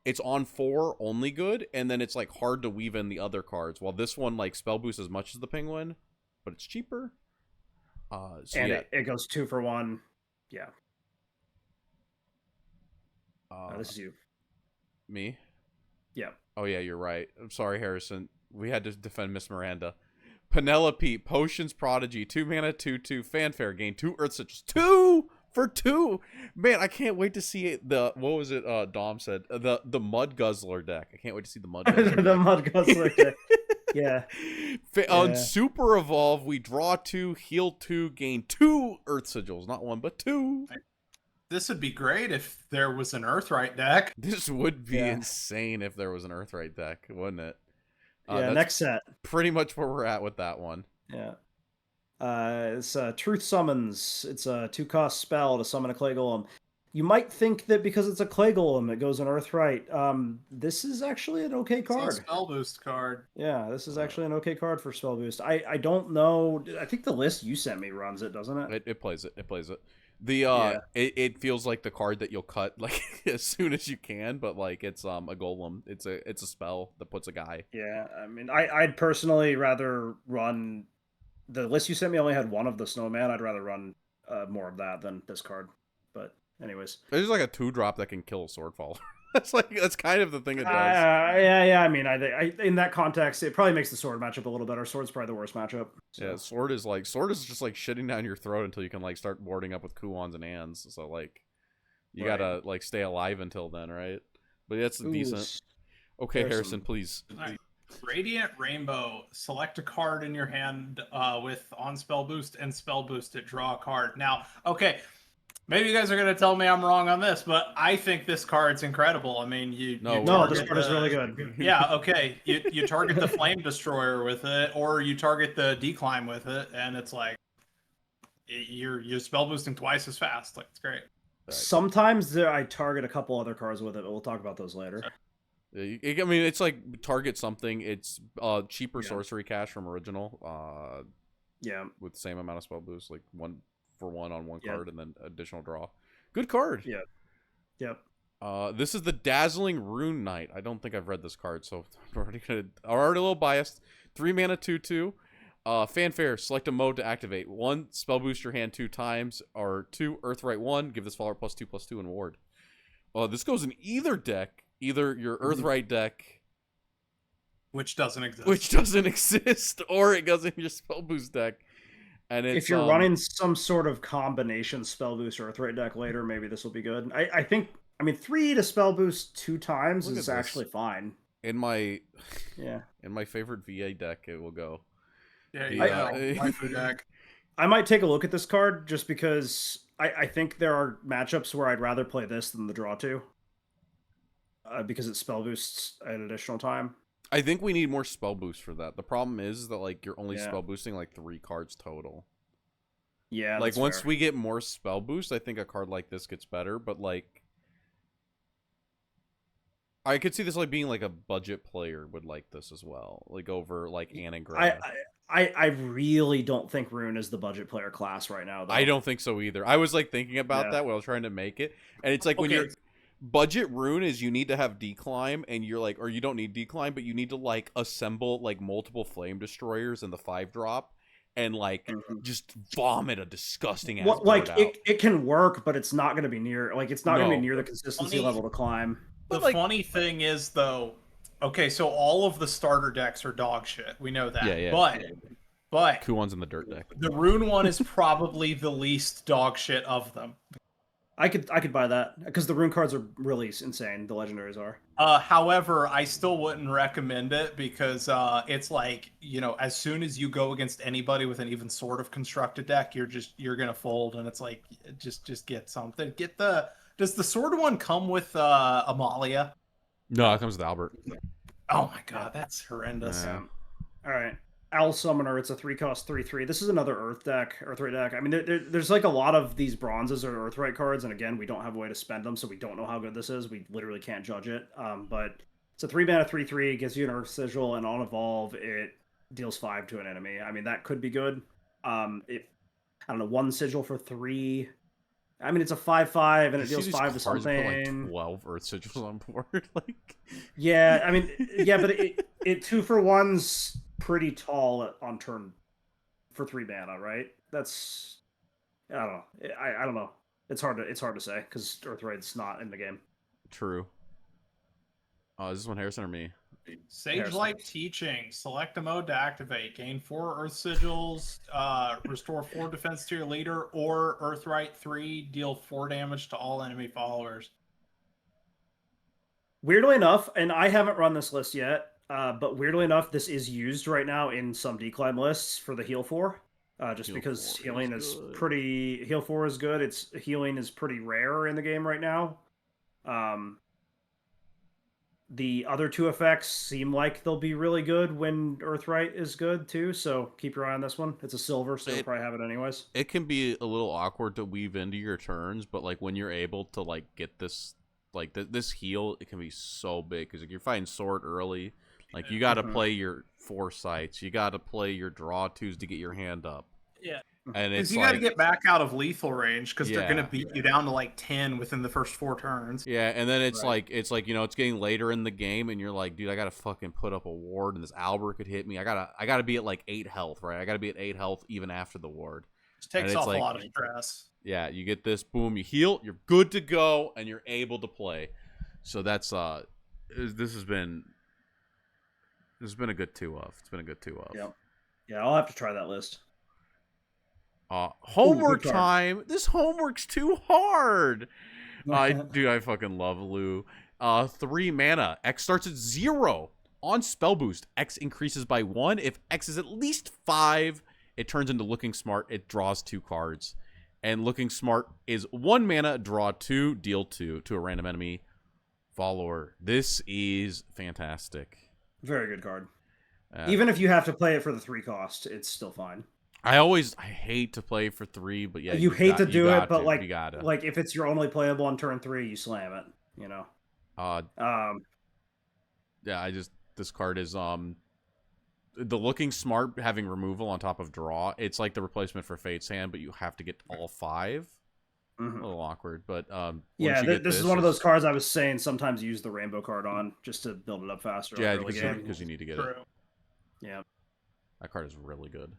it's on 4 only good, and then it's like hard to weave in the other cards. While this one like spell boosts as much as the penguin, but it's cheaper. It goes 2 for 1. Yeah. This is you. Me? Yeah. Oh yeah, you're right. I'm sorry, Harrison. We had to defend Miss Miranda. Penelope, Potions Prodigy, 2 mana, 2/2, Fanfare, gain 2 Earth Sigils. 2 for 2! Man, I can't wait to see it. What was it Dom said? The Mud Guzzler deck. I can't wait to see the Mud Guzzler The Mud Guzzler deck. Yeah. On Super Evolve, we draw 2, heal 2, gain 2 Earth Sigils. Not 1, but 2. This would be great if there was an Earthright deck. This would be insane if there was an Earthright deck, wouldn't it? Next set. Pretty much where we're at with that one. Yeah. It's Truth Summons. It's a 2-cost spell to summon a Clay Golem. You might think that because it's a Clay Golem, it goes in Earthright. This is actually an okay card. It's a spell boost card. Yeah, this is actually an okay card for spell boost. I don't know. I think the list you sent me runs it, doesn't it? It plays it. It plays it. It feels like the card that you'll cut like as soon as you can, but like it's a golem. It's a spell that puts a guy. Yeah, I mean, I'd personally rather run. The list you sent me only had 1 of the snowman. I'd rather run more of that than this card. But anyways, there's like a 2-drop that can kill a Swordfall. that's kind of the thing it does. Yeah. I mean, I in that context, it probably makes the sword matchup a little better. Sword's probably the worst matchup. So. Yeah, sword is just like shitting down your throat until you can like start boarding up with Kuons and Ans. So like, you gotta like stay alive until then, right? But that's decent. Okay, Harrison, please. Right. Radiant Rainbow. Select a card in your hand with on spell boost and spell boost to draw a card. Now, okay. Maybe you guys are going to tell me I'm wrong on this, but I think this card's incredible. I mean, this card is really good. Yeah, okay. You target the Flame Destroyer with it, or you target the Declimb with it, and it's like you're spell boosting twice as fast. Like, it's great. Sometimes I target a couple other cards with it, but we'll talk about those later. I mean, it's like target something. It's cheaper sorcery cash from original. With the same amount of spell boost, like 1 for 1 on 1 card, and then additional draw. Good card. Yeah. Yep. This is the Dazzling Rune Knight. I don't think I've read this card, so I'm already a little biased. 3 mana, 2/2. Fanfare. Select a mode to activate. 1, spell boost your hand 2 times, or 2, Earthright 1. Give this follower +2/+2 and ward. This goes in either deck. Either your Earthright deck, which doesn't exist, or it goes in your spell boost deck. And it's, if you're running some sort of combination spell boost or Earthright deck later, maybe this will be good. I think 3 to spell boost 2 times is actually fine. In my Yeah. in my favorite VA deck, it will go. Yeah, Yeah. waifu deck. I might take a look at this card just because I think there are matchups where I'd rather play this than the draw two. Because it spell boosts an additional time. I think we need more spell boost for that. The problem is that like you're only Yeah. spell boosting like 3 cards total. Yeah, Like that's once fair. we get more spell boost, I think a card like this gets better. But like, I could see this like being like a budget player would like this as well, like over like Anagram. I really don't think Rune is the budget player class right now, though. I don't think so either. I was like thinking about Yeah. that when I was trying to make it, and it's like when Okay. you're budget rune is you need to have declimb, and you're like, or you don't need declimb, but you need to like assemble like multiple flame destroyers in the 5-drop, and like just vomit a disgusting ass Well, like board out. it can work, but it's not going to be near. Like it's not going to No. be near the consistency Funny- level to climb. The But, like- funny thing is, though, okay, so all of the starter decks are dog shit. We know that. Yeah. But Kuon's in the dirt deck. the Rune one is probably the least dog shit of them. I could buy that because the Rune cards are really insane. The legendaries are. However, I still wouldn't recommend it because it's like, you know, as soon as you go against anybody with an even sort of constructed deck, you're gonna fold, and it's like just get something. Does the sword one come with Amalia? No, it comes with Albert. Oh my god, that's horrendous. Yeah. All right. Owl Summoner, it's a 3-cost 3/3. This is another Earthright deck. I mean, there's like a lot of these bronzes or Earthright cards, and again, we don't have a way to spend them, so we don't know how good this is. We literally can't judge it. But it's a 3-mana 3/3, gives you an Earth Sigil, and on evolve, it deals 5 to an enemy. I mean, that could be good. If I don't know, 1 Sigil for 3. I mean, it's a 5/5, and it deals 5 to Put, like something. 12 Earth Sigils on board. Like, Yeah, I mean, yeah, but it 2-for-1's pretty tall on turn for 3 mana, right? That's I don't know. I don't know. It's hard to say because Earthright's not in the game. true. Is this one Harrison or me? Sage Harrison. Life Teaching. Select a mode to activate. Gain 4 Earth Sigils. Restore 4 defense to your leader. Or Earthright 3. Deal 4 damage to all enemy followers. Weirdly enough, and I haven't run this list yet, but weirdly enough, this is used right now in some decline lists for the heal 4. Just Heal because 4 healing is is good. pretty heal 4 is good. It's healing is pretty rare in the game right now. The other 2 effects seem like they'll be really good when Earthright is good too, so keep your eye on this one. It's a silver, so you'll probably have it anyways. It can be a little awkward to weave into your turns, but like when you're able to like get this, like this heal, it can be so big because like, you're fighting sword early. Like you got to play your foresights, you got to play your draw 2s to get your hand up. Yeah. And Because it's you like, got to get back out of lethal range because they're Yeah. going to beat you down to like 10 within the first 4 turns. yeah, and then it's Right. like you know it's getting later in the game, and you're like, dude, I gotta fucking put up a ward, and this Albert could hit me. I gotta be at like 8 health, right? I gotta be at 8 health even after the ward. It takes it's off like- a lot of stress. Yeah, you get this, boom, you heal, you're good to go, and you're able to play. So that's this has been a good 2 of. It's been a good 2 of. Yep. Yeah, I'll have to try that list. Homework good card. time. This homework's too hard. Dude, I fucking love Lou. 3 mana. X starts at 0 on spell boost. X increases by 1. If X is at least 5, it turns into Looking Smart. It draws 2 cards. And Looking Smart is 1 mana, draw 2, deal 2 to a random enemy follower. This is fantastic. Very good card. Uh, Even if you have to play it for the 3 cost, it's still fine. I hate to play for 3, but yeah, you hate to you do it, got but to. like, You gotta. like if it's your only playable on turn 3, you slam it. You know. Yeah, this card is the Looking Smart having removal on top of draw. It's like the replacement for Fate's Hand, but you have to get all 5. Mhm. A little awkward, but Yeah, once you get this is one of those cards I was saying sometimes use the rainbow card on just to build it up faster. Yeah, early game. because you need to get it. True. Yeah. That card is really good.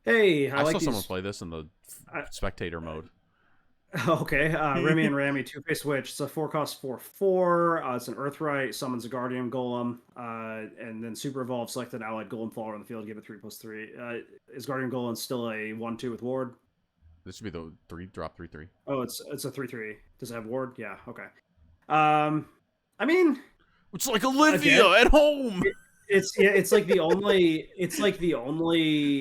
Hey, I I like saw these. someone play this in the I- spectator mode. Okay, Remy and Ramy, 2-face witch. It's a 4-cost 4/4. It's an Earthright, summons a Guardian Golem, and then Super Evolve, select an allied Golem follower on the field, give it 3/3. Is Guardian Golem still a 1/2 with Ward? This should be the 3-drop 3/3. Oh, it's a 3/3. Does it have Ward? Yeah, okay. I mean, It's like Olivia Again, at home. it's like the only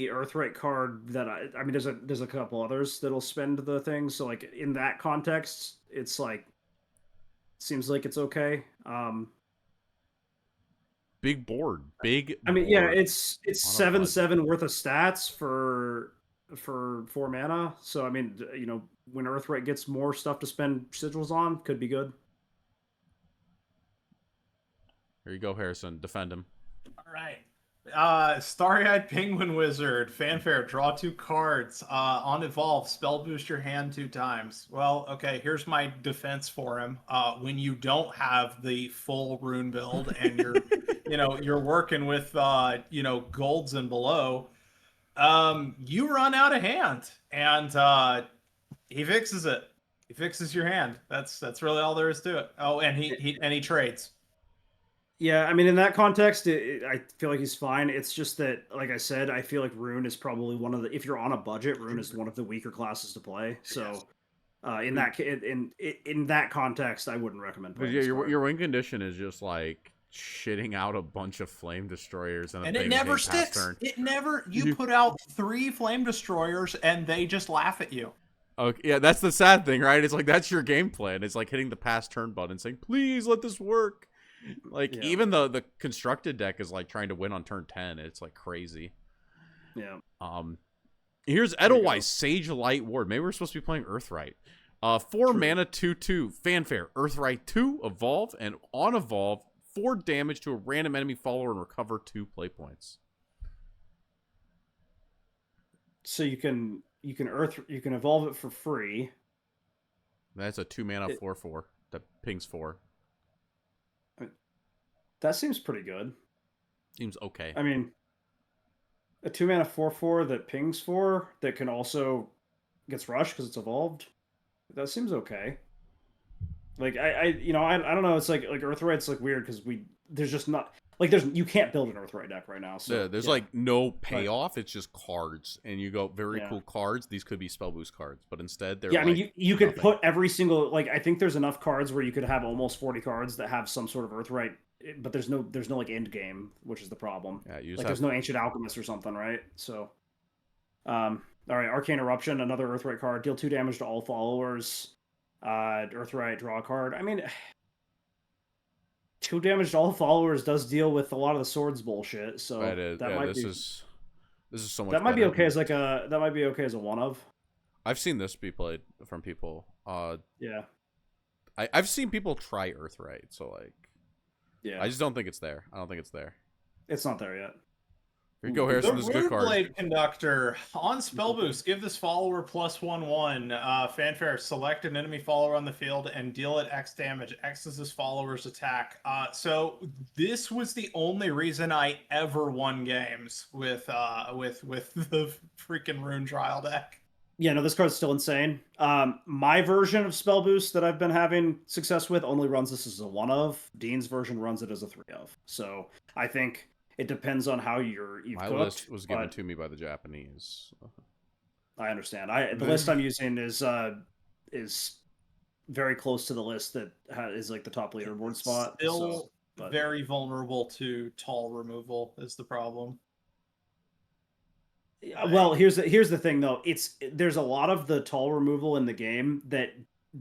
Earthright card that I mean there's a couple others that'll spend the thing, so like in that context it's like seems like it's okay. Big board, big. I mean, yeah, board it's on a budget. 7/7 worth of stats for 4 mana. So I mean, you know, when Earthright gets more stuff to spend sigils on, could be good. Here you go, Harrison. Defend him. All right. Starry-Eyed Penguin Wizard, Fanfare, draw 2 cards. On Evolve, spell boost your hand 2 times. Well, okay, here's my defense for him. When you don't have the full rune build and you're, you're working with, golds and below, you run out of hand, and he fixes it. He fixes your hand. That's really all there is to it. Oh, and he trades. Yeah, I mean, in that context, I feel like he's fine. It's just that, like I said, I feel like Rune is probably one of the. If you're on a budget, Rune is one of the weaker classes to play. So, in that context, I wouldn't recommend But playing. yeah, this card. your win condition is just like shitting out a bunch of flame destroyers and it never sticks. Turn. It never. You put out 3 flame destroyers and they just laugh at you. Okay, yeah, that's the sad thing, right? It's like that's your game plan. It's like hitting the pass turn button, saying, "Please let this work." Like even the constructed deck is like trying to win on turn 10. It's like crazy. Yeah. Here's Edelweiss, Sage Light Ward. Maybe we're supposed to be playing Earthright. 4 mana 2/2 Fanfare. Earthright 2 evolve, and on evolve 4 damage to a random enemy follower and recover 2 play points. So you can evolve it for free. That's a 2 mana 4/4 that pings 4. That seems pretty good. Seems okay. I mean, a 2 mana 4/4 that pings 4 that can also gets rushed because it's evolved. That seems okay. Like I don't know. It's like Earthright's like weird because there's just not like you can't build an Earthright deck right now. So yeah, there's like no payoff. It's just cards, and you go very cool cards. These could be spell boost cards, but instead they're I mean you could nothing. put every single like I think there's enough cards where you could have almost 40 cards that have some sort of Earthright, but there's no like end game, which is the problem. Yeah, you like there's no Ancient Alchemist or something, right? So, all right, Arcane Eruption, another Earthright card, deal 2 damage to all followers. Earthright, draw a card. I mean, 2 damage to all followers does deal with a lot of the swords bullshit. So this is so much. That might be better. okay as a one of. I've seen this be played from people. Yeah. I've seen people try Earthright, so like. Yeah. I just don't think it's there. I don't think it's there. It's not there yet. Here you go, Harrison. This is a good card. Blade Conductor. On spell boost, give this follower +1/1. Fanfare, select an enemy follower on the field and deal it X damage. X is this follower's attack. So this was the only reason I ever won games with the freaking Rune Trial deck. Yeah, no, this card's still insane. My version of spell boost that I've been having success with only runs this as a 1 of. Dean's version runs it as a 3 of. So I think it depends on how you've My cooked, list was given to me by the Japanese. I understand. The list I'm using is very close to the list that is like the top leaderboard spot. Still very vulnerable to tall removal is the problem. Well, here's the thing though. There's a lot of the tall removal in the game that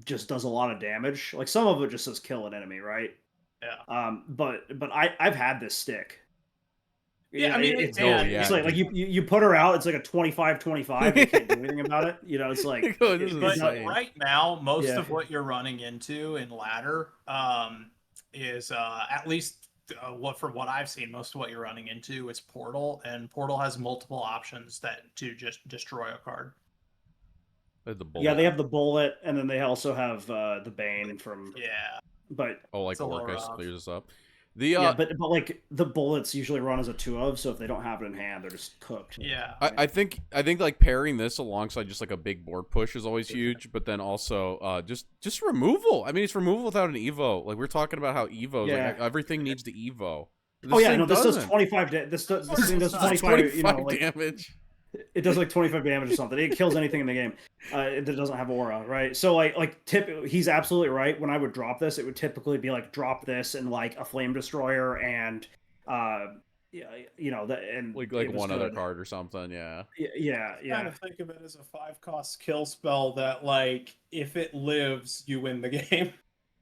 just does a lot of damage. Like some of it just says kill an enemy, right? Yeah. But I've had this stick. Yeah, I mean, it's like you put her out. It's like a 25/25. You can't do anything about it. You know, it's like. But right now, most of what you're running into in ladder is at least from what I've seen, most of what you're running into is Portal, and Portal has multiple options to just destroy a card. Yeah, they have the bullet, and then they also have the Bane from. Yeah. But like Orcus clears this up. But like the bullets usually run as a 2 of, so if they don't have it in hand, they're just cooked. Yeah. I think like pairing this alongside just like a big board push is always huge, but then also just removal. I mean, it's removal without an Evo. Like we're talking about how Evo, like everything needs to Evo. This does 25. This thing does 25. 25 damage. It does like 25 damage or something. It kills anything in the game that doesn't have aura, right? So he's absolutely right. When I would drop this, it would typically be like drop this and like a flame destroyer and yeah, and like it was one other good. card or something. Yeah. Yeah. Kind of think of it as a 5-cost kill spell that, like, if it lives, you win the game.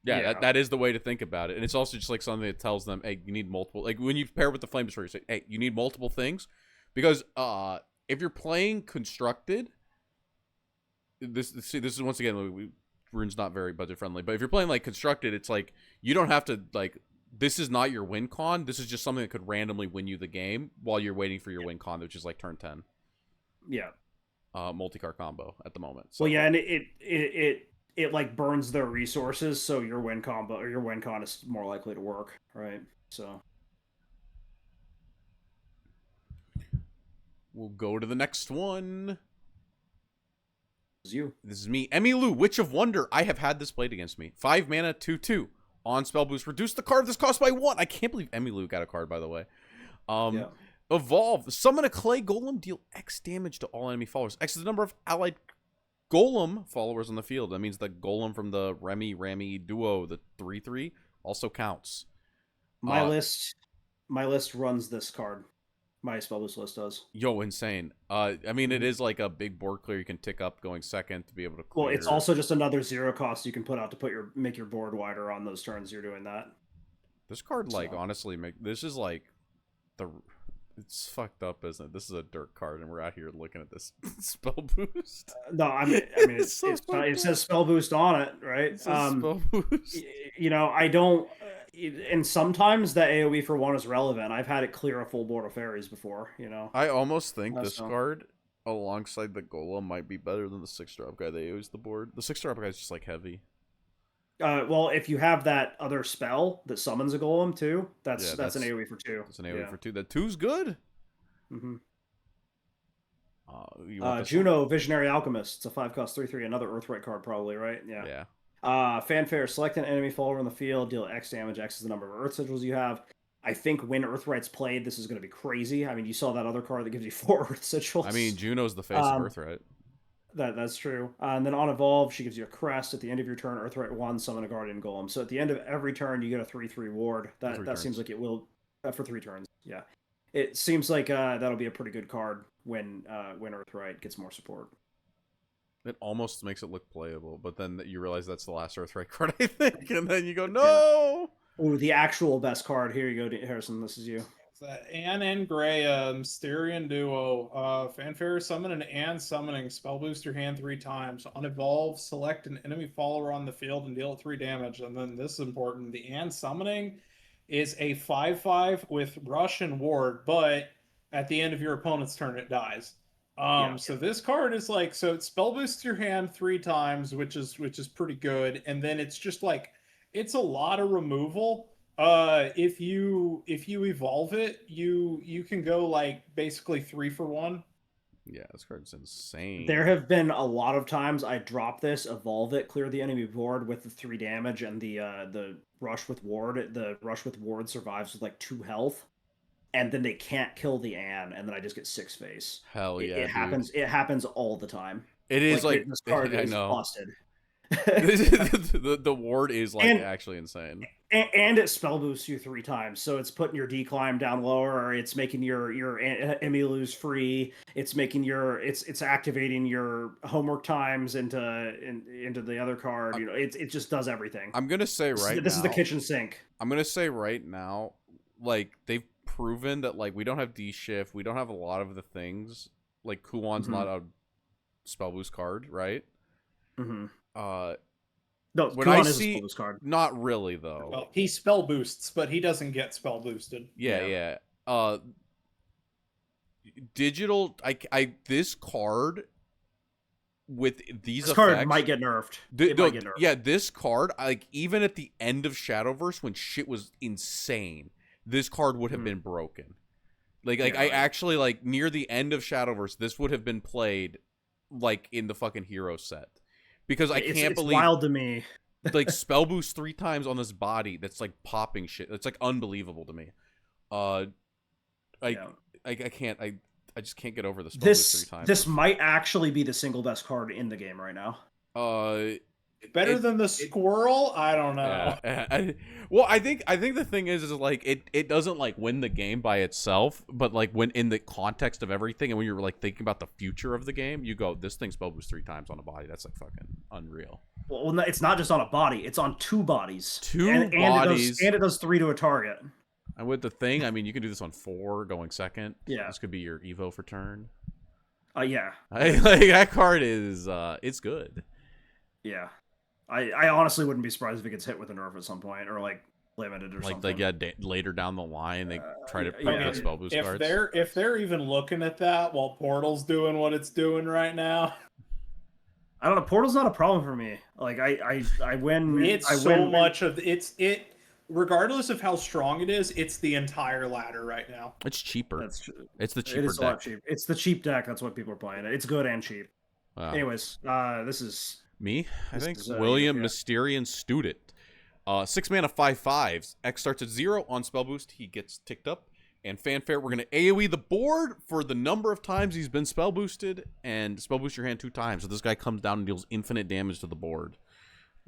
Yeah, that is the way to think about it. And it's also just like something that tells them, hey, you need multiple. Like when you pair it with the flame destroyer, you say, hey, you need multiple things. Because if you're playing constructed, this is once again, Rune's not very budget friendly. But if you're playing like constructed, it's like you don't have to like. This is not your win con. This is just something that could randomly win you the game while you're waiting for your win con, which is like turn 10. Yeah. Multi-card combo at the moment. So. Well, yeah, and it like burns their resources, so your win combo or your win con is more likely to work, right? So we'll go to the next one. this is you. This is me, Emilu, Witch of Wonder. I have had this played against me. 5 mana, 2/2 on spell boost. Reduce the card of this cost by 1. I can't believe Emilu got a card, by the way. Yeah. Evolve. Summon a clay golem. Deal X damage to all enemy followers. X is the number of allied golem followers on the field. That means the golem from the Remy duo, the 3/3, also counts. My list runs this card. My spell boost list does. Yo, insane. I mean, it is like a big board clear you can tick up going second to be able to clear. Well, it's also just another 0 cost you can put out to make your board wider on those turns you're doing that. This card, like, honestly, this is like it's fucked up, isn't it? This is a dirt card, and we're out here looking at this spell boost. No, I mean, it says spell boost on it, right? It says spell boost. I don't. And sometimes the AoE for 1 is relevant. I've had it clear a full board of fairies before. I almost think this card, alongside the golem, might be better than the 6-drop guy. They use the board. The 6-drop guy is just like heavy. Well, if you have that other spell that summons a golem too, that's an AoE for 2. It's an AoE for 2. That 2's good. Mm-hmm. Juno, Visionary Alchemist. It's a 5-cost 3/3. Another Earthright card, probably, right? Yeah. Yeah. Fanfare. Select an enemy follower on the field. Deal X damage. X is the number of Earth sigils you have. I think when Earthright's played, this is going to be crazy. I mean, you saw that other card that gives you 4 Earth sigils. I mean, Juno's the face of Earthright. That's true. And then on Evolve, she gives you a crest. At the end of your turn, Earthright 1, summon a Guardian Golem. So at the end of every turn, you get a 3/3 ward. That seems like it will for 3 turns. Yeah, it seems like that'll be a pretty good card when Earthright gets more support. It almost makes it look playable, but then you realize that's the last Earthright card, I think, and then you go, no! Yeah. Ooh, the actual best card. Here you go, Harrison. This is you. Anne and Graham, Mysterian Duo, Fanfare, summon an Anne summoning, spell boost your hand 3 times. On Evolve, select an enemy follower on the field and deal it 3 damage. And then this is important, the Anne summoning is a 5/5 with rush and ward, but at the end of your opponent's turn it dies. So this card is like, so it spell boosts your hand 3 times, which is pretty good, and then it's just like, it's a lot of removal. If you evolve it, you can go like basically 3 for 1. Yeah, this card's insane. There have been a lot of times I drop this, evolve it, clear the enemy board with the 3 damage, and the rush with ward. The rush with ward survives with like 2 health, and then they can't kill the Anne, and then I just get 6 face. Hell yeah, it happens. It happens all the time. It is like this card is know. busted. the ward is like actually insane. And it spell boosts you 3 times, so it's putting your declimb down lower, or it's making your Emilu's free. It's making it's activating your homework times into the other card. It just does everything. I'm gonna say this is the kitchen sink. I'm gonna say right now, like they've proven that like we don't have D shift, we don't have a lot of the things. Like Kuwan's not a spell boost card, right? Mm-hmm. No, when I see spell boost card. Not really though. Well, he spell boosts, but he doesn't get spell boosted. Yeah. Digital. This card with these this effects card might get nerfed. Might get nerfed. Yeah, this card, like even at the end of Shadowverse when shit was insane, this card would have been broken. I actually like near the end of Shadowverse, this would have been played like in the fucking hero set. Because I can't believe it's wild to me. Like spell boost 3 times on this body that's like popping shit. It's like unbelievable to me. I can't. just can't get over the spell boost This 3 times. this might actually be the single best card in the game right now. Better than the squirrel? I don't know. Yeah. Well, I think the thing is like it doesn't like win the game by itself, but like when in the context of everything, and when you're like thinking about the future of the game, you go, this thing spell boost 3 times on a body. That's like fucking unreal. Well, no, it's not just on a body; it's on 2 bodies. Two bodies. And it does 3 to a target. And with the thing, I mean, you can do this on 4 going second. Yeah. This could be your Evo for turn. Yeah. Like that card is it's good. Yeah. I honestly wouldn't be surprised if it gets hit with a nerf at some point, or like limited or something. Like later down the line, they try to yeah. put spell boost cards. If they're even looking at that while Portal's doing what it's doing right now, I don't know. Portal's not a problem for me. Like I win. It's I so win, much of it. Regardless of how strong it is, it's the entire ladder right now. It's cheaper. It's the It cheaper is a lot deck. cheap. It's the cheap deck. That's what people are playing. It's good and cheap. Wow. Anyways, this is Me, I This think is, William yeah. Mysterian Student. 6 mana, 5/5s. X starts at 0 on spell boost. He gets ticked up. And fanfare, we're gonna AoE the board for the number of times he's been spell boosted, and spell boost your hand 2 times. So this guy comes down and deals infinite damage to the board.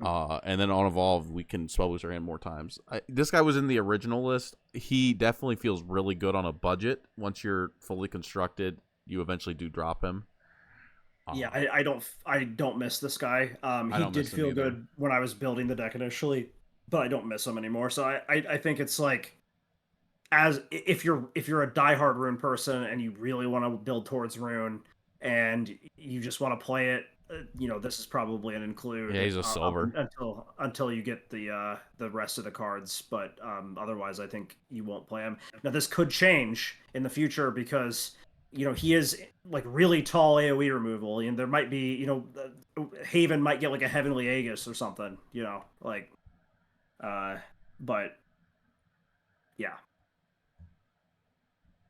And then on evolve, we can spell boost our hand more times. This guy was in the original list. He definitely feels really good on a budget. Once you're fully constructed, you eventually do drop him. yeah. I don't miss this guy. He don't did miss him feel either. good when I was building the deck initially, but I don't miss him anymore. So I think it's like, as if you're a diehard Rune person and you really want to build towards Rune and you just want to play it, this is probably an include. Yeah, he's a silver. Until you get the rest of the cards, but otherwise I think you won't play him. Now this could change in the future because he is like really tall AoE removal, and there might be Haven might get like a Heavenly Aegis or something, but yeah.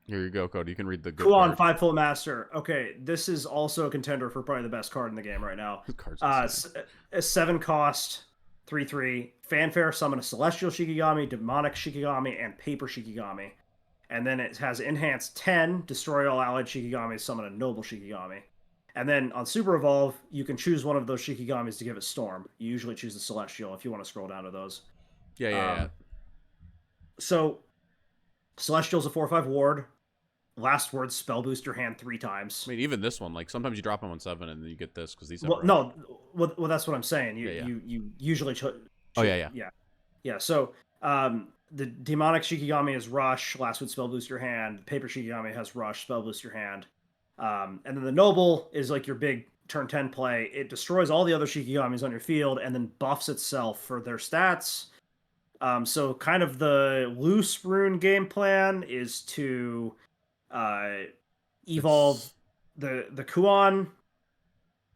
Here you go, Cody. You can read the good Kuan, card. 5-Full Master. Okay, this is also a contender for probably the best card in the game right now. This card's insane. A 7 cost, 3/3. Fanfare, summon a Celestial Shikigami, Demonic Shikigami, and Paper Shikigami. And then it has Enhanced 10, destroy all allied Shikigamis, summon a Noble Shikigami. And then on Super Evolve, you can choose one of those Shikigamis to give it Storm. You usually choose the Celestial if you want to scroll down to those. Yeah. So, Celestial's a 4/5 ward. Last word, spell boost your hand 3 times. I mean, even this one, like sometimes you drop him on 7 and then you get this because these. Well, no, well, that's what I'm saying. You Yeah. you usually. Oh yeah. So, the demonic Shikigami is rush. Last would spell boost your hand. Paper Shikigami has rush, spell boost your hand. And then the noble is like your big turn 10 play. It destroys all the other Shikigamis on your field and then buffs itself for their stats. So kind of the loose Rune game plan is to evolve the Kuan,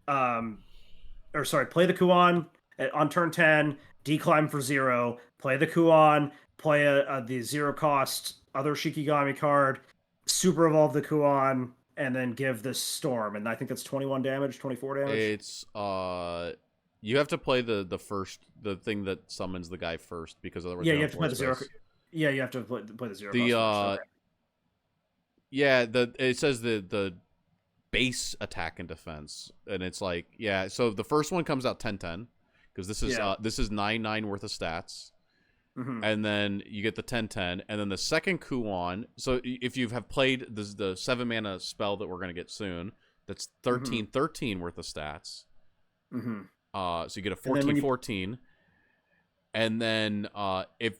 play the Kuan on turn 10, declimb for 0, play the Kuan, play the 0 cost other Shikigami card, super evolve the Kuan, and then give this Storm. And I think that's 21 damage, 24 damage. It's you have to play the thing that summons the guy first because otherwise you have to play the 0. Yeah, you have to play the 0 cost first. Yeah, it says the base attack and defense, and it's like so the first one comes out 10/10 because this is 9/9 worth of stats, and then you get the 10/10, and then the second Kuan. So if you have played the 7 mana spell that we're gonna get soon, that's 13/13 worth of stats. So you get a 14/14, and then if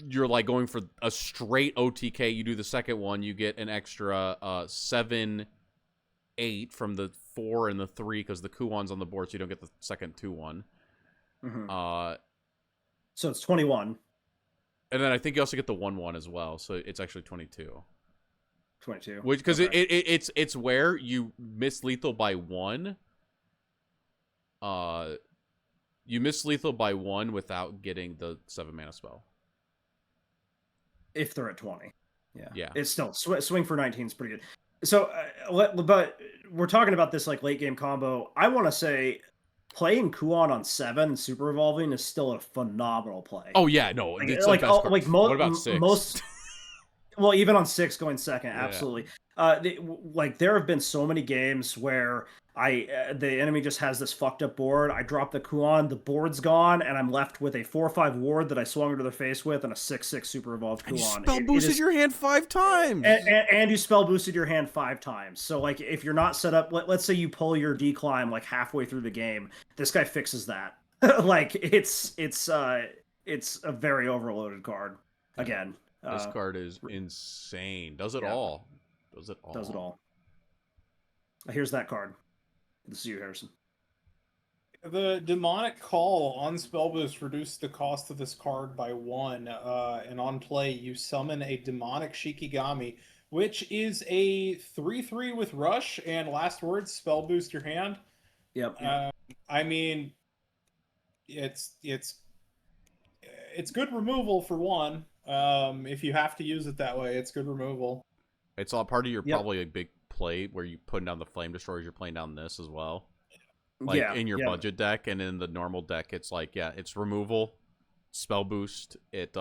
you're like going for a straight OTK, you do the second one, you get an extra 7/8 from the 4 and the 3 because the Kuan's on the board, so you don't get the second 2/1. So it's 21. And then I think you also get the 1/1 as well, so it's actually 22. 22. Which because it's where you miss lethal by 1. You miss lethal by 1 without getting the 7 mana spell. If they're at 20. Yeah. It's still swing for 19 is pretty good. So, but we're talking about this like late game combo. I want to say playing Kuan on 7 and super evolving is still a phenomenal play. Oh yeah, no, it's what about 6? Well, even on 6 going second, Yeah. absolutely. Like there have been so many games where the enemy just has this fucked up board. I drop the Kuan, the board's gone, and I'm left with a 4/5 ward that I swung into their face with, and a 6/6 super evolved And you Kuan. spell boosted your hand 5 times. And you spell boosted your hand 5 times. So like if you're not set up, let's say you pull your declimb like halfway through the game, this guy fixes that. Like it's a very overloaded card. Again. This card is insane. Does it yeah. all. Does it all. Does it all. Here's that card. This is you, Harrison. The demonic call on spell boost reduces the cost of this card by 1. And on play, you summon a demonic Shikigami, which is a 3/3 with rush and last words spell boost your hand. Yep. I mean, it's good removal for 1. If you have to use it that way, it's good removal. It's all part of your probably a big play where you putting down the flame destroyers. You're playing down this as well. Like in your budget deck, and in the normal deck, it's like it's removal, spell boost. It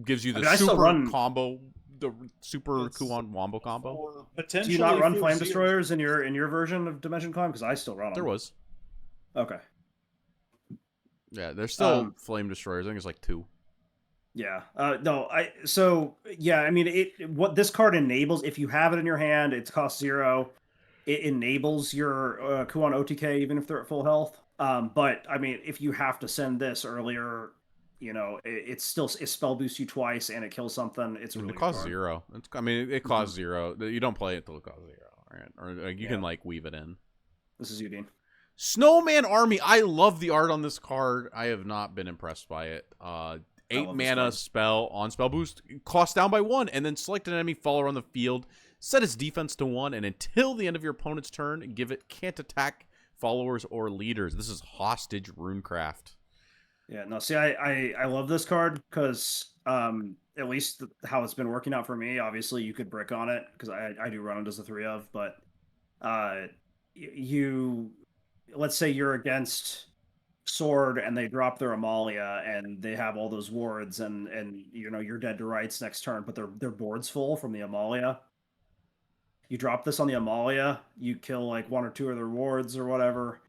gives you the super combo, the super Kuan wombo combo. Do you not run flame destroyers in your version of Dimension Climb? Because I still run them. There was. Okay. Yeah, there's still flame destroyers. I think it's like 2. Yeah. No. I mean, what this card enables, if you have it in your hand, it costs 0. It enables your Kuan OTK even if they're at full health. But I mean, if you have to send this earlier, you know, it spell boosts you twice and it kills something. It's really it costs 0. It costs 0. You don't play it till it costs 0, right? Or you can like weave it in. This is you, Dean. Snowman Army. I love the art on this card. I have not been impressed by it. 8 mana spell on spell boost, cost down by 1, and then select an enemy follower on the field. Set its defense to 1, and until the end of your opponent's turn, give it can't attack followers or leaders. This is Hostage Runecraft. Yeah, no, see, I love this card because at least how it's been working out for me. Obviously, you could brick on it because I do run it as a 3 of, but let's say you're against Sword and they drop their Amalia and they have all those wards and you know you're dead to rights next turn, but their board's full from the Amalia. You drop this on the Amalia, you kill like 1 or 2 of their wards or whatever.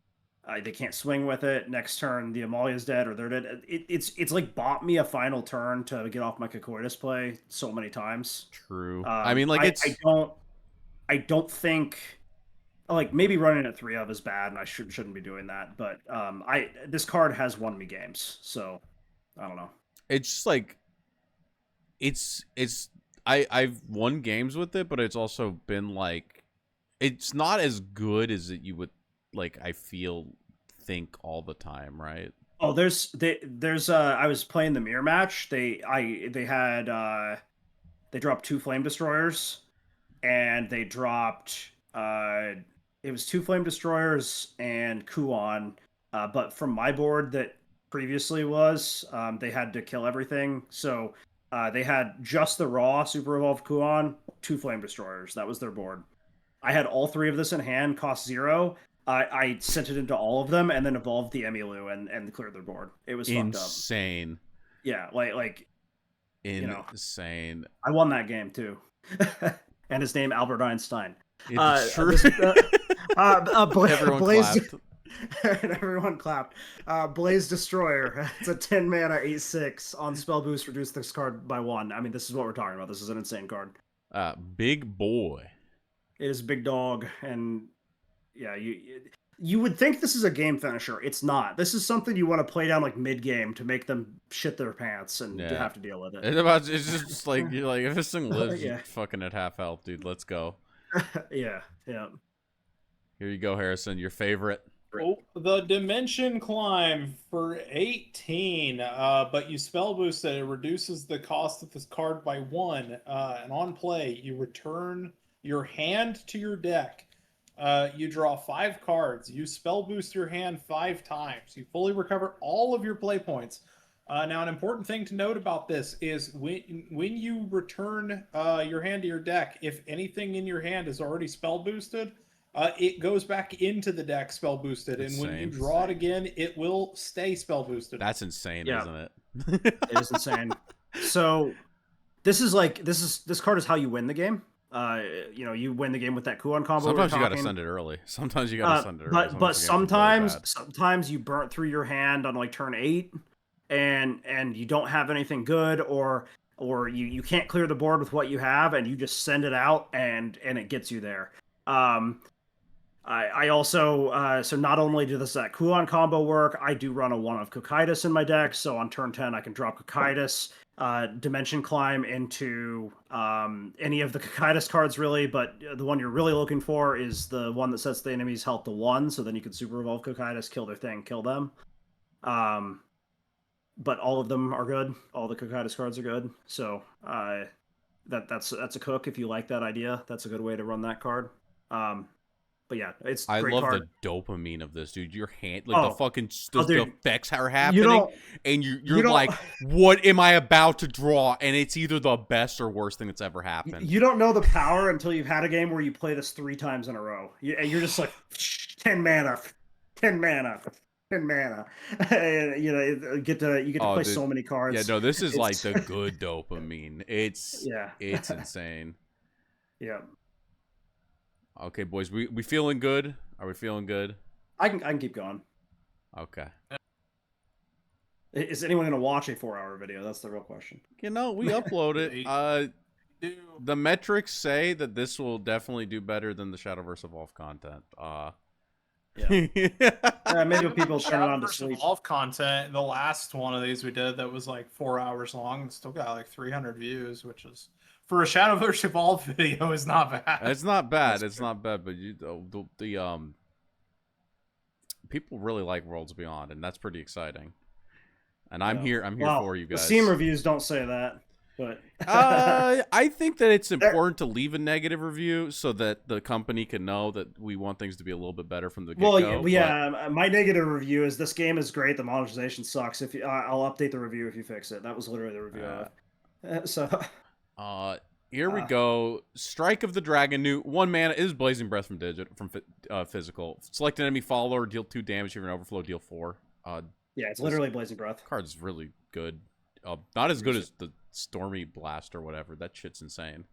They can't swing with it. Next turn, the Amalia's dead or they're dead. It's like bought me a final turn to get off my Cocoitus play so many times. True. I mean, like I don't think like maybe running at 3 of is bad, and I shouldn't be doing that. But this card has won me games, so I don't know. It's just like I've won games with it, but it's also been like it's not as good as you would like. I think all the time, right? Oh, there's I was playing the mirror match. They dropped 2 flame destroyers, and they dropped it was 2 flame destroyers and Kuan, but from my board that previously was they had to kill everything, so they had just the raw super evolved Kuan, 2 flame destroyers. That was their board. I had all 3 of this in hand, cost 0. I sent it into all of them and then evolved the Emilu and cleared their board. It was insane. Yeah, like insane. You know, I won that game too, and his name Albert Einstein. It's true. Everyone clapped. Everyone clapped. Blaze Destroyer. It's a 10 mana 8/6 on spell boost. Reduce this card by 1. I mean, this is what we're talking about. This is an insane card. Big boy. It is big dog, and yeah, you would think this is a game finisher. It's not. This is something you want to play down like mid game to make them shit their pants and you have to deal with it. It's just like you're like if this thing lives fucking at half health, dude. Let's go. Yeah. Here you go, Harrison. Your favorite. Oh, the Dimension Climb for 18, but you spell boost it. It reduces the cost of this card by 1. And on play, you return your hand to your deck. You draw 5 cards. You spell boost your hand 5 times. You fully recover all of your play points. Now, an important thing to note about this is when you return your hand to your deck, if anything in your hand is already spell boosted, it goes back into the deck spell boosted, and when you draw it again, it will stay spell boosted. That's insane, isn't it? It is insane. So this card is how you win the game. You win the game with that Kuon combo. Sometimes you gotta send it early. Sometimes you gotta send it early. But Sometimes sometimes you burnt through your hand on like turn 8, and you don't have anything good, or you can't clear the board with what you have, and you just send it out, and it gets you there. I also so not only does that Kuon combo work, I do run a 1 of Cocytus in my deck, so on turn 10 I can drop Cocytus, Dimension Climb into any of the Cocytus cards really, but the one you're really looking for is the one that sets the enemy's health to 1, so then you can Super Evolve Cocytus, kill their thing, kill them. But all of them are good. All the Cocytus cards are good, so that's a cook if you like that idea. That's a good way to run that card. But yeah, it's I great love card. the dopamine of this, dude. Your hand, like the fucking the dude. effects are happening, and you're like, what am I about to draw? And it's either the best or worst thing that's ever happened. You don't know the power until you've had a game where you play this 3 times in a row. You're just like 10 mana, 10 mana, 10 mana. And, you get to play so many cards. Yeah, no, this is like the good dopamine. It's insane. Yeah. Okay, boys, we feeling good? Are we feeling good? I can keep going. Okay. Is anyone going to watch a 4-hour video? That's the real question. We upload it. The metrics say that this will definitely do better than the Shadowverse Evolve content. Yeah, maybe people turn it on to sleep. Evolve content. The last one of these we did that was like 4 hours long and still got like 300 views, which is for a Shadowverse Evolve video is not bad. It's not bad. It's not bad, but the people really like Worlds Beyond, and that's pretty exciting. And I'm here for you guys. The Steam reviews don't say that, but I think that it's important to leave a negative review so that the company can know that we want things to be a little bit better from the get-go. Well, yeah. My negative review is this game is great. The monetization sucks. I'll update the review if you fix it. That was literally the review. Here we go. Strike of the Dragon Newt. 1 mana is Blazing Breath from physical. Select an enemy follower, deal 2 damage. If you're an overflow, deal 4. Yeah, it's literally Blazing Breath. Card's really good. Not as good as the Stormy Blast or whatever. That shit's insane.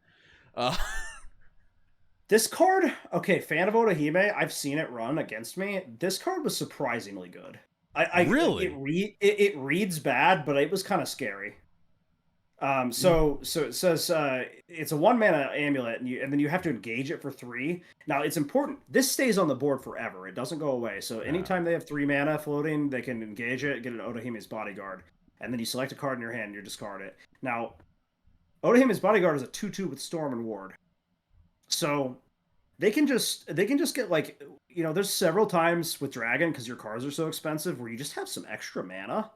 This card, okay, Fan of Otahime, I've seen it run against me. This card was surprisingly good. Really? It reads bad, but it was kind of scary. So it says it's a 1 mana amulet, and then you have to engage it for 3. Now it's important. This stays on the board forever. It doesn't go away. So anytime they have 3 mana floating, they can engage it, get an Otahime's Bodyguard, and then you select a card in your hand, and you discard it. Now, Otahime's Bodyguard is a 2/2 with Storm and Ward, so they can just get like there's several times with Dragon because your cards are so expensive where you just have some extra mana.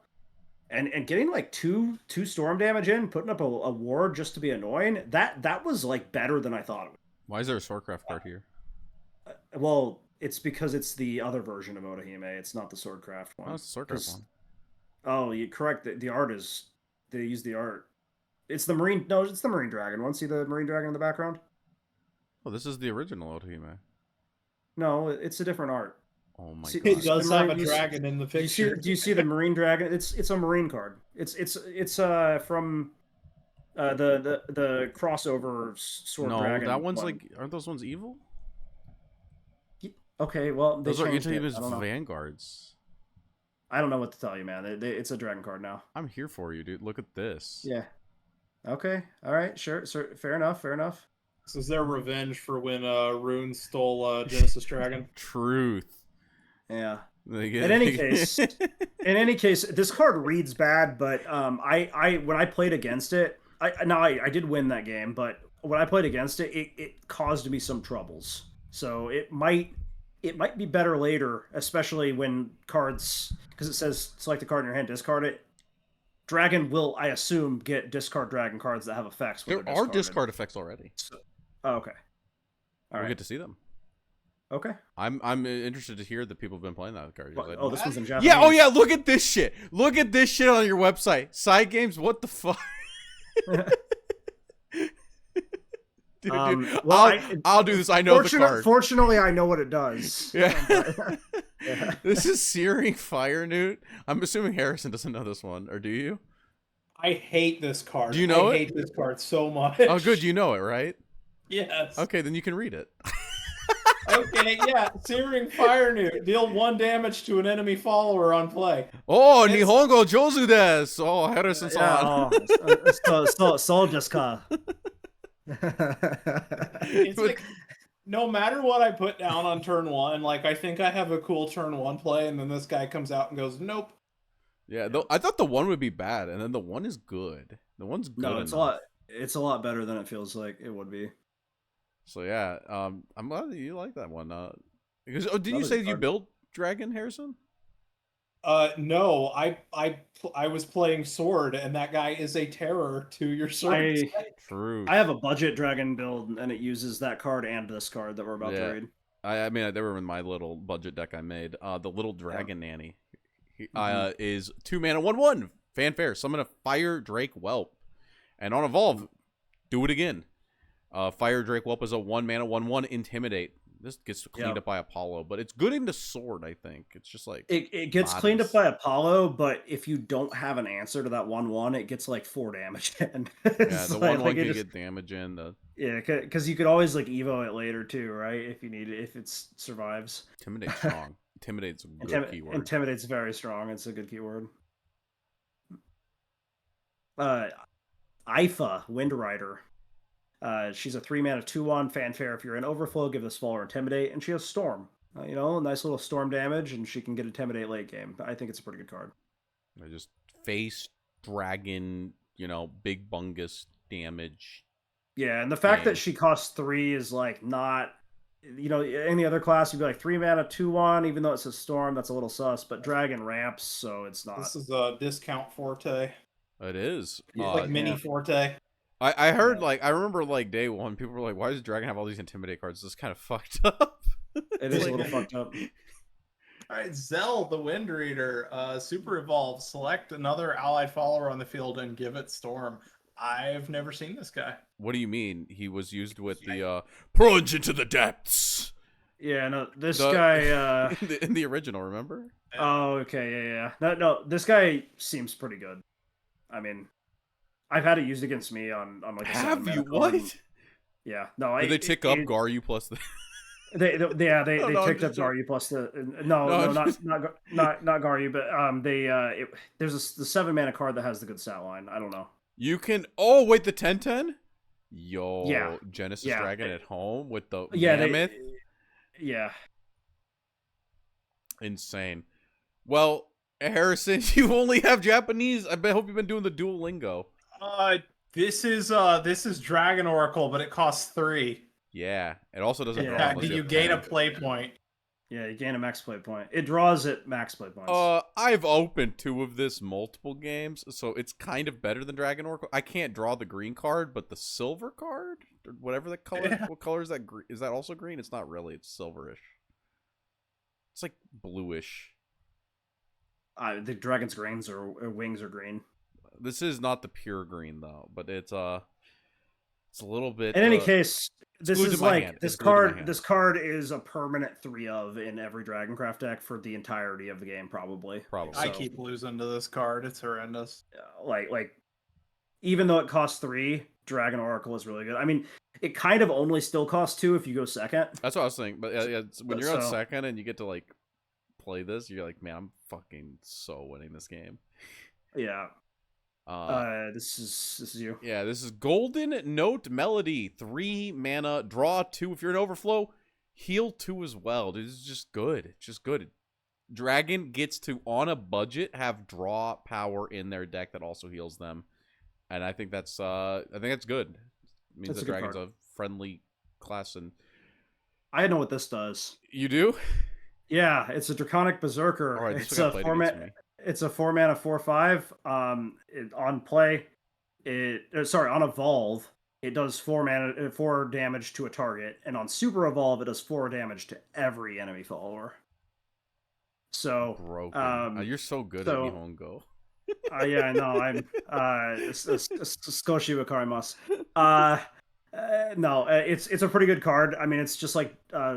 And getting like two storm damage in, putting up a ward just to be annoying, that was like better than I thought it would. Why is there a Swordcraft card here? Well, it's because it's the other version of Otahime. It's not the Swordcraft one. Oh, it's the Swordcraft one. Oh, you're correct. The art is they use the art. It's the marine. No, it's the Marine Dragon one. See the Marine Dragon in the background? Oh, this is the original Otahime. No, it's a different art. Oh my god! It does have a dragon in the picture. Do you see the Marine Dragon? It's a Marine card. It's from the crossover Sword Dragon. No, that one's like, aren't those ones evil? Okay, well those are Otahime's Vanguards. I don't know what to tell you, man. It's a dragon card now. I'm here for you, dude. Look at this. Yeah. Okay. All right. Sure. Fair enough. This is their revenge for when Rune stole Genesis Dragon. Truth. Yeah. In any case, this card reads bad, but I when I played against it, I did win that game, but when I played against it, it caused me some troubles. So it might be better later, especially when cards, because it says select a card in your hand, discard it. Dragon will, I assume, get discard dragon cards that have effects. There are discard effects already. So, okay. All right. We'll get to see them. Okay. I'm interested to hear that people have been playing that card. Oh, this one's in Japanese. Yeah. Oh yeah. Look at this shit. Look at this shit on your website. Side games. What the fuck? Dude, well, I'll do this. I know the card. Fortunately, I know what it does. Yeah. This is Searing Fire Newt. I'm assuming Harrison doesn't know this one, or do you? I hate this card. Do you know I it? hate this card so much. Oh, good, you know it, right? Yes. Okay, then you can read it. Okay, yeah. Searing Fire Newt. Deal 1 damage to an enemy follower on play. Oh, It's- Nihongo Jozu desu. Oh, Harrison-san. Yeah, so just ka. It's like no matter what I put down on turn 1, like I think I have a cool turn 1 play, and then this guy comes out and goes, nope. Yeah, though I thought the 1 would be bad, and then the 1 is good. The 1's good. No, it's a enough. lot. It's a lot better than it feels like it would be. So yeah, I'm glad that you like that one. Because did you Another say you card. built Dragon, Harrison? No, I was playing Sword, and that guy is a terror to your Sword. True. I have a budget dragon build, and it uses that card and this card that we're about to Yeah. read. I mean, they were in my little budget deck I made. The little Dragon Nanny he, is 2 mana, 1/1 fanfare. Summon a Fire Drake Whelp, and on evolve, do it again. Fire Drake Whelp is a 1 mana, 1/1 intimidate. This gets cleaned up by Apollo, but it's good into Sword. I think it's just like It gets cleaned up by Apollo, but if you don't have an answer to that 1/1, it gets like 4 damage in. yeah, It's the like- 1/1 like it can just- get damage in. The Yeah, because you could always like evo it later too, right? If you need it, if it survives. Intimidate strong. Intimidate's a good keyword. Intimidate's very strong. It's a good keyword. Ifa, Wind Rider. She's a 3 mana 2/1 fanfare. If you're in overflow, give this follower intimidate, and she has storm. You know, nice little storm damage, and she can get intimidate late game. I think it's a pretty good card. I just face dragon, you know, big bungus damage. Yeah, and the fact Yeah. that she costs 3 is like not, you know, any other class you'd be like 3 mana 2/1, even though it's a storm, that's a little sus. But dragon ramps, so it's not. This is a discount Forte. It is. Yeah, Like mini yeah. Forte. I heard like I remember like day one, people were like, "Why does Dragon have all these intimidate cards? This is kind of fucked up." It is a Like- little fucked up. All right, Zell, the Wind Reader, Super Evolve. Select another allied follower on the field and give it Storm. I've never seen this guy. What do you mean? He was used with the plunge into the depths. Yeah, no, this The- guy. in the original, remember? Oh, okay, yeah. No, this guy seems pretty good. I mean, I've had it used against me on like. A Have 7 you mana card. what? Yeah, no. Did they tick up Garu plus the? They No, ticked up just- Garyu plus the no, just- not Garyu, but there's the 7 mana card that has the good stat line. I don't know. You can. Oh wait, the 10/10. Yo, Yeah. Genesis Yeah. Dragon at home with the Yeah, mammoth. yeah. Insane. Well, Harrison, you only have Japanese. I hope you've been doing the Duolingo. This is Dragon Oracle, but it costs 3. Yeah, it also doesn't Yeah, draw. Yeah, unless do you have gain a 10. play point? Yeah, you gain a max play point. It draws at max play points. I've opened 2 of this multiple games, so it's kind of better than Dragon Oracle. I can't draw the green card, but the silver card, or whatever the color. Yeah. What color is that? Is that also green? It's not really. It's silverish. It's like bluish. The dragon's greens or wings are green. This is not the pure green though, but it's a little bit. In any case, this glued to is my like hand. this It's glued to my card. hand. This card is a permanent 3 of in every Dragoncraft deck for the entirety of the game, probably. Probably. I So- keep losing to this card. It's horrendous. Like even though it costs 3, Dragon Oracle is really good. I mean, it kind of only still costs 2 if you go second. That's what I was saying. But yeah, when But you're on so- second and you get to like play this, you're like, man, I'm fucking so winning this game. Yeah. This is you. Yeah, this is Golden Note Melody. 3 mana, draw 2. If you're in overflow, heal 2 as well. Dude, this is just good. It's just good. Dragon gets to, on a budget, have draw power in their deck that also heals them. And I think that's good. It means That's that a good Dragon's card. a friendly class. And I know what this does. you do? Yeah, it's a Draconic Berserker. All right, this It's one a got played format. against me. It's a 4 mana 4/5. On play, on evolve, it does 4 damage to a target, and on super evolve, it does 4 damage to every enemy follower. So, Broken. You're so good so- at Nihongo. yeah, I know. I'm Skoshi Wakarimasu. No, it's a pretty good card. I mean, it's just like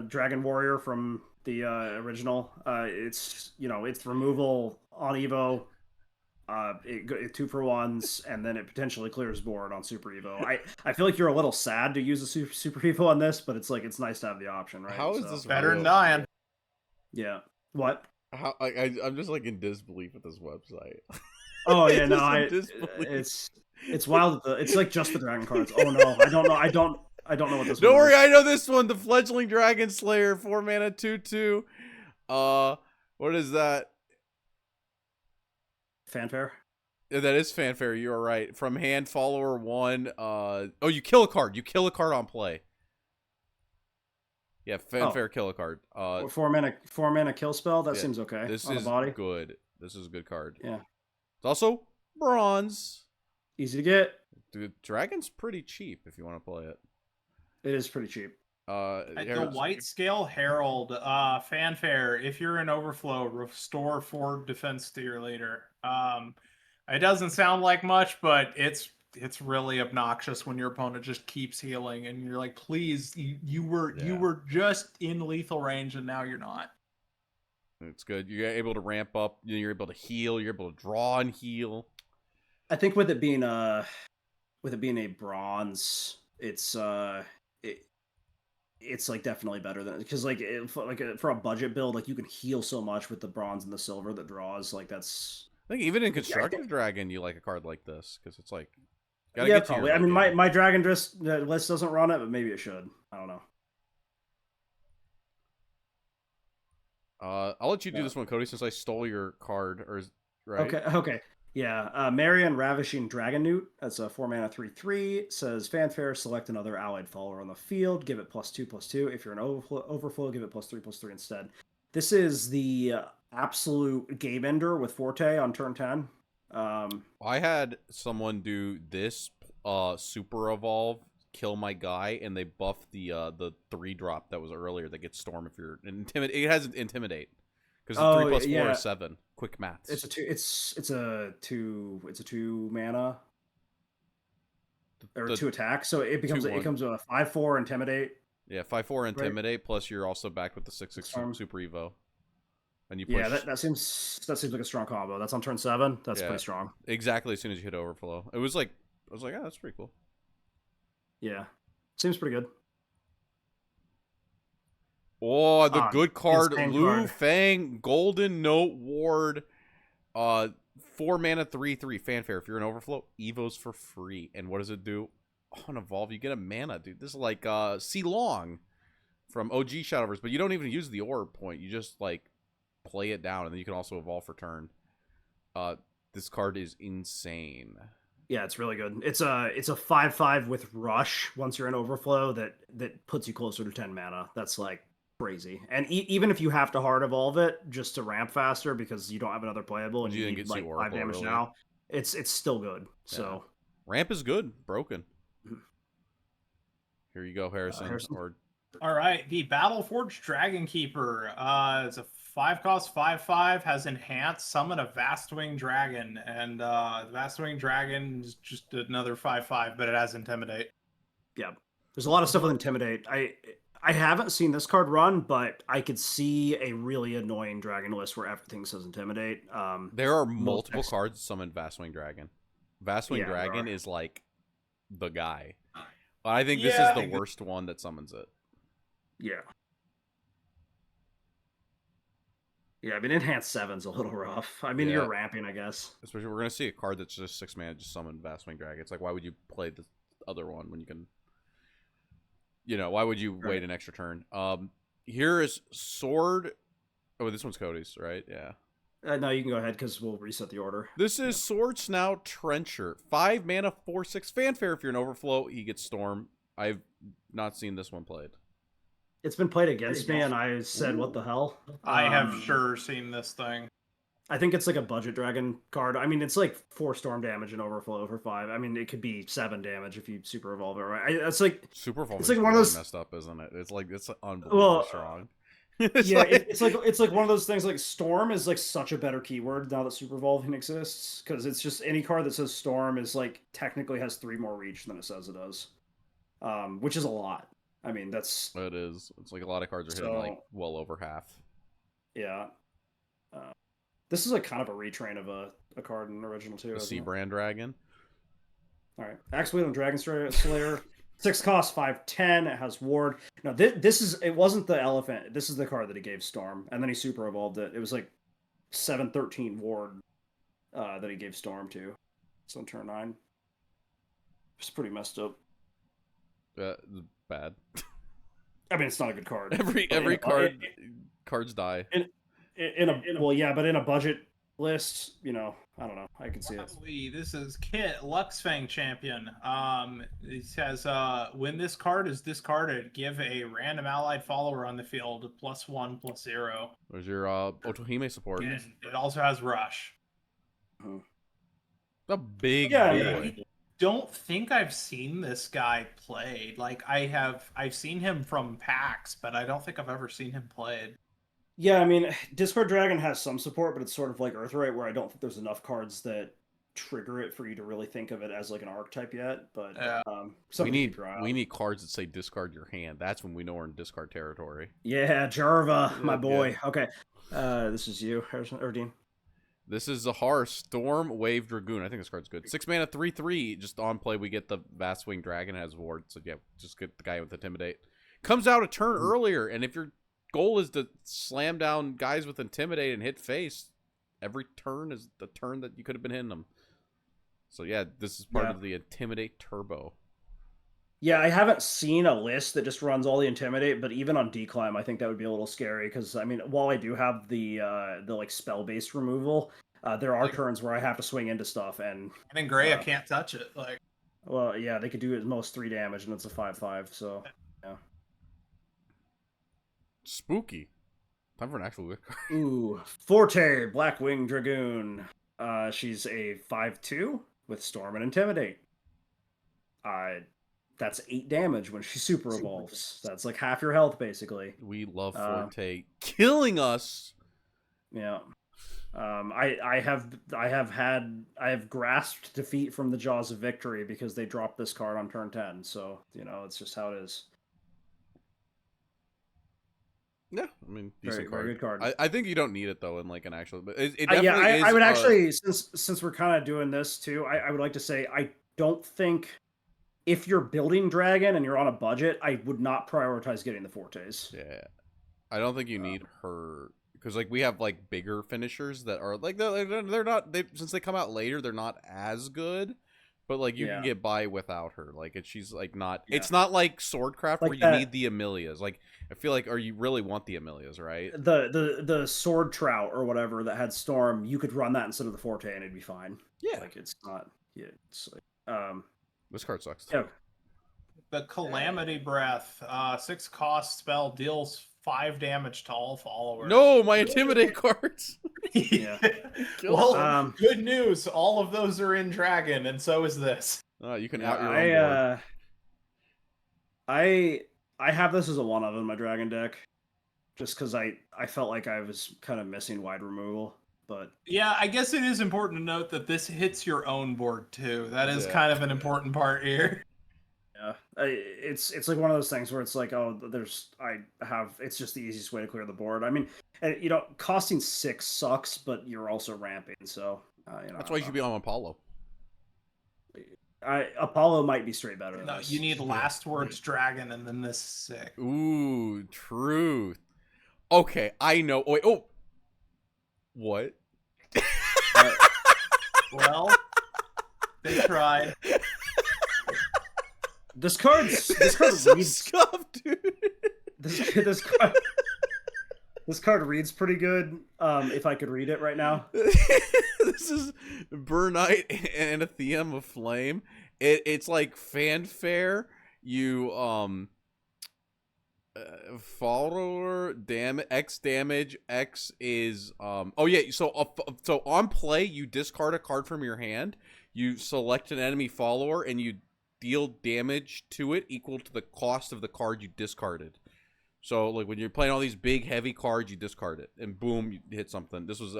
Dragon Warrior from the original. It's it's removal on Evo. Two for ones, and then it potentially clears board on Super Evo. I feel like you're a little sad to use a Super Evo on this, but it's like it's nice to have the option, right? How is this Better real? than dying. Yeah. What? How I'm just like in disbelief with this website. Oh yeah, no, Just in disbelief. it's wild. It's like just the dragon cards. Oh no, I don't know. I don't know what this. Don't one worry, is. I know this one. The Fledgling Dragon Slayer, 4 mana, 2/2. What is that? Fanfare. Yeah, that is fanfare. You are right. From hand, follower 1. Oh, you kill a card. You kill a card on play. Yeah, fanfare, kill a card. 4 mana kill spell. That yeah, seems okay. This on is the body. good. This is a good card. Yeah. It's also bronze. Easy to get. Dude, Dragon's pretty cheap if you want to play it. It is pretty cheap. The White Scale Herald, fanfare. If you're in overflow, restore 4 defense to your leader. It doesn't sound like much, but it's really obnoxious when your opponent just keeps healing, and you're like, please, you were just in lethal range, and now you're not. It's good. You're able to ramp up. You're able to heal. You're able to draw and heal. I think with it being a bronze, it's like definitely better than, because for a budget build, like you can heal so much with the bronze and the silver that draws. Like that's. I think even in Constructed Dragon, you like a card like this because it's like. Yeah, probably. I mean, my Dragon list doesn't run it, but maybe it should. I don't know. I'll let you do this one, Cody, since I stole your card. Right? Okay. Yeah, Marion Ravishing Dragon Newt. That's a 4 mana 3/3. Says fanfare. Select another allied follower on the field. Give it +2/+2. If you're an overflow, give it +3/+3 instead. This is the absolute game ender with Forte on turn 10. I had someone do this super evolve, kill my guy, and they buff the 3-drop that was earlier that gets storm if you're intimidate. It has intimidate because 3+4 is 7. Quick maths. It's a 2 mana or 2 attack, so it becomes a 5/4 intimidate. Yeah, 5/4 intimidate, plus you're also backed with the 6/6 super evo. And you push. Yeah, that seems like a strong combo. That's on turn 7. That's pretty strong. Exactly as soon as you hit overflow. It was like I was like, oh, that's pretty cool. Yeah. Seems pretty good. Oh, the good card, Lu card. Fang, Golden Note Ward, 4 mana 3/3 fanfare. If you're an overflow, Evos for free. And what does it do? On evolve, you get a mana, dude. This is like See Long from OG Shadowverse, but you don't even use the orb point. You just like play it down, and then you can also evolve for turn. This card is insane. Yeah, it's really good. It's a 5/5 with rush once you're in overflow that puts you closer to 10 mana. That's like crazy. And even if you have to hard evolve it just to ramp faster because you don't have another playable and you need like 5 damage early. Now, it's still good. So ramp is good. Broken. Here you go, Harrison. All right, the Battleforged Dragon Keeper. It's a 5-cost 5/5, has enhance, summon a Vastwing Dragon, and Vastwing Dragon is just another 5/5, but it has intimidate. Yeah, there's a lot of stuff with intimidate. I haven't seen this card run, but I could see a really annoying dragon list where everything says intimidate. There are multiple cards that summon Vastwing Dragon. Vastwing Dragon is like the guy. I think this is the worst one that summons it. Yeah. Yeah, I mean, Enhanced 7's a little rough. I mean, you're ramping, I guess. Especially, we're going to see a card that's just 6 mana, just summon Vastwing Dragon. It's like, why would you play the other one when you can... why would you wait an extra turn? Here is Sword... Oh, this one's Cody's, right? Yeah. No, you can go ahead, because we'll reset the order. This is Sword Snout Trencher. 5 mana, 4/6 fanfare. If you're an overflow, he gets Storm. I've not seen this one played. It's been played against me, and I said, what the hell? I have sure seen this thing. I think it's like a budget dragon card. I mean, it's like 4 storm damage and overflow for 5. I mean, it could be 7 damage if you super evolve it, right? It's like super evolve. It's like one of those messed up, isn't it? It's unbelievably strong. It's like one of those things. Like storm is like such a better keyword now that super evolving exists, because it's just any card that says storm is like technically has 3 more reach than it says it does, which is a lot. I mean, that's... It is. It's like a lot of cards are hitting like well over half. Yeah. This is like kind of a retrain of a card in the original too. The isn't Sea it? Brand Dragon. All right, Axe Wielding Dragon Slayer, 6 cost, 5/10. It has Ward. No, this is it wasn't the elephant. This is the card that he gave Storm, and then he super evolved it. It was like 7/13 Ward that he gave Storm to. So on turn 9, it's pretty messed up. Bad. I mean, it's not a good card. Every card cards die. In a budget list, you know, I don't know. I can see it. This is Kit Luxfang Champion. It says when this card is discarded, give a random allied follower on the field +1/+0. There's your Otohime support. And it also has Rush. A big Yeah, boy. I don't think I've seen this guy played. Like I've seen him from packs, but I don't think I've ever seen him played. Yeah, I mean, Discord Dragon has some support, but it's sort of like Earthright, where I don't think there's enough cards that trigger it for you to really think of it as like an archetype yet. But we need cards that say discard your hand. That's when we know we're in discard territory. Yeah, Jarva, my boy. Yeah. Okay, this is you, Harrison or Dean. This is Zahar Storm Wave Dragoon. I think this card's good. 6 mana, 3/3. Just on play, we get the Vast Wing Dragon as ward. So yeah, just get the guy with Intimidate. Comes out a turn earlier, and if your goal is to slam down guys with Intimidate and hit face, every turn is the turn that you could have been hitting them. So yeah, this is part of the Intimidate Turbo. Yeah, I haven't seen a list that just runs all the Intimidate, but even on Declimb, I think that would be a little scary because I mean, while I do have the like spell based removal, there are turns where I have to swing into stuff, and in gray, I can't touch it. Like, well, yeah, they could do at most 3 damage, and it's a 5/5. So yeah. Spooky. Time for an actual good card. Ooh, Forte Blackwing Dragoon. She's a 5/2 with Storm and Intimidate. That's 8 damage when she super evolves. That's like half your health, basically. We love Forte killing us. Yeah. I have grasped defeat from the jaws of victory because they dropped this card on turn 10. So you know, it's just how it is. Yeah, I mean, decent very good card. I think you don't need it though in like an actual. But it yeah, definitely is. I would actually, since we're kind of doing this too, I would like to say I don't think if you're building Dragon and you're on a budget, I would not prioritize getting the Fortes. Yeah, I don't think you need her because like we have like bigger finishers that are like they're not since they come out later they're not as good. But like you can get by without her. Like she's like not. Yeah. It's not like Swordcraft like where you need the Amelias. Like I feel like, or you really want the Amelias, right? The Sword Trout or whatever that had Storm, you could run that instead of the Forte and it'd be fine. Yeah, like it's not. Yeah, it's like this card sucks. Yeah. The Calamity Breath, 6 cost spell deals 5 damage to all followers. No, my Intimidate cards. Yeah. Well, good news. All of those are in Dragon, and so is this. You can out your own board. I have this as a one-of in my Dragon deck, just because I felt like I was kind of missing wide removal. But yeah, I guess it is important to note that this hits your own board too. That is kind of an important part here. Yeah, it's like one of those things where it's like, oh, it's just the easiest way to clear the board. I mean, you know, costing 6 sucks, but you're also ramping, so you know. That's why you should be on Apollo. Apollo might be straight better. No, you need Last Words Dragon, and then this is sick. Ooh, truth. Okay, I know. Wait, what? Well, they tried. This card so reads scuffed, dude. This card reads pretty good. If I could read it right now. This is Burnite and Anathema of Flame. It's like fanfare. You follower X damage. X is oh yeah. So on play, you discard a card from your hand. You select an enemy follower and you deal damage to it equal to the cost of the card you discarded. So like when you're playing all these big heavy cards, you discard it and boom, you hit something. This was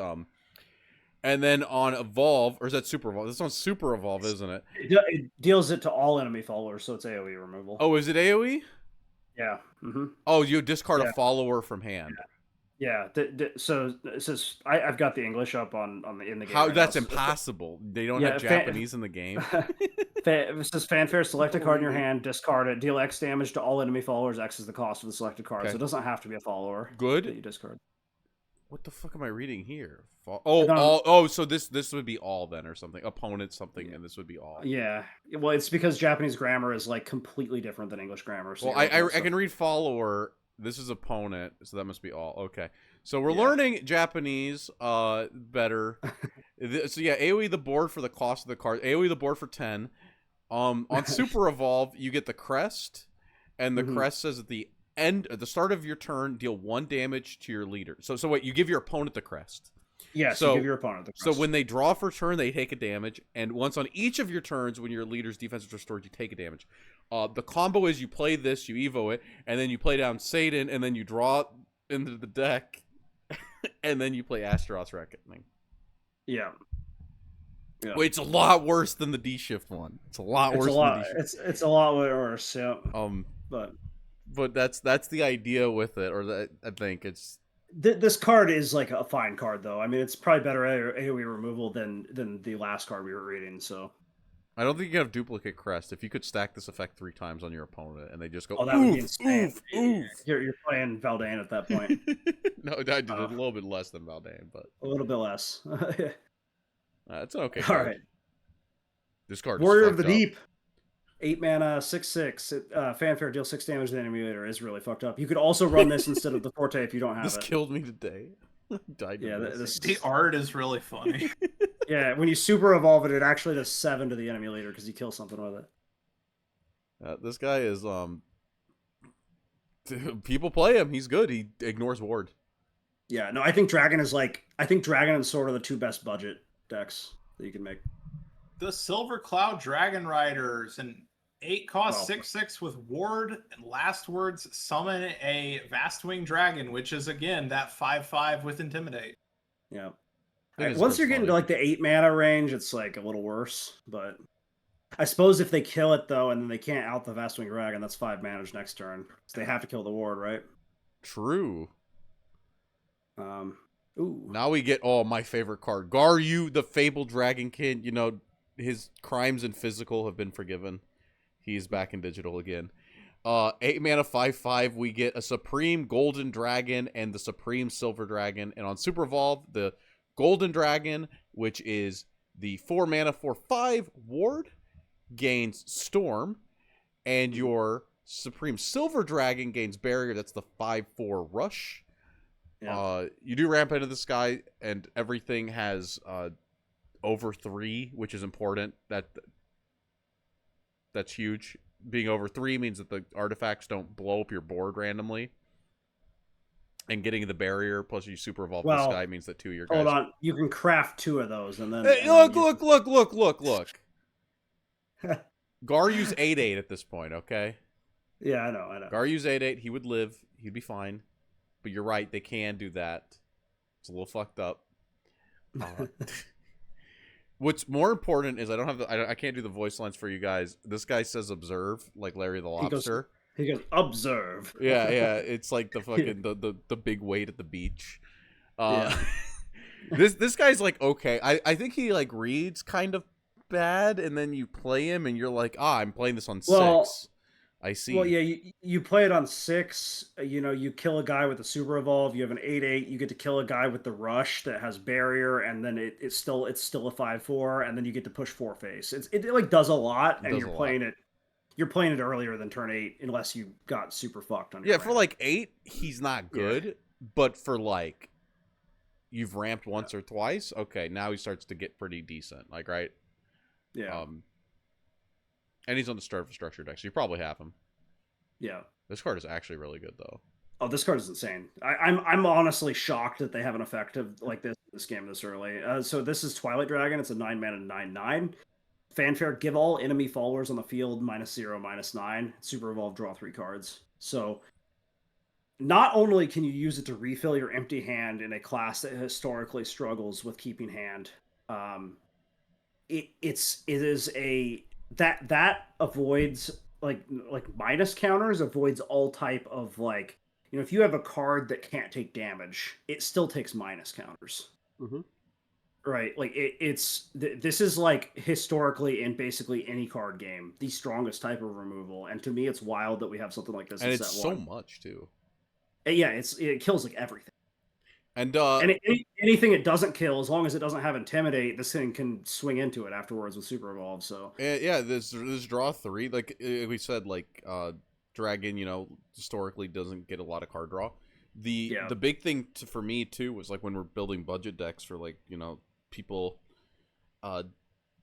and then on Evolve, or is that Super Evolve? This one's Super Evolve, isn't it? It deals it to all enemy followers, so it's AoE removal. Oh, is it AoE? Yeah. Mm-hmm. Oh, you discard a follower from hand. Yeah. So it says I've got the English up on the in the game. How right that's now. impossible. They don't Yeah, have Japanese in the game. It says fanfare, select a card in your Reading. hand, discard it, deal X damage to all enemy followers. X is the cost of the selected card. Okay. So it doesn't have to be a follower Good. that you discard. What the fuck am I reading here? No. So this would be all then or something. Opponent something, and this would be all. Yeah. Well, it's because Japanese grammar is like completely different than English grammar. So Well, I can read follower. This is opponent, so that must be all. Okay. So we're learning Japanese better. So yeah, AoE the board for the cost of the card. AoE the board for 10. On Super Evolve, you get the crest, and the crest says at the start of your turn, deal 1 damage to your leader. So wait, you give your opponent the crest. Yes, So you give your opponent the crest. So when they draw for turn, they take a damage, and once on each of your turns, when your leader's defense is restored, you take a damage. The combo is you play this, you evo it, and then you play down Satan, and then you draw it into the deck, and then you play Astaroth's Reckoning. Yeah. Wait, it's a lot worse than the D-Shift one. It's a lot worse than the D-Shift. It's a lot worse, yeah. But that's the idea with it, or that I think it's. This card is like a fine card, though. I mean, it's probably better AoE removal than the last card we were reading. So I don't think you can have duplicate crest. If you could stack this effect 3 times on your opponent, and they just go, that would be insane. Oof. You're playing Valdane at that point. No, I did a little bit less than Valdane, but a little bit less. it's an okay. All card. right. This card. Warrior of the Deep. 8 mana, 6/6. Fanfare, deal 6 damage to the enemy leader is really fucked up. You could also run this instead of the Forte if you don't have this it. This killed me today. Died. Yeah, the art is really funny. Yeah, when you super evolve it, it actually does 7 to the enemy leader because you kill something with it. This guy is people play him. He's good. He ignores ward. Yeah, no, I think Dragon and Sword are the 2 best budget decks that you can make. The Silver Cloud Dragon Riders, and 8 cost 6/6 with ward, and last words summon a Vastwing Dragon, which is again that 5/5 with Intimidate. Yeah. Once you're getting to like the 8 mana range, it's like a little worse. But I suppose if they kill it though, and then they can't out the Vastwing Dragon, that's 5 manage next turn. So they have to kill the ward, right? True. Ooh. Now we get my favorite card, Garyu, the Fabled Dragonkin. You know, his crimes in physical have been forgiven. He is back in digital again. 8 mana 5/5. We get a Supreme Golden Dragon and the Supreme Silver Dragon. And on Super Evolve, the Golden Dragon, which is the 4 mana 4/5 ward, gains Storm, and your Supreme Silver Dragon gains Barrier. That's the 5/4 rush. Yeah. You do ramp into the sky, and everything has over 3, which is important. That's huge. Being over 3 means that the artifacts don't blow up your board randomly. And getting the barrier, plus you super evolve the sky, means that 2 of your guys. Hold on, you can craft 2 of those, and then. Hey, look! Garyu's 8/8 at this point. Okay. Yeah, I know. Garyu's 8/8. He would live. He'd be fine. But you're right. They can do that. It's a little fucked up. What's more important is I can't do the voice lines for you guys. This guy says observe, like Larry the Lobster. He goes observe. Yeah. It's like the fucking the big weight at the beach. This guy's like okay. I think he like reads kind of bad, and then you play him, and you're like, I'm playing this on 6. I see. Well, yeah, you play it on 6. You know, you kill a guy with a super evolve. You have an 8/8. You get to kill a guy with the rush that has barrier, and then it's still a 5/4, and then you get to push 4 face. It like does a lot, and you're playing it. You're playing it earlier than turn 8, unless you got super fucked on. For like 8, he's not good, but for like you've ramped once or twice. Okay, now he starts to get pretty decent. Like right. Yeah. And he's on the start of a structure deck, so you probably have him. Yeah. This card is actually really good, though. Oh, this card is insane. I'm honestly shocked that they have an effective like this game this early. So this is Twilight Dragon. It's a 9 mana 9/9. Fanfare, give all enemy followers on the field -0, -9. Super evolve, draw 3 cards. So not only can you use it to refill your empty hand in a class that historically struggles with keeping hand, it is a that avoids like minus counters, avoids all type of like if you have a card that can't take damage, it still takes minus counters. Mhm. Right, like this is like historically in basically any card game the strongest type of removal, and to me it's wild that we have something like this And in it's set so one. much too. And yeah, it kills like everything, And and anything it doesn't kill, as long as it doesn't have intimidate, this thing can swing into it afterwards with super evolve. So yeah, this draw 3, like we said, like Dragon, historically doesn't get a lot of card draw. The big thing for me too was like when we're building budget decks for like people,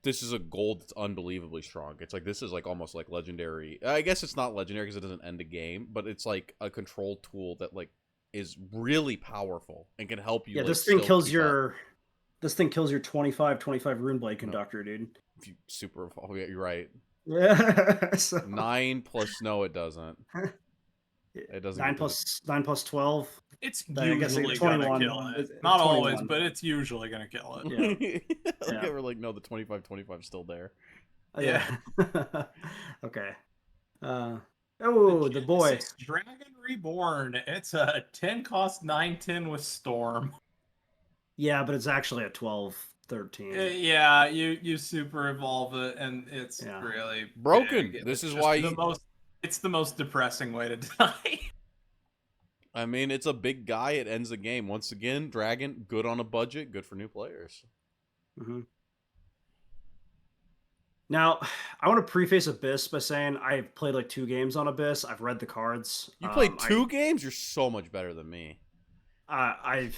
this is a gold that's unbelievably strong. It's like this is like almost like legendary. I guess it's not legendary because it doesn't end a game, but it's like a control tool that like is really powerful and can help you. yeah, like, this thing kills keep up. this thing kills your 25 Runeblade Conductor, dude. If you super evolve, yeah, you're right. Yeah, so 9 plus no, it doesn't. It doesn't. 9 plus 12. It's I guess usually 21. gonna kill it. It's Not 21. always, but it's usually gonna kill it. Yeah. Okay, Yeah. we're like, no, the 25 is still there. Yeah. Okay. The boy. Genesis Dragon Reborn. It's a 10 cost 9/10 with Storm. Yeah, but it's actually a 12, 13. Yeah, you super evolve it, and it's Yeah. really Broken. big. This It's is just why it's the most depressing way to die. I mean, it's a big guy. It ends the game. Once again, Dragon, good on a budget, good for new players. Mm-hmm. Now, I want to preface Abyss by saying I've played like 2 games on Abyss. I've read the cards. You played 2 games? You're so much better than me. I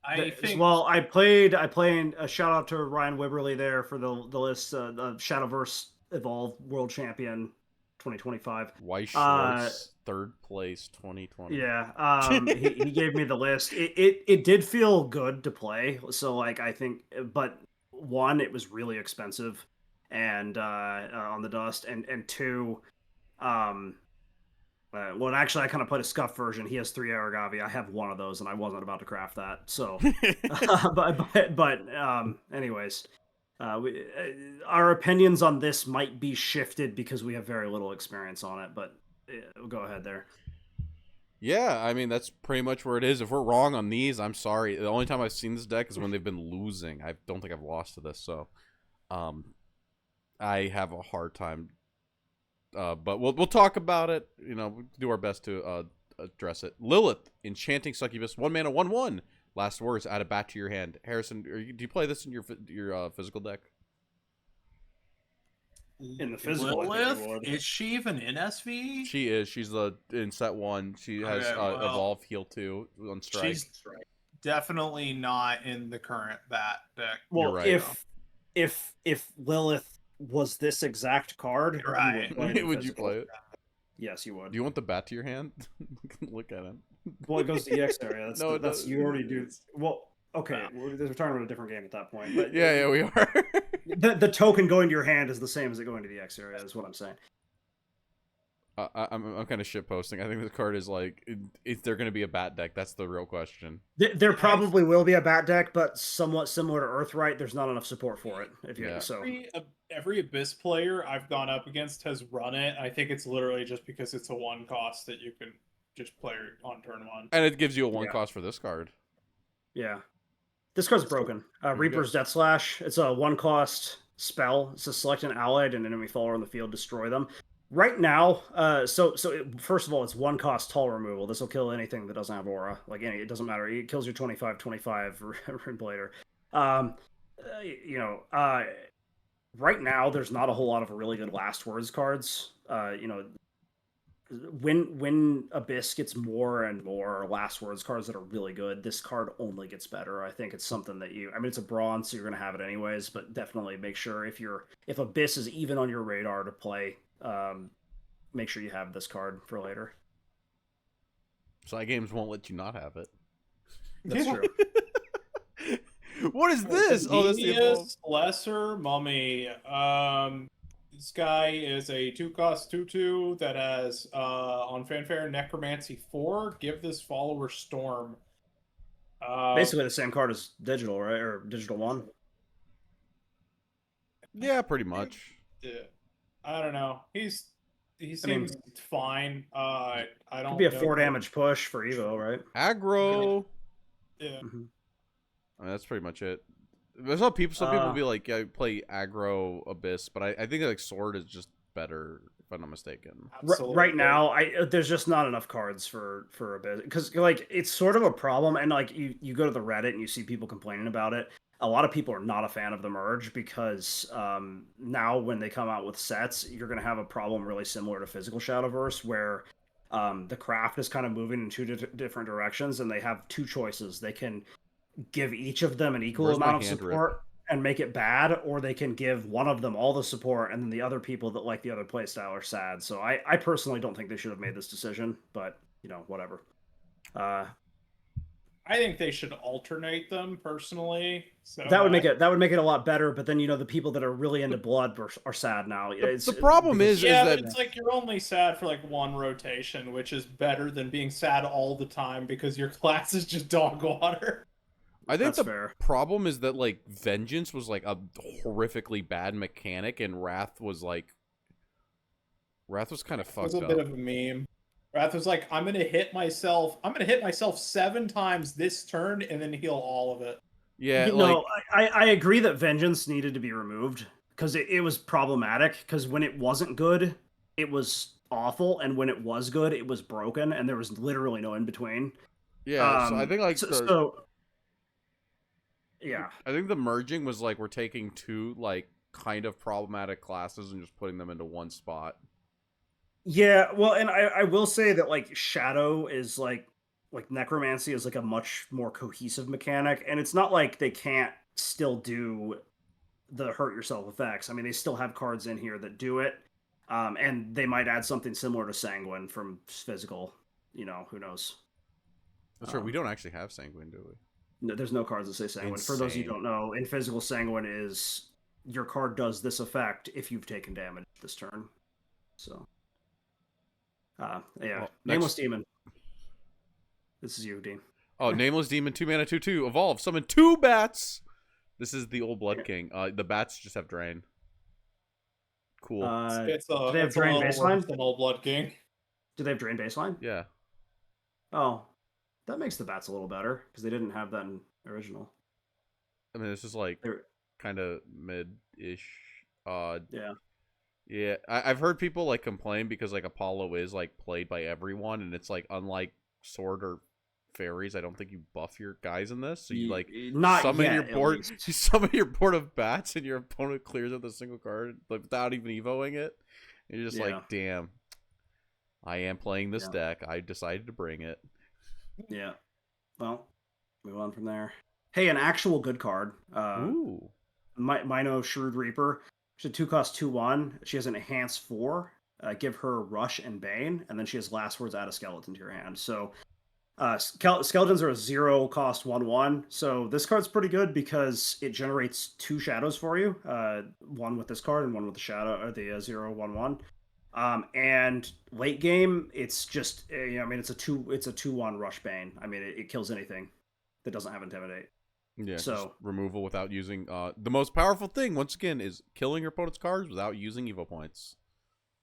think. Well, I played a shout out to Ryan Wibberley there for the list, the Shadowverse Evolve World Champion 2025. Weiss Schwartz, 3rd place 2020. Yeah, he gave me the list. It did feel good to play. So like I think, but one, it was really expensive, and on the dust, and 2, well, actually, I kind of played a scuff version. He has 3 Aragavi. I have 1 of those, and I wasn't about to craft that. So, anyways, our opinions on this might be shifted because we have very little experience on it. But go ahead there. Yeah, I mean, that's pretty much where it is. If we're wrong on these, I'm sorry. The only time I've seen this deck is when they've been losing. I don't think I've lost to this, so I have a hard time. But we'll talk about it. We'll do our best to address it. Lilith, Enchanting Succubus, 1 mana, 1/1. Last words, add a bat to your hand. Harrison, do you play this in your physical deck? In the physical, I think it would. Is she even in SV? She is. She's in set 1. She has Evolve, Heal 2 on strike. She's definitely not in the current bat deck. Well, You're right. if Lilith was this exact card, Right. Would you play it? Yes, you would. Do you want the bat to your hand? Look at it. Well, it goes to EX area. That's, No, that's you already do. Well, okay, we're talking about a different game at that point. But Yeah, we are. the token going to your hand is the same as it going to the X area. Is what I'm saying. I'm kind of shit posting. I think this card is like, is there going to be a bat deck? That's the real question. There probably will be a bat deck, but somewhat similar to Earthright. There's not enough support for it. Every Abyss player I've gone up against has run it. I think it's literally just because it's a 1 cost that you can just play on turn 1. And it gives you a 1 cost for this card. Yeah, this card's broken. Reaper's Death Slash. It's a 1 cost spell. It's to select an allied and enemy follower on the field, destroy them. Right now, first of all, it's 1 cost tall removal. This will kill anything that doesn't have aura. It doesn't matter. It kills your 25/25 Runeblader. Right now, there's not a whole lot of really good last words cards. When Abyss gets more and more last words cards that are really good, this card only gets better. I think it's something that it's a bronze, so you're gonna have it anyways. But definitely make sure if Abyss is even on your radar to play. Make sure you have this card for later. Side games won't let you not have it. That's true. What is this? Oh, that's the Evolve. Lesser Mummy. This guy is a 2 cost 2/2 that has on Fanfare Necromancy 4. Give this follower Storm. Basically the same card as Digital, right? Or Digital 1. Yeah, pretty much. Yeah. I don't know. He's He seems fine. I don't. Could be a know 4 damage push for Evo, right? Aggro. Yeah. Mhm. I mean, that's pretty much it. There's some people. Some people Uh, be like, "Yeah, play aggro Abyss," but I think like Sword is just better, if I'm not mistaken. Absolutely. Right now, there's just not enough cards for a bit, because like it's sort of a problem, and like you go to the Reddit and you see people complaining about it. A lot of people are not a fan of the merge because now when they come out with sets, you're going to have a problem really similar to physical Shadowverse, where the craft is kind of moving in two different directions, and they have two choices. They can give each of them an equal Where's my amount of hand rip? support and make it bad, or they can give one of them all the support, and then the other people that like the other playstyle are sad. So I personally don't think they should have made this decision, but whatever. I think they should alternate them personally. So That would make it a lot better. But then the people that are really into blood are sad now. The problem is Yeah, that but it's like you're only sad for like one rotation, which is better than being sad all the time because your class is just dog water. I think That's the fair. problem is that like Vengeance was like a horrifically bad mechanic, and Wrath was kind of It was fucked a up. bit of a meme. Wrath was like, I'm gonna hit myself 7 times this turn and then heal all of it. Yeah, No, I agree that Vengeance needed to be removed because it was problematic. Because when it wasn't good, it was awful, and when it was good, it was broken, and there was literally no in between. yeah. So I think like yeah. I think the merging was like we're taking two like kind of problematic classes and just putting them into one spot. Yeah, well, and I will say that like Shadow is like Necromancy is like a much more cohesive mechanic, and it's not like they can't still do the hurt yourself effects. I mean, they still have cards in here that do it, and they might add something similar to Sanguine from physical. Who knows? That's right. We don't actually have Sanguine, do we? No, there's no cards that say Sanguine. For those of you who don't know, in physical, Sanguine is your card does this effect if you've taken damage this turn. So, yeah. Well, Nameless Demon. This is you, Dean. Oh, Nameless Demon, 2 mana, 2/2, evolve, summon 2 bats. This is the old Blood King. The bats just have drain. Cool. It's do they have drain baseline? Than Old Blood King. Do they have drain baseline? Yeah. Oh, that makes the bats a little better because they didn't have that in original. I mean, this is like kind of mid-ish. Yeah. Yeah, I've heard people like complain because like Apollo is like played by everyone, and it's like unlike Sword or Fairies, I don't think you buff your guys in this. So you like summon your board. You summon your board of bats, and your opponent clears it with a single card like without even evoing it. And you're just like, damn, I am playing this deck. I decided to bring it. Yeah. Well, move on from there. Hey, an actual good card. Ooh. Mino Shrewd Reaper. She's a 2-cost 2/1. She has an enhance 4. Give her Rush and Bane, and then she has Last Words, add a skeleton to your hand. So skeletons are a 0-cost 1/1. So this card's pretty good because it generates 2 shadows for you. One with this card and one with the shadow or the 0/1/1. And late game, it's just it's a 2/1 Rush Bane. I mean, it kills anything that doesn't have Intimidate. Yeah, so just removal without using the most powerful thing once again is killing your opponent's cards without using evo points.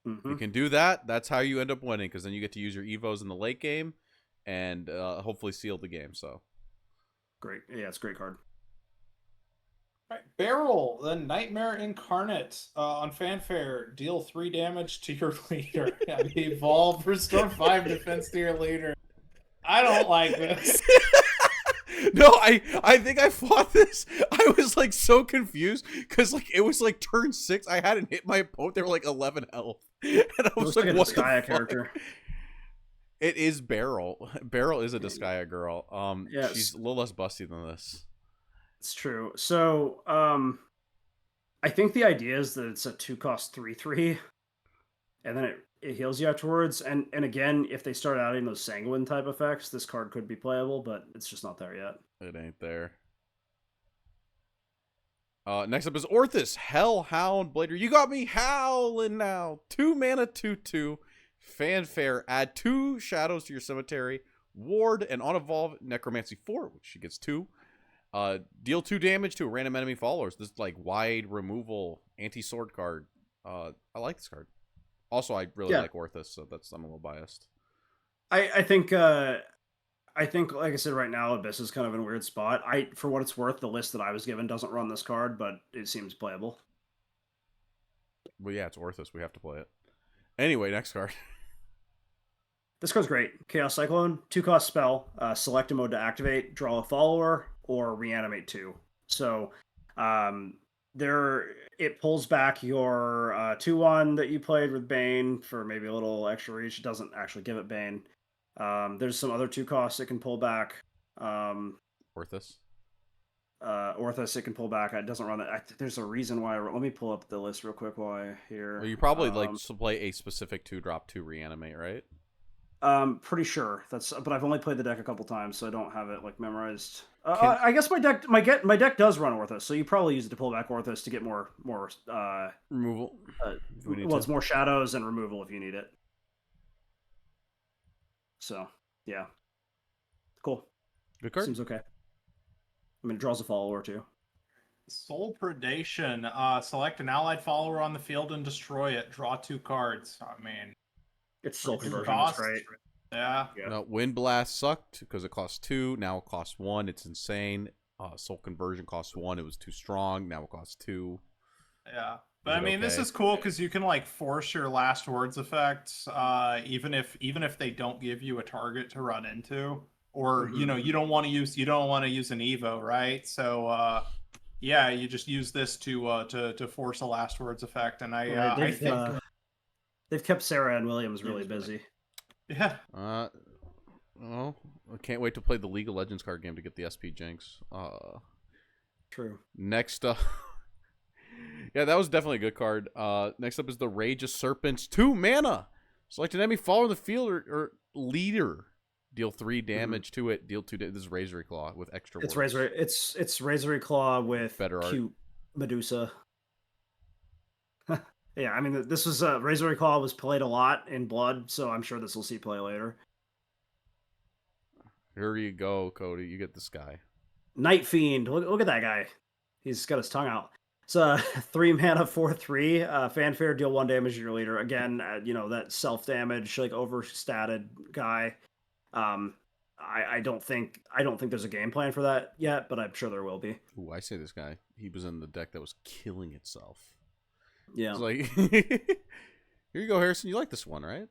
Mm-hmm. You can do that. That's how you end up winning, because then you get to use your evos in the late game and hopefully seal the game. So great. Yeah, it's a great card. Right. Barrel, the Nightmare Incarnate on Fanfare. Deal 3 damage to your leader. Evolve, restore 5 defense to your leader. I don't like this. No, I think I fought this. I was like so confused because like it was like turn 6. I hadn't hit my opponent. They were like 11 health, and I was like, "What the fuck?" Character. It is Beryl. Beryl is a Disgaea girl. Yes. She's a little less busty than this. It's true. So, I think the idea is that it's a 2-cost 3/3, and then it heals you afterwards. And again, if they start adding those Sanguine type effects, this card could be playable, but it's just not there yet. It ain't there. Next up is Orthus, Hellhound Blader. You got me howling now. 2 mana, 2/2. Fanfare. Add 2 shadows to your cemetery. Ward and on evolve Necromancy 4, which she gets 2. Deal 2 damage to a random enemy followers. This is like wide removal anti-sword card. I like this card. Also, I really Yeah. like Orthus, so I'm a little biased. I think like I said, right now Abyss is kind of in a weird spot. For what it's worth, the list that I was given doesn't run this card, but it seems playable. Well, yeah, it's Orthus. We have to play it. Anyway, next card. This card's great. Chaos Cyclone, 2-cost spell, select a mode to activate, draw a follower, or reanimate 2. So it pulls back your 2-1 that you played with Bane for maybe a little extra reach. It doesn't actually give it Bane. There's some other 2 costs it can pull back. Orthus. Orthus it can pull back. It doesn't run it. There's a reason why. Let me pull up the list real quick while I hear. Well, you probably like to play a specific 2-drop to reanimate, right? Pretty sure but I've only played the deck a couple times, so I don't have it like memorized. I guess my deck does run Orthos, so you probably use it to pull back Orthos to get more removal. It's more shadows and removal if you need it. So yeah, cool. Good card. Seems okay. I mean, it draws a follower too. Soul Predation. Select an allied follower on the field and destroy it. Draw 2 cards. I mean, It's soul conversion. cost. That's right. Yeah. No, Wind Blast sucked because it costs 2. Now it costs 1. It's insane. Soul Conversion costs 1. It was too strong. Now it costs 2. Yeah. But I mean, this is cool because you can like force your last words effects, even if they don't give you a target to run into, or you don't want to use an Evo, right? So yeah, you just use this to force a last words effect, and I think they've kept Sarah and Williams really busy. Yeah. Well, I can't wait to play the League of Legends card game to get the SP Jinx. True. Next up. Yeah, that was definitely a good card. Next up is the Rage of Serpents. 2 mana. Select an enemy follower the field or leader. Deal 3 damage to it. Deal 2 damage. This is Razory Claw with extra It's words. It's Razory Claw with Better art. cute Medusa. Yeah, I mean, this was Razory Claw was played a lot in Blood, so I'm sure this will see play later. Here you go, Cody. You get this guy. Night Fiend. Look at that guy. He's got his tongue out. It's a 3 mana 4/3. Fanfare, deal 1 damage to your leader. Again, that self damage, like overstated guy. I don't think there's a game plan for that yet, but I'm sure there will be. Ooh, I say this guy. He was in the deck that was killing itself. Yeah. It's like, here you go, Harrison. You like this one, right?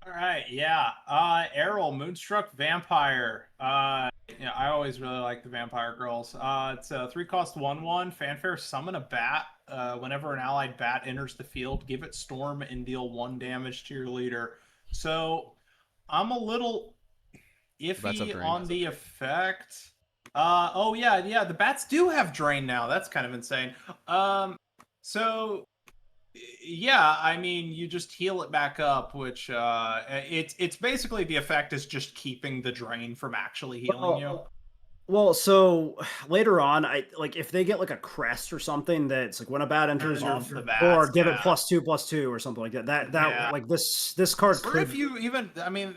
All right, yeah. Errol, Moonstruck Vampire. I always really like the Vampire Girls. It's a 3-cost 1/1. Fanfare, summon a bat. Whenever an allied bat enters the field, give it Storm and deal 1 damage to your leader. So I'm a little iffy on the effect. Oh yeah, the bats do have Drain now. That's kind of insane. So yeah, I mean, you just heal it back up, which it's basically the effect is just keeping the Drain from actually healing you. Well, so later on, if they get like a crest or something that's like when a bat enters or give it +2/+2 or something like that. Like this card or could. If you even, I mean,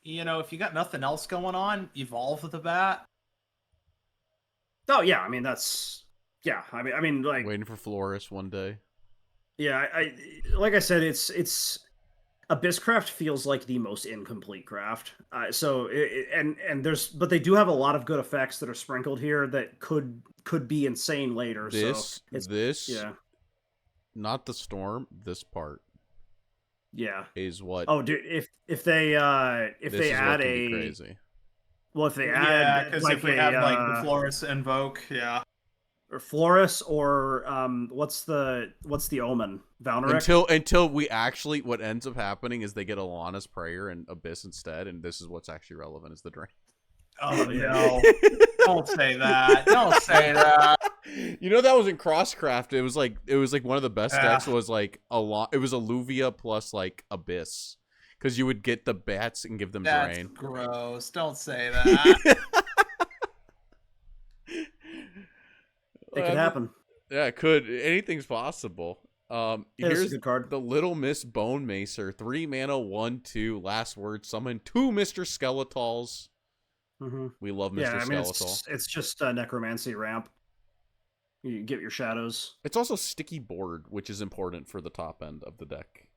if you got nothing else going on, evolve with the bat. Oh yeah, I mean yeah. I mean like waiting for Floris one day. Yeah, like I said, it's Abysscraft feels like the most incomplete craft. But they do have a lot of good effects that are sprinkled here that could be insane later. Yeah, not the storm. This part, yeah, is what. Oh, dude, if they add a crazy. Well, if they add because if we have like the Floris invoke, yeah. Or Floris, or what's the Omen? Valneric? Until we actually, what ends up happening is they get Alana's Prayer and Abyss instead, and this is what's actually relevant is the Drain. Oh no! Don't say that! Don't say that! That was in Crosscraft. It was like one of the best decks was like it was Alluvia plus like Abyss, because you would get the bats and give them Drain. That's gross! Don't say that. It could happen. Yeah, it could. Anything's possible. Here's a good card. The Little Miss Bone Macer. 3 mana, 1/2. Last word. Summon 2 Mr. Skeletals. Mm-hmm. We love Mr. Skeletal. It's just a necromancy ramp. You get your shadows. It's also sticky board, which is important for the top end of the deck.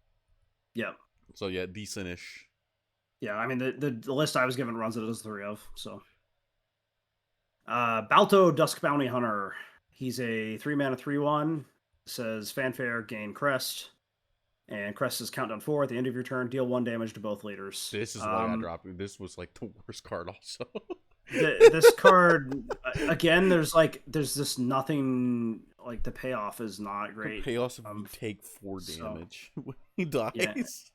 Yeah. So yeah, decentish. Yeah, I mean the list I was given runs it as 3 of, so. Balto Dusk Bounty Hunter. He's a 3-mana 3/1. Says fanfare, gain crest. And crest is countdown 4 at the end of your turn. Deal 1 damage to both leaders. This is why I dropped it. This was like the worst card also. This card again, there's this nothing, like the payoff is not great. The payoff if you take 4 damage when he dies.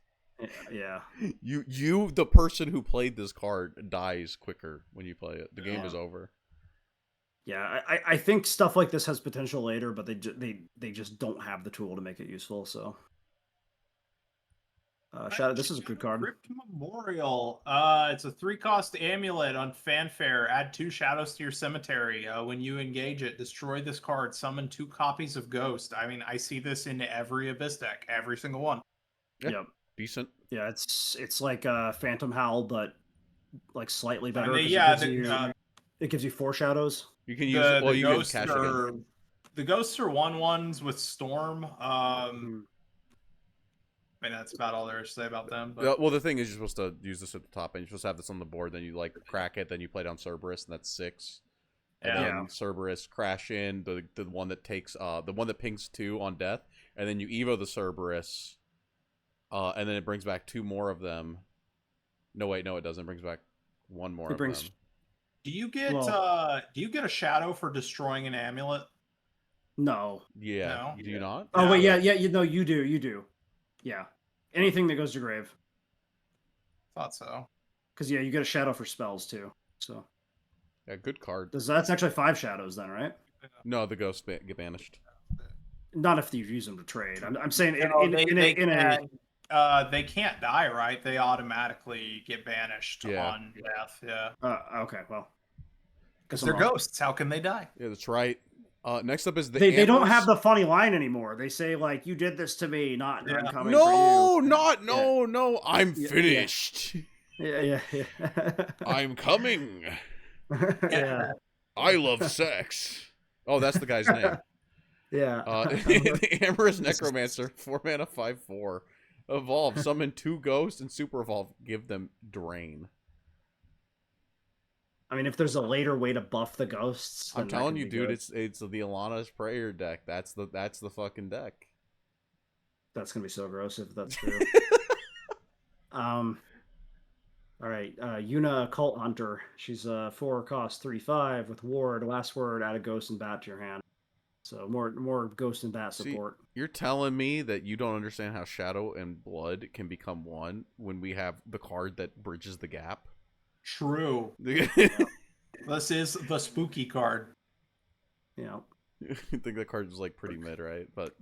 Yeah. You the person who played this card dies quicker when you play it. The game is over. Yeah, I think stuff like this has potential later, but they just don't have the tool to make it useful. So, Shadow, this is a good card. Crypt Memorial. It's a 3-cost amulet on fanfare. Add 2 shadows to your cemetery. When you engage it, destroy this card. Summon 2 copies of Ghost. I mean, I see this in every Abyss deck, every single one. Yeah, yep. Decent. Yeah, it's like Phantom Howl, but like slightly better. I mean, it gives you 4 shadows. You can use it. Well, you can cash again. The ghosts are 1/1s with Storm. I mean, that's about all there is to say about them. But... Well, the thing is, you're supposed to use this at the top, and you're supposed to have this on the board. Then you like crack it. Then you play down Cerberus, and that's 6. And then Cerberus crash in the one that takes the one that pings 2 on death, and then you evo the Cerberus, and then it brings back 2 more of them. No, wait, no, it doesn't. It brings back 1 more of them. Do you get a shadow for destroying an amulet? No. Yeah. No? Do you not? Oh wait, yeah. You do. Yeah. Anything that goes to grave. Thought so. Because you get a shadow for spells too. So. Yeah, good card. That's actually 5 shadows then, right? No, the ghosts get banished. Not if you use them to trade. I'm saying they can't die, right? They automatically get banished on death. Yeah. Okay. Well, because they're ghosts. How can they die? Yeah, that's right. Next up is they don't have the funny line anymore. They say like, "You did this to me, not I'm coming for you." No. I'm finished. Yeah. I'm coming. Yeah. I love sex. Oh, that's the guy's name. Yeah. The Amorous Necromancer, 4-mana 5/4. Evolve, summon 2 ghosts, and super evolve. Give them drain. I mean, if there's a later way to buff the ghosts, I'm telling you, dude, it's the Alana's Prayer deck. That's the fucking deck. That's gonna be so gross if that's true. All right, Yuna Cult Hunter. She's a 4-cost 3/5 with ward. Last word, add a ghost and bat to your hand. So more ghost and bat support. See, you're telling me that you don't understand how Shadow and Blood can become one when we have the card that bridges the gap? True. This is the spooky card. Yeah. I think that card is like pretty mid, right? But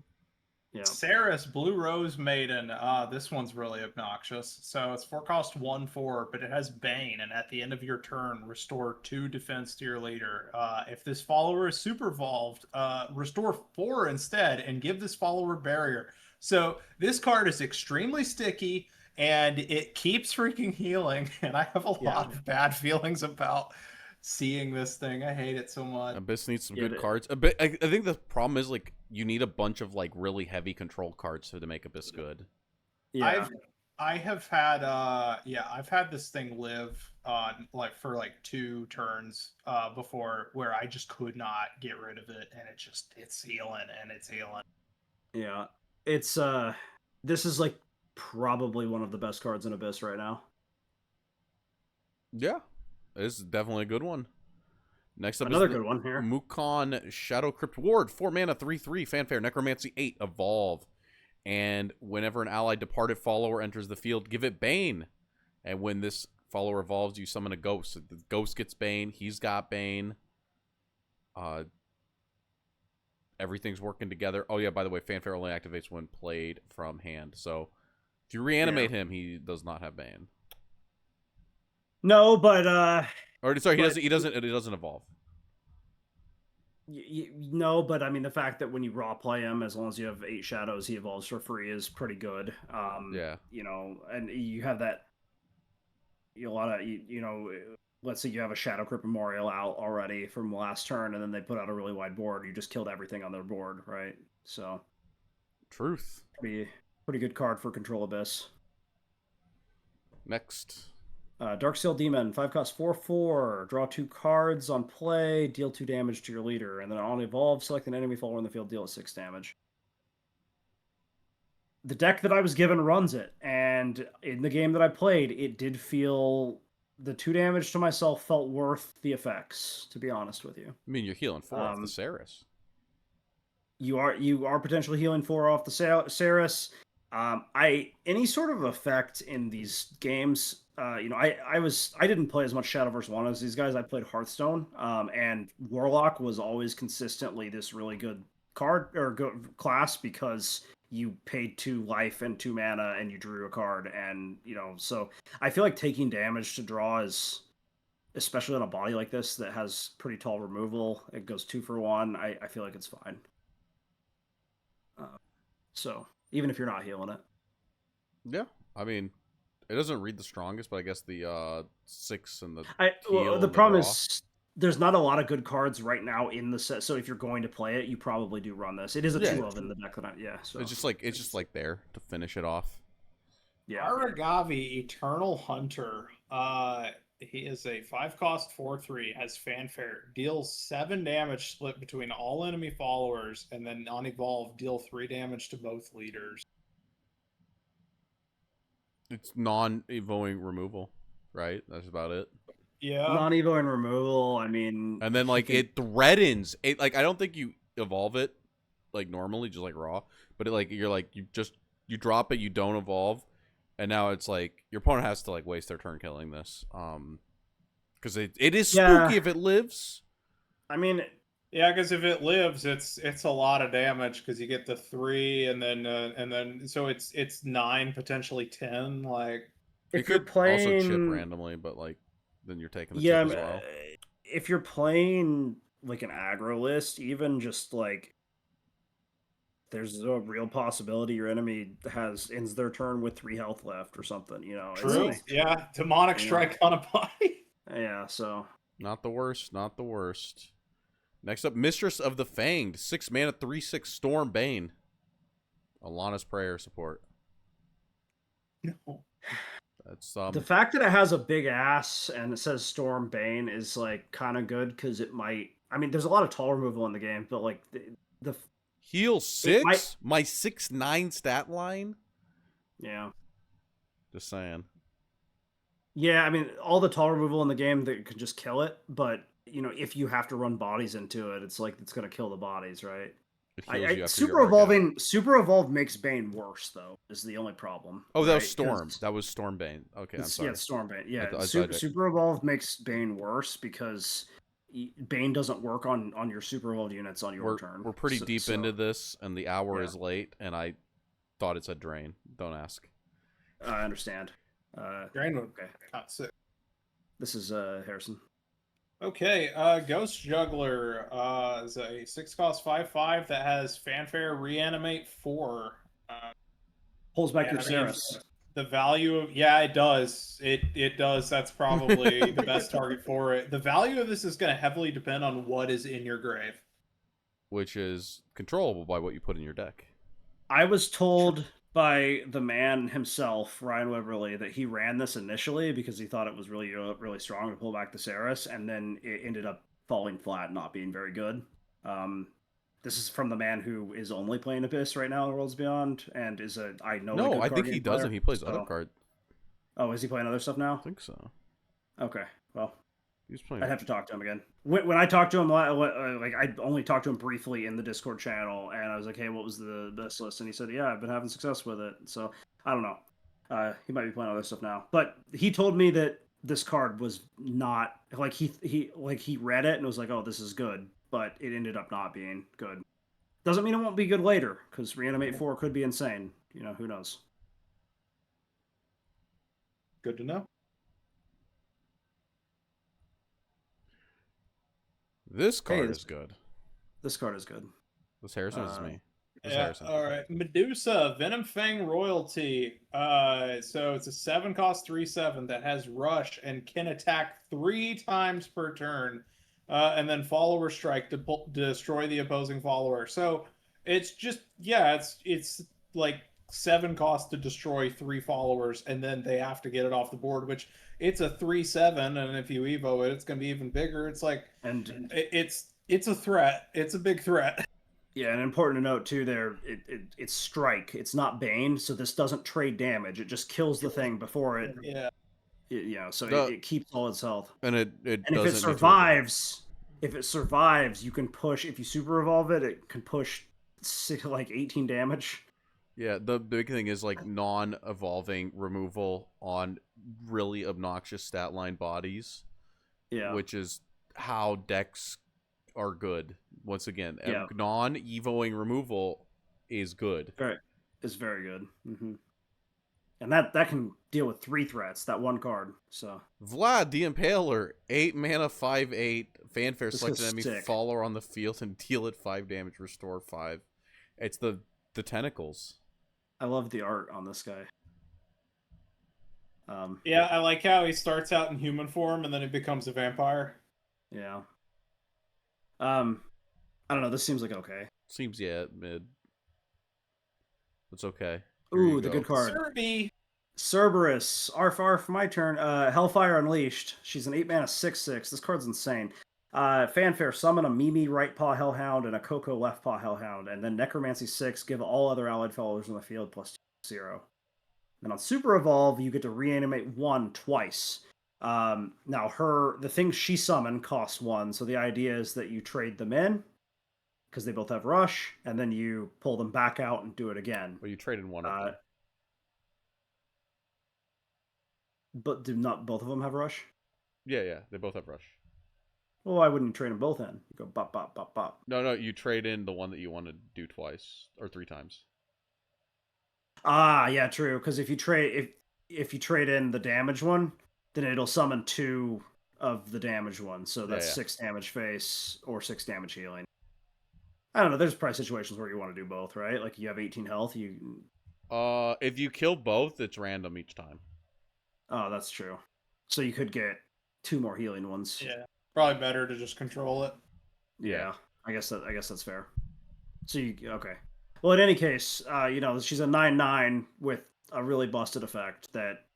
yeah. Saris, Blue Rose Maiden. This one's really obnoxious. So it's 4-cost 1/4, but it has Bane, and at the end of your turn, restore 2 defense to your leader. If this follower is super evolved, restore 4 instead, and give this follower barrier. So this card is extremely sticky, and it keeps freaking healing, and I have a lot of bad feelings about seeing this thing. I hate it so much. Abyss needs some good cards. I think the problem is like you need a bunch of like really heavy control cards to make Abyss good. Yeah. I have had I've had this thing live like for like 2 turns before where I just could not get rid of it, and it's healing and it's healing. Yeah. It's this is like probably one of the best cards in Abyss right now. Yeah. This is definitely a good one. Next up another is good one here. Mukon Shadow Crypt Ward, 4-mana 3/3 fanfare Necromancy 8 evolve. And whenever an allied departed follower enters the field, give it Bane. And when this follower evolves, you summon a ghost. The ghost gets Bane. He's got Bane. Everything's working together. Oh yeah, by the way, fanfare only activates when played from hand. So if you reanimate him, he does not have Bane. No, but or sorry, he doesn't evolve. No, but I mean the fact that when you raw play him, as long as you have 8 shadows, he evolves for free is pretty good. Yeah, you know, and you have that. Let's say you have a Shadow Crypt Memorial out already from last turn, and then they put out a really wide board. You just killed everything on their board, right? So, truth. Pretty good card for Control Abyss. Next. Darksteel Demon, 5 cost 4/4. Draw 2 cards on play, deal 2 damage to your leader, and then on evolve, select an enemy follower in the field, deal it 6 damage. The deck that I was given runs it, and in the game that I played, it did feel the 2 damage to myself felt worth the effects, to be honest with you. I mean, you're healing 4 off the Saris. You are potentially healing 4 off the Saris. Any sort of effect in these games, I didn't play as much Shadowverse 1 as these guys. I played Hearthstone, and Warlock was always consistently this really good card or good class because you paid 2 life and 2 mana and you drew a card, and so I feel like taking damage to draw is, especially on a body like this that has pretty tall removal, it goes 2 for 1. I feel like it's fine. So even if you're not healing it. Yeah, I mean, it doesn't read the strongest, but I guess the 6 and the the problem is there's not a lot of good cards right now in the set. So if you're going to play it, you probably do run this. It is a 2 of in the deck that so it's just like there to finish it off. Yeah. Aragavi, Eternal Hunter. He is a 5 cost 4/3, has fanfare, deals 7 damage split between all enemy followers, and then on evolve, deal 3 damage to both leaders. It's non-evoing removal, right? That's about it. Yeah. Non-evo and removal, I mean, and then like it threatens it. Like I don't think you evolve it like normally, just like raw, but you drop it, you don't evolve. And now it's like your opponent has to like waste their turn killing this, because it is spooky if it lives. I mean, yeah, because if it lives, it's a lot of damage because you get the 3 and then so it's 9, potentially 10. Like if you're playing also chip randomly, but like then you're taking the chip as well. If you're playing like an aggro list, even just like. There's a real possibility your enemy ends their turn with 3 health left or something, True. Yeah, demonic strike on a body. Yeah, so not the worst. Next up, Mistress of the Fanged, 6 mana, 3/6 Storm Bane. Alana's Prayer support. No. That's the fact that it has a big ass and it says Storm Bane is like kind of good because it might. I mean, there's a lot of tall removal in the game, but like the heal 6, my 6/9 stat line. Yeah, just saying. Yeah, I mean, all the tall removal in the game that could just kill it, but if you have to run bodies into it, it's like it's gonna kill the bodies, right? Super evolved makes Bane worse, though. Is the only problem. Oh, that was Storm. That was Storm Bane. Okay, I'm sorry. Yeah, Storm Bane. Yeah, super evolved makes Bane worse because Bane doesn't work on your super evolved units on your turn. We're pretty deep into this, and the hour is late, and I thought it said drain. Don't ask. I understand. Drain would not sick. This is Harrison. Okay, Ghost Juggler is a 6 cost 5/5 that has fanfare, reanimate 4. Pulls back your Saris. The value of it does. It does. That's probably the best target for it. The value of this is going to heavily depend on what is in your grave, which is controllable by what you put in your deck. I was told by the man himself, Ryan Weberly, that he ran this initially because he thought it was really, really strong to pull back the Saris, and then it ended up falling flat, not being very good. This is from the man who is only playing Abyss right now in Worlds Beyond, and is I think he doesn't. He plays other cards. Oh, is he playing other stuff now? I think so. Okay, well, he's playing. I'd have to talk to him again. When I talked to him, I only talked to him briefly in the Discord channel, and I was like, "Hey, what was the best list?" And he said, "Yeah, I've been having success with it." So I don't know. He might be playing other stuff now, but he told me that this card was not like he read it and was like, "Oh, this is good," but it ended up not being good. Doesn't mean it won't be good later, because Reanimate 4 could be insane. Who knows? Good to know. This card is good. This card is good. This Harrison is me. Harrison. All right. Medusa, Venom Fang Royalty. So it's a 7 cost 3/7 that has rush and can attack 3 times per turn. And then follower strike to destroy the opposing follower. So it's just it's like 7 cost to destroy 3 followers, and then they have to get it off the board, which it's a 3/7, and if you evo it, it's going to be even bigger. It's like, And it's a threat. It's a big threat. yeah, and important to note too, it's strike. It's not bane, so this doesn't trade damage. It just kills the thing before it. Yeah. So The- it keeps all its health. And it And doesn't if it need to survives, you can push. If you super evolve it, it can push like 18 damage. Yeah, the big thing is like non-evolving removal on really obnoxious stat line bodies, Yeah, which is how decks are good. Once again, Yeah. non-evoing removal is good. it's very good. And that can deal with 3 threats. That one card. So Vlad the Impaler, 8 mana, 5/8. Fanfare, This select is an enemy sick. follower on the field and deal it 5 damage, restore 5. It's the tentacles. I love the art on this guy. Yeah, I like how he starts out in human form and then he becomes a vampire. Yeah. I don't know. This seems like okay. Seems mid. It's okay. Here you Ooh, the go. good card. Serby. Cerberus. R for my turn. Hellfire Unleashed. She's an 8 mana 6/6. This card's insane. Fanfare, summon a Mimi right paw Hellhound and a Coco left paw Hellhound, and then Necromancy 6, give all other allied followers on the field +0. Then on Super Evolve, you get to reanimate 1 twice. Now the things she summoned cost 1, so the idea is that you trade them in, because they both have Rush, and then you pull them back out and do it again. Well, you traded one of them. But do not both of them have Rush? Yeah, they both have Rush. Well, why wouldn't you trade them both in? You go bop, bop, bop, bop. No, you trade in the one that you want to do twice or 3 times. Ah, yeah, true. Because if you trade in the damage one, then it'll summon 2 of the damage one. So that's Yeah. 6 damage face or 6 damage healing. I don't know. There's probably situations where you want to do both, right? Like you have 18 health. If you kill both, it's random each time. Oh, that's true. So you could get 2 more healing ones. Yeah. Probably better to just control it. Yeah. I guess that's fair. So okay. Well, in any case, she's a 9/9 with a really busted effect that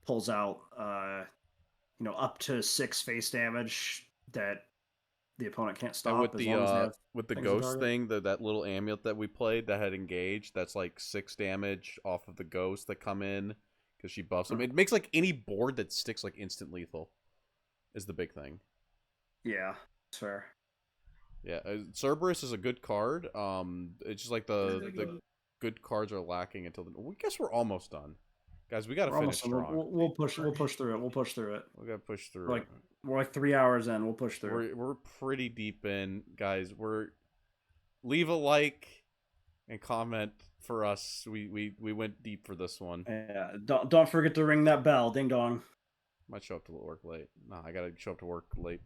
pulls out, up to 6 face damage that the opponent can't stop. And with as long as they have with the things to ghost target. thing, that little amulet that we played that had engaged, that's like 6 damage off of the ghosts that come in because she buffs them. It makes like any board that sticks like instant lethal is the big thing. Yeah, that's fair. Yeah, Cerberus is a good card. It's just like the good cards are lacking until we guess we're almost done, guys. We gotta We're finish almost done. strong. We'll push through it. We'll push through it. We gotta push through. Like we're like 3 hours in. We'll push through. We're pretty deep in, guys. Leave a like and comment for us. We went deep for this one. Yeah, don't forget to ring that bell. Ding dong. Might show up to work late. No, I gotta show up to work late.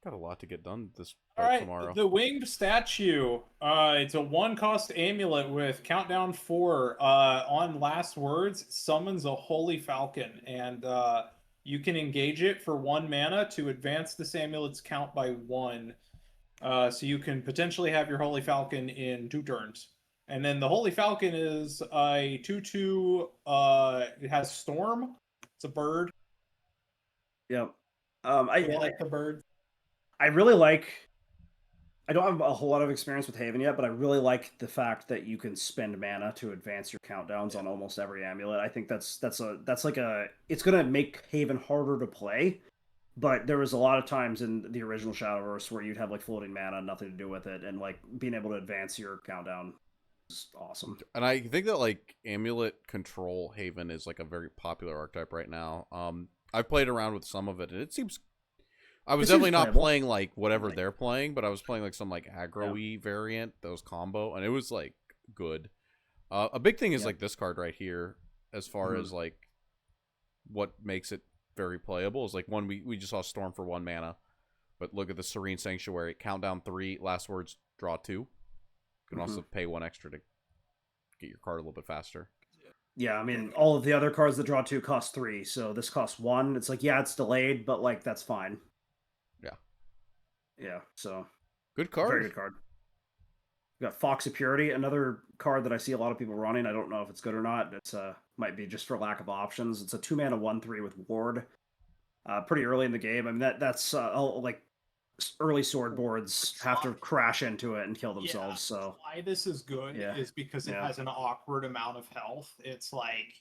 Got a lot to get done tomorrow. The winged statue. It's a 1-cost amulet with countdown 4. On last words, summons a holy falcon, and you can engage it for 1 mana to advance this amulet's count by 1. So you can potentially have your holy falcon in 2 turns. And then the holy falcon is a 2/2. It has storm. It's a bird. Yep. I like the bird. I really like. I don't have a whole lot of experience with Haven yet, but I really like the fact that you can spend mana to advance your countdowns on almost every amulet. I think that's like it's gonna make Haven harder to play, but there was a lot of times in the original Shadowverse where you'd have like floating mana, nothing to do with it, and like being able to advance your countdown is awesome. And I think that like Amulet Control Haven is like a very popular archetype right now. I've played around with some of it, and it seems. I was definitely not playing like whatever they're playing, but I was playing like some like aggro-y variant that was combo, and it was like good. A big thing is like this card right here, as far as like what makes it very playable is like one we just saw Storm for 1 mana, but look at the Serene Sanctuary, countdown 3, last words, draw 2. You can also pay 1 extra to get your card a little bit faster. Yeah, I mean all of the other cards that draw 2 cost 3, so this costs 1. It's like it's delayed, but like that's fine. Yeah, so good card. very good card. We got Fox of Purity, another card that I see a lot of people running. I don't know if it's good or not. It's might be just for lack of options. It's a 2-mana 1/3 with Ward. Pretty early in the game. I mean that's like early sword boards have to crash into it and kill themselves. So why this is good is because it has an awkward amount of health. It's like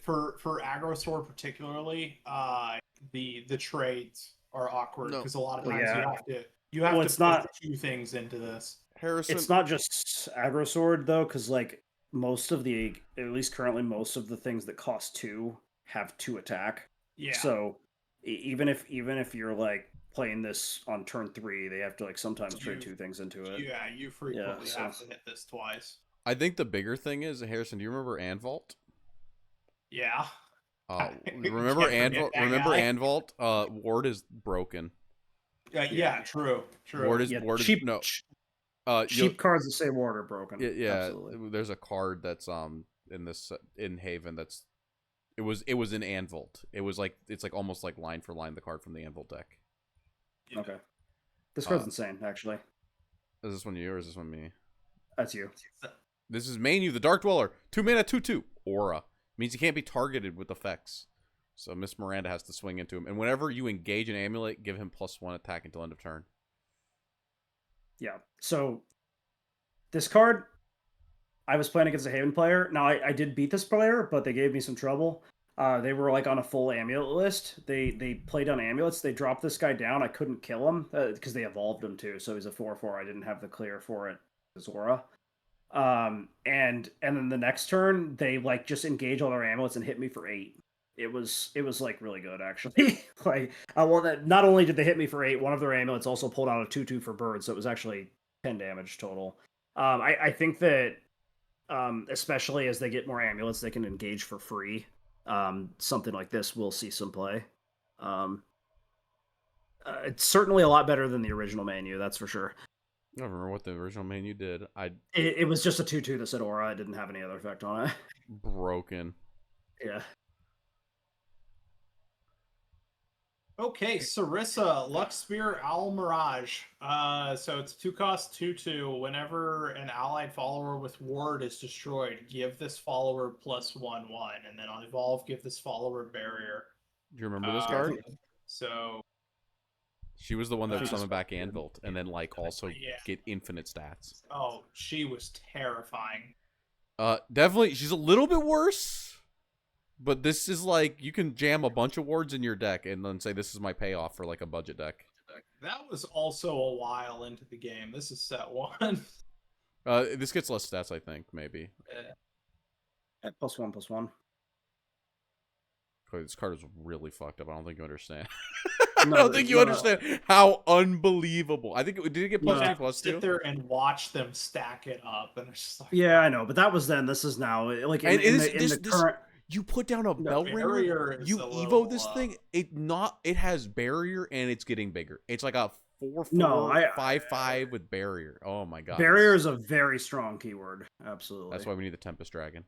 for aggro sword particularly, the trades are awkward because a lot of times you have to it's put not 2 things into this. Harrison, it's not just aggro sword though, because like at least currently most of the things that cost 2 have 2 attack. Yeah. So even if you're like playing this on turn 3, they have to like sometimes trade 2 things into it. Yeah, you frequently have to hit this twice. I think the bigger thing is, Harrison, do you remember Anvalt? Yeah. Remember Anvalt? Remember Anvalt? Ward is broken. Yeah, true. Ward is cheap, no. cheap cards that say Ward are broken. Yeah, absolutely. There's a card that's in Haven that's it was in Anvalt. It's like almost like line for line the card from the Anvalt deck. Yeah. Okay. This card's insane, actually. Is this one you or is this one me? That's you. This is Mainu, the Dark Dweller. 2-mana 2/2 aura. Means he can't be targeted with effects. So Miss Miranda has to swing into him. And whenever you engage an amulet, give him +1 attack until end of turn. Yeah. So this card, I was playing against a Haven player. Now I did beat this player, but they gave me some trouble. They were like on a full amulet list. They played on amulets. They dropped this guy down. I couldn't kill him because they evolved him too. So he's a 4/4. I didn't have the clear for it. His aura. And then the next turn they like just engage all their amulets and hit me for 8. It was like really good actually. Like not only did they hit me for 8, one of their amulets also pulled out a 2/2 for bird, so it was actually 10 damage total. I think that especially as they get more amulets, they can engage for free. Something like this will see some play. It's certainly a lot better than the original menu, that's for sure. I don't remember what the original menu did. It was just a 2/2 that said aura. It didn't have any other effect on it. Broken. Yeah. Okay, Sarissa, Luxspear, Owl Mirage. So it's 2 cost, 2/2. Whenever an allied follower with ward is destroyed, give this follower +1/1, and then on evolve, give this follower barrier. Do you remember this card? So she was the one that summoned back Anvalt, and then like also get infinite stats. Oh, she was terrifying. Definitely, she's a little bit worse. But this is like, you can jam a bunch of wards in your deck and then say this is my payoff for like a budget deck. That was also a while into the game. This is set 1. This gets less stats, I think, maybe. At +1/+1. Okay, this card is really fucked up. I don't think you understand. I don't think you understand how unbelievable. I think did it get +2/+2? Sit there and watch them stack it up, and it's just like, yeah, I know, but that was then. This is now. Like in the current. You put down a bell ringer, you evo this thing. It has barrier and it's getting bigger. It's like a 4/4 5/5 with barrier. Oh my god! Barrier is a very strong keyword. Absolutely. That's why we need the Tempest Dragon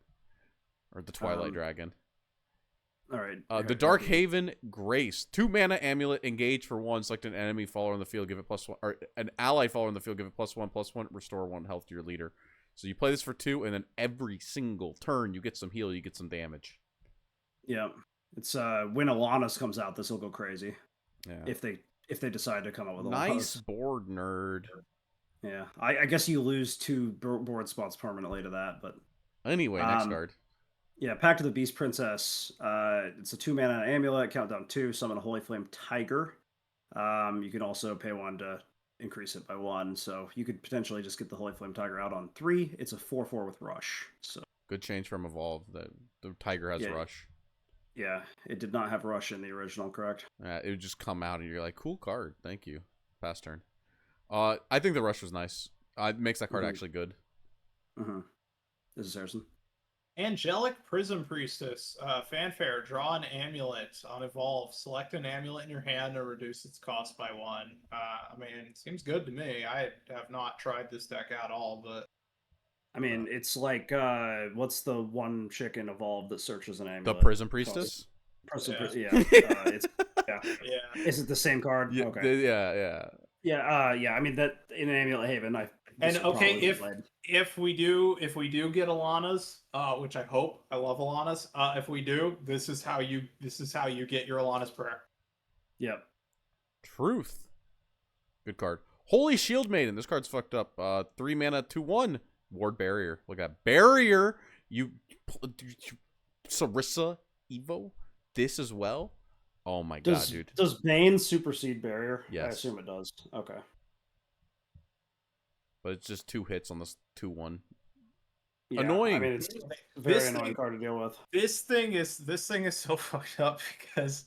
or the Twilight Dragon. All right. The Dark Haven Grace, 2-mana amulet, engage for 1. Select an enemy follower on the field, give it +1, or an ally follower on the field, give it +1/+1. Restore 1 health to your leader. So you play this for 2, and then every single turn you get some heal, you get some damage. Yeah, it's when Alanis comes out, this will go crazy. Yeah, if they decide to come up with a nice board, nerd. Yeah, I guess you lose 2 board spots permanently to that, but anyway, next card. Yeah, Pact of the Beast Princess. It's a 2-mana amulet. Countdown 2. Summon a Holy Flame Tiger. You can also pay 1 to increase it by 1, so you could potentially just get the Holy Flame Tiger out on 3. It's a 4/4 with Rush. So good change from Evolve. The Tiger has Rush. Yeah, it did not have Rush in the original, correct? It would just come out and you're like, cool card, thank you. Pass turn. I think the Rush was nice. It makes that card actually good. This is Harrison. Angelic Prism Priestess, Fanfare, draw an amulet on evolve. Select an amulet in your hand to reduce its cost by 1. I mean, it seems good to me. I have not tried this deck at all, but I mean, it's like what's the one chick in evolve that searches an amulet? The Prism Priestess. It's yeah. Is it the same card? Yeah, okay. Yeah. Yeah. I mean that in Amulet Haven, I And This will okay, probably be played. if we do get Alana's, which I hope, I love Alana's. If we do, this is how you get your Alana's prayer. Yep. Truth. Good card. Holy Shield Maiden. This card's fucked up. 3 mana, 2/1. Ward Barrier. Look at Barrier. You Sarissa Evo. This as well. Oh my god, dude. Does Bane supersede Barrier? Yes. I assume it does. Okay. But it's just 2 hits on this 2/1. Yeah, Annoying. I mean, it's a very annoying card to deal with. This thing is so fucked up because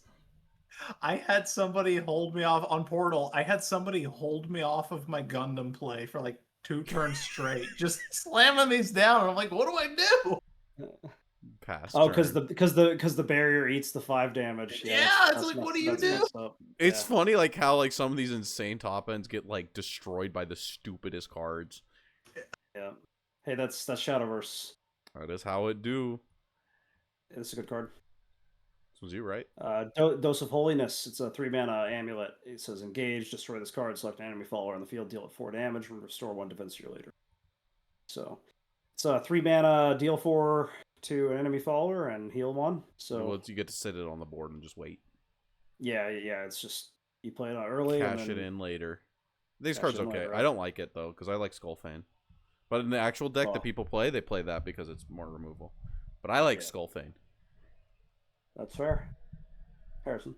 I had somebody hold me off on Portal. I had somebody hold me off of my Gundam play for like 2 turns straight, just slamming these down. And I'm like, what do I do? Pass. Oh, turn. because the barrier eats the 5 damage. Yeah, it's like, what do you do? It's funny, like how like some of these insane top ends get like destroyed by the stupidest cards. Yeah. Hey, that's Shadowverse. That is how it do. It's a good card. This was you, right? Dose of Holiness. It's a 3 mana amulet. It says engage, destroy this card, select an enemy follower on the field, deal it 4 damage, and restore 1 defense to your leader. So it's a 3 mana, deal 4 to an enemy follower and heal 1. So well, you get to sit it on the board and just wait. Yeah. It's just you play it out early. Cash and then it in later. This cash card's it in okay. later, I right? don't like it though because I like Skullfane. But in the actual deck Well, that people play, they play that because it's more removal. But I like Yeah. Skullfane. That's fair. Harrison.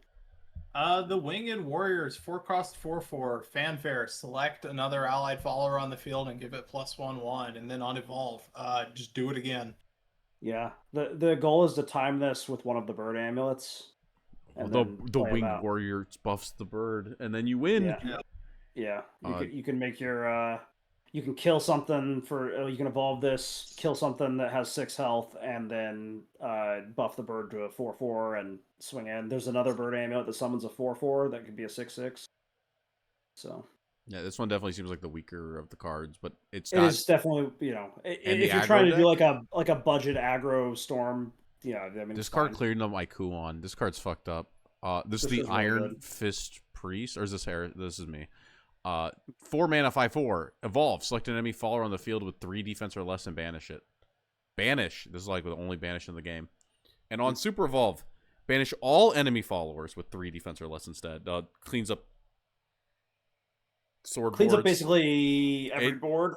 The Winged Warriors, 4-cost 4/4 fanfare. Select another allied follower on the field and give it +1/1, and then on evolve. Just do it again. Yeah. The goal is to time this with one of the bird amulets. And then The play 'em Winged out. Warrior buffs the bird, and then you win. Yeah. Uh, You can make your you can kill something for you can evolve this, kill something that has 6 health, and then buff the bird to a 4/4 and swing in. There's another bird amulet that summons a 4/4 that could be a 6/6. So Yeah, this one definitely seems like the weaker of the cards, but it's it not. is definitely And the if you're aggro trying to do deck? like a budget aggro storm. Yeah, I mean This it's card fine. cleared up my Kuon. This card's fucked up. This is This the is really Iron good. Fist Priest, or is this Harris? This is me. 4 mana, 5/4. Evolve. Select an enemy follower on the field with 3 defense or less and banish it. Banish. This is like the only banish in the game. And on Super Evolve, banish all enemy followers with 3 defense or less instead. Cleans up sword Cleans up boards. basically every board.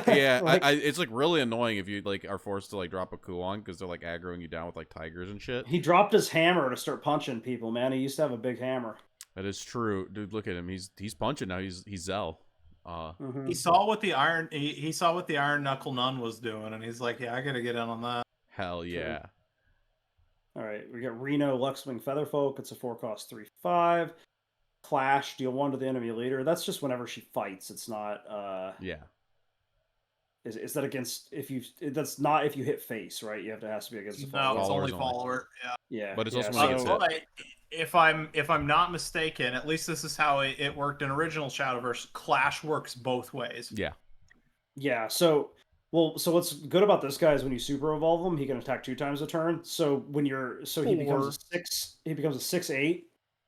Yeah, Like, it's like really annoying if you like are forced to like drop a Kuon because they're like aggroing you down with like tigers and shit. he dropped his hammer to start punching people, man. He used to have a big hammer. That is true, dude. Look at him. He's punching now. He's Zell. Mhm. He saw what the Iron he saw what the Iron Knuckle Nun was doing, and he's like, yeah, I gotta get in on that. Hell yeah. All right, we got Reno Luxwing Featherfolk. It's a 4-cost 3/5. Clash, deal 1 to the enemy leader. That's just whenever she fights. It's not. Yeah. Is that against if you? That's not if you hit face, right? You have to has to be against the No, follower. it's Followers only only. follower. Yeah. Yeah, But it's also yeah, when he gets so- hit. But if I'm not mistaken, at least this is how it worked in original Shadowverse. Clash works both ways. Yeah. Yeah, so what's good about this guy is when you super evolve him, he can attack 2 times a turn. So when he becomes a 6/8,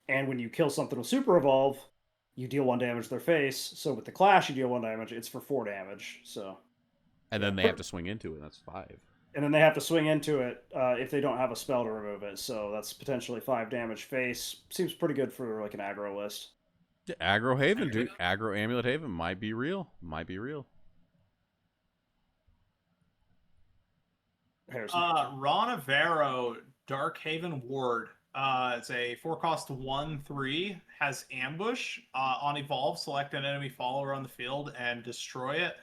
and when you kill something with super evolve, you deal 1 damage to their face. So with the clash, you deal 1 damage. It's for 4 damage. So And then they have to swing into it. That's 5. and then they have to swing into it if they don't have a spell to remove it. So that's potentially 5 damage face. Seems pretty good for like an aggro list. Aggro Haven, dude. Aggro Amulet Haven might be real. Might be real. Harrison. Ronavero Dark Haven Ward. It's a 4-cost 1/3. Has ambush. On evolve, select an enemy follower on the field and destroy it.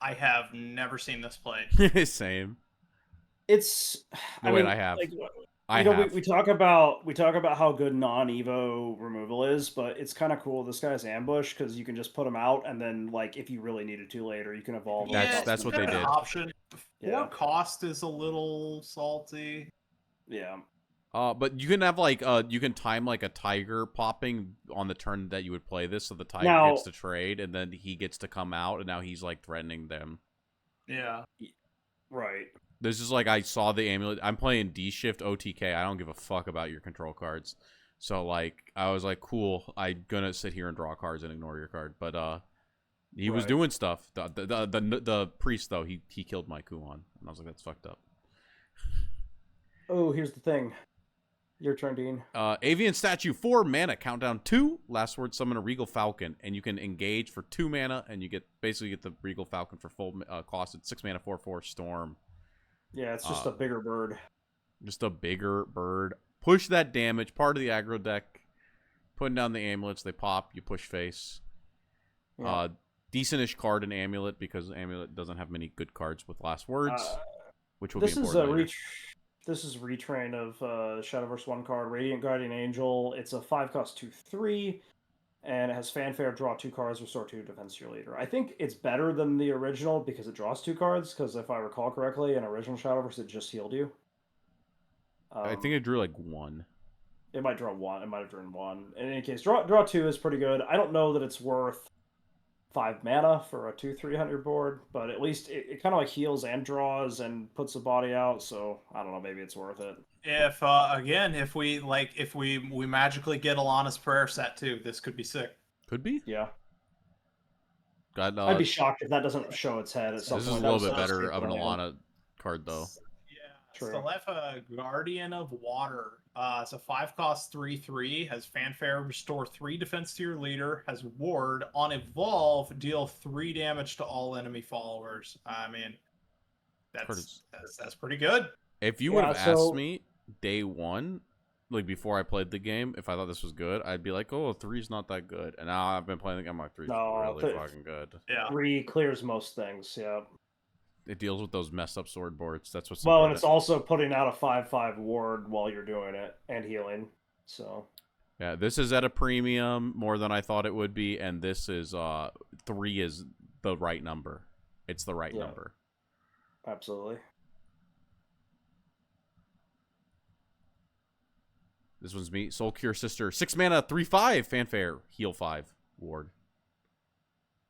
I have never seen this played. Same. It's No, wait, I have. Like, I you know, have. we talk about how good non-evo removal is, but it's kind of cool. This guy's ambush because you can just put him out, and then like if you really needed to later, you can evolve. him. That's what they an did. Option. Yeah. 4 cost is a little salty. Yeah, But you can have like you can time like a tiger popping on the turn that you would play this, so the tiger Now- gets to trade, and then he gets to come out, and now he's like threatening them. Yeah. right. This is like I saw the amulet. I'm playing D Shift OTK. I don't give a fuck about your control cards. So like I was like, cool. I'm gonna sit here and draw cards and ignore your card. But He was Right. doing stuff. The priest though, he killed my Kuon, and I was like, that's fucked up. Oh, here's the thing. Your turn, Dean. Avian statue, 4 mana, countdown 2. Last word, summon a Regal Falcon, and you can engage for 2 mana, and you get the Regal Falcon for full cost. It's 6 mana, 4/4 storm. Yeah, it's just a bigger bird. Just a bigger bird. Push that damage. Part of the aggro deck. Putting down the amulets, they pop. You push face. Yeah. Decentish card in Amulet, because Amulet doesn't have many good cards with last words, which will This be is important later. This is retrain of Shadowverse 1 card, Radiant Guardian Angel. It's a 5-cost 2/3, and it has fanfare, draw 2 cards, restore 2 defense to your leader. I think it's better than the original because it draws 2 cards, because if I recall correctly, in original Shadowverse, it just healed you. I think it drew like 1. It might draw 1. It might have drawn 1. In any case, draw 2 is pretty good. I don't know that it's worth 5 mana for a 2/300 board, but at least it kind of like heals and draws and puts the body out, so I don't know, maybe it's worth it. If again, if we magically get Alana's prayer set too, this could be sick. Could be. Yeah. God, I'd be shocked if that doesn't show its head at some this point. is a little bit better of an Alana card, though. Yeah, Stalefa, Guardian of Water. It's a 5-cost 3/3, has fanfare, restore 3 defense to your leader, has ward. On evolve, deal 3 damage to all enemy followers. I mean, that's pretty good. If you would have asked me day 1, like before I played the game, if I thought this was good, I'd be like, oh, 3's not that good. And now I've been playing the game, I'm like, 3's really fucking good. Yeah. 3 clears most things, yeah. It deals with those messed up sword boards. That's what's well, important. And it's also putting out a 5/5 ward while you're doing it and healing. So yeah, this is at a premium more than I thought it would be, and this is 3 is the right number. It's the right number. Absolutely. This one's me, Soul Cure Sister, 6 mana, 3/5 fanfare, heal 5 ward.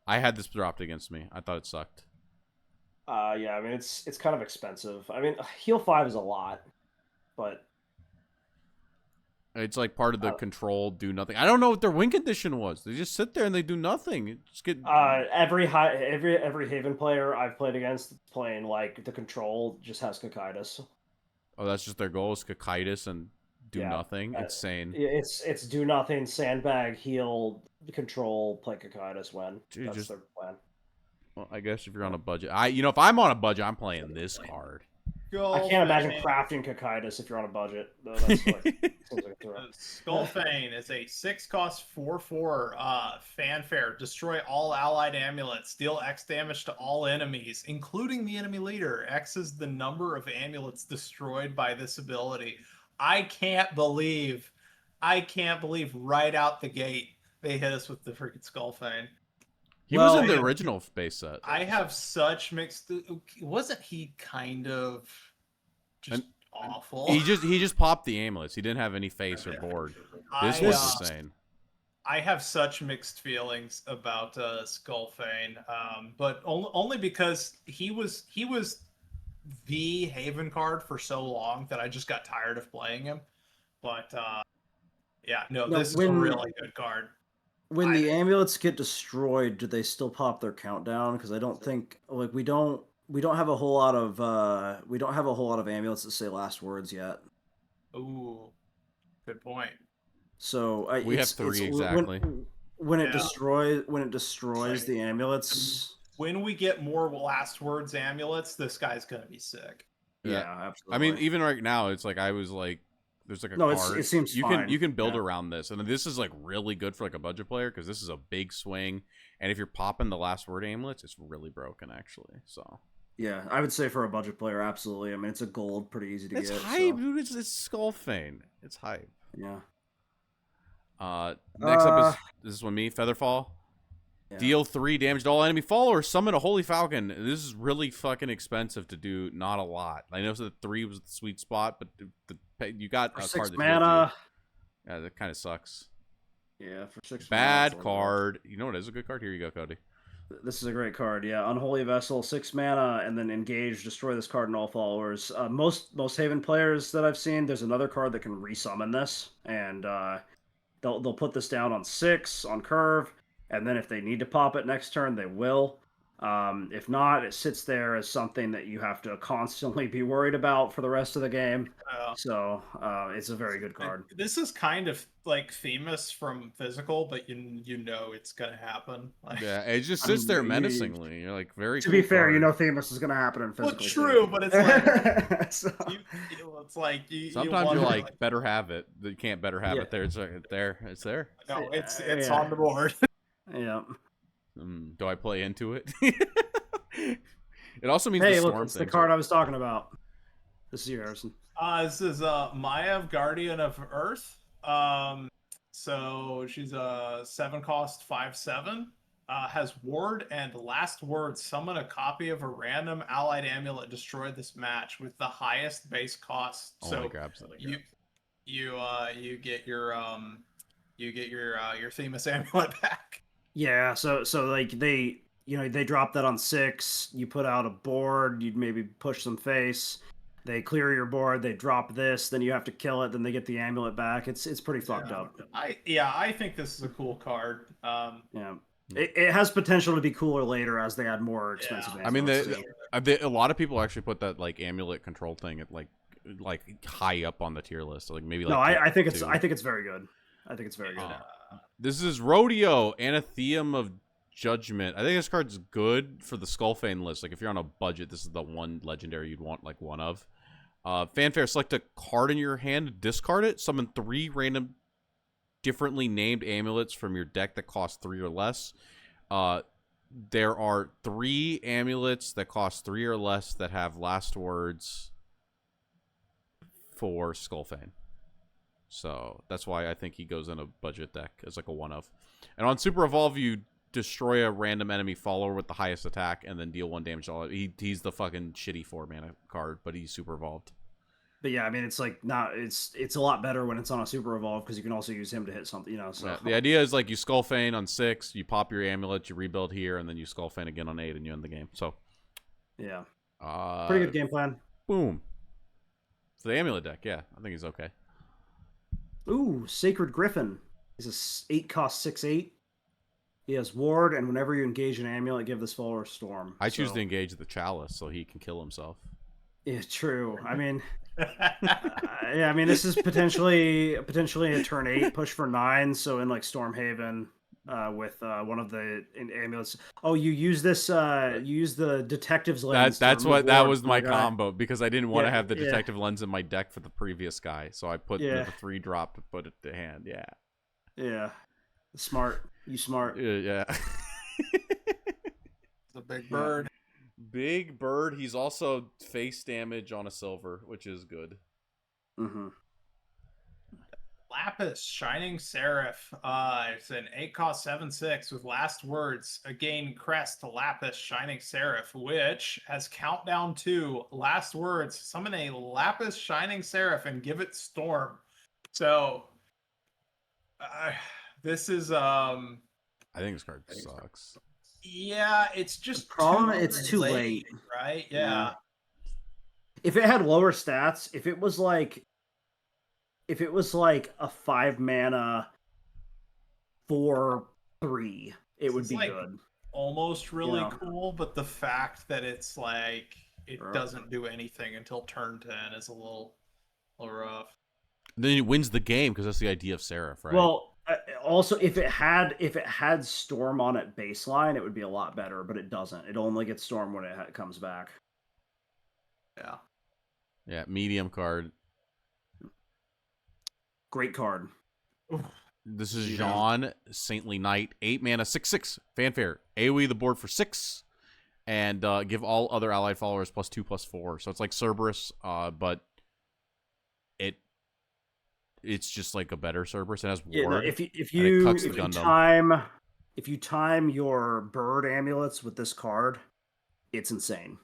I had this dropped against me. I thought it sucked. Yeah, I mean it's kind of expensive. I mean, heal 5 is a lot, but it's like part of the control do nothing. I don't know what their win condition was. They just sit there and they do nothing. It just get every Haven player I've played against playing like the control just has Cocytus. Oh, that's just their goal is Cocytus and do nothing. Insane. It's do nothing, sandbag, heal, control, play Cocytus win. Dude, that's their plan. Well, I guess if you're on a budget, if I'm on a budget, I'm playing this card. I can't imagine crafting Cocytus if you're on a budget. Though. That's like, Skullfane is a 6-cost 4/4 fanfare. Destroy all allied amulets. Deal X damage to all enemies, including the enemy leader. X is the number of amulets destroyed by this ability. I can't believe right out the gate they hit us with the freaking Skullfane. He was in the original base set. I have such mixed. Wasn't he kind of just awful? He just popped the amulets. He didn't have any face or board. This was insane. I have such mixed feelings about Skullfane, but only because he was the Haven card for so long that I just got tired of playing him. But this is a really good card. When the amulets get destroyed, do they still pop their countdown? Because I don't think we don't have a whole lot of amulets that say last words yet. Ooh, good point. So we have 3 exactly. When it destroys the amulets. When we get more last words amulets, this guy's gonna be sick. Yeah, absolutely. I mean, even right now, it's like I was like. There's like a card. It seems fine. You can build around this, and this is like really good for like a budget player because this is a big swing. And if you're popping the last word amulets, it's really broken actually. So yeah, I would say for a budget player, absolutely. I mean, it's a gold, pretty easy to get. It's hype, dude. It's Skullfane. It's hype. Yeah. Next up is this one me Featherfall. Yeah. Deal 3 damage to all enemy followers. Summon a Holy Falcon. This is really fucking expensive to do. Not a lot. I know that 3 was the sweet spot, but you got a 6 card that mana. Yeah, that kind of sucks. Yeah, for 6 bad mana, card. You know what is a good card? Here you go, Cody. This is a great card. Yeah, Unholy Vessel, 6 mana, and then engage, destroy this card and all followers. Most Haven players that I've seen, there's another card that can resummon this, and they'll put this down on 6 on curve. and then if they need to pop it next turn, they will. If not, it sits there as something that you have to constantly be worried about for the rest of the game. So it's a very good card. This is kind of like Themis from Physical, but you know it's gonna happen. Like, Yeah, it just sits there menacingly. You're like, very. To cool be fair, card. you know Themis is going to happen in Physical. Well, true, but it's like so, it's like sometimes you you're wonder, like, better have it. You can't better have it there. It's there. It's there. no, it's on the board. Yeah. Do I play into it? It also means Hey, the look, storm it's the things card are- I was talking about. This is you, Harrison. This is Maiev, Guardian of Earth. So she's a 7-cost 5/7. Has ward and last word. Summon a copy of a random allied amulet destroyed this match with the highest base cost. Only So grabs it. you get your Themis amulet back. Yeah, so like they drop that on 6, you put out a board, you'd maybe push some face, they clear your board, they drop this, then you have to kill it, then they get the amulet back. It's pretty fucked up. I think this is a cool card. Yeah. It has potential to be cooler later as they add more expensive I mean, amulets, too. a lot of people actually put that like amulet control thing at like high up on the tier list. Like maybe like No, I think it's 2. I think it's very good. I think it's very good. This is Rodeo, Anathema of Judgment. I think this card's good for the Skullfane list. Like if you're on a budget, this is the one legendary you'd want like one of. Fanfare, select a card in your hand, discard it, summon 3 random differently named amulets from your deck that cost 3 or less. There are 3 amulets that cost 3 or less that have last words for Skullfane. So that's why I think he goes in a budget deck as like a one of. And on Super Evolve, you destroy a random enemy follower with the highest attack and then deal 1 damage to all. He's the fucking shitty 4-mana card, but he's super evolved. But yeah, I mean, it's like not. It's a lot better when it's on a Super Evolve because you can also use him to hit something. So Yeah, the idea is like you Skullfane on 6, you pop your amulet, you rebuild here, and then you Skullfane again on 8, and you end the game. So yeah, pretty pretty good game plan. Boom. So the amulet deck, yeah, I think he's okay. Ooh, Sacred Griffin. He's a 8-cost 6/8. He has ward, and whenever you engage an amulet, give this follower Storm. I choose to engage the Chalice so he can kill himself. Yeah, true. I mean, yeah, I mean, this is potentially a turn 8 push for 9. So in like Stormhaven, with one of the amulets. Oh, you use this. You use the Detective's Lens. That was my guy. combo because I didn't want to have the yeah. Detective Lens in my deck for the previous guy, so I put the 3-drop to put it to hand. Yeah. Yeah. Smart. You smart. Yeah. The big bird. Big bird. He's also face damage on a silver, which is good. Mm-hmm. Lapis, Shining Seraph. It's an 8-cost 7/6 with last words. Again, crest Lapis, Shining Seraph, which has countdown to last words. Summon a Lapis, Shining Seraph and give it Storm. So, this is I think this card sucks. Yeah, it's just The problem, it's too late. right? Yeah. If it had lower stats, if it was like a 5-mana 4/3, it would be like good. Almost really cool, but the fact that it's like it doesn't do anything until turn 10 is a little rough. And then he wins the game because that's the idea of Seraph, right? Well, also if it had Storm on it baseline, it would be a lot better, but it doesn't. It only gets Storm when it comes back. Yeah. Yeah, medium card. Great card. This is Jean, Saintly Knight, 8 mana, 6/6, Fanfare. AoE the board for 6, and give all other allied followers +2/+4. So it's like Cerberus, but it's just like a better Cerberus. It has ward. If you time your bird amulets with this card, it's insane.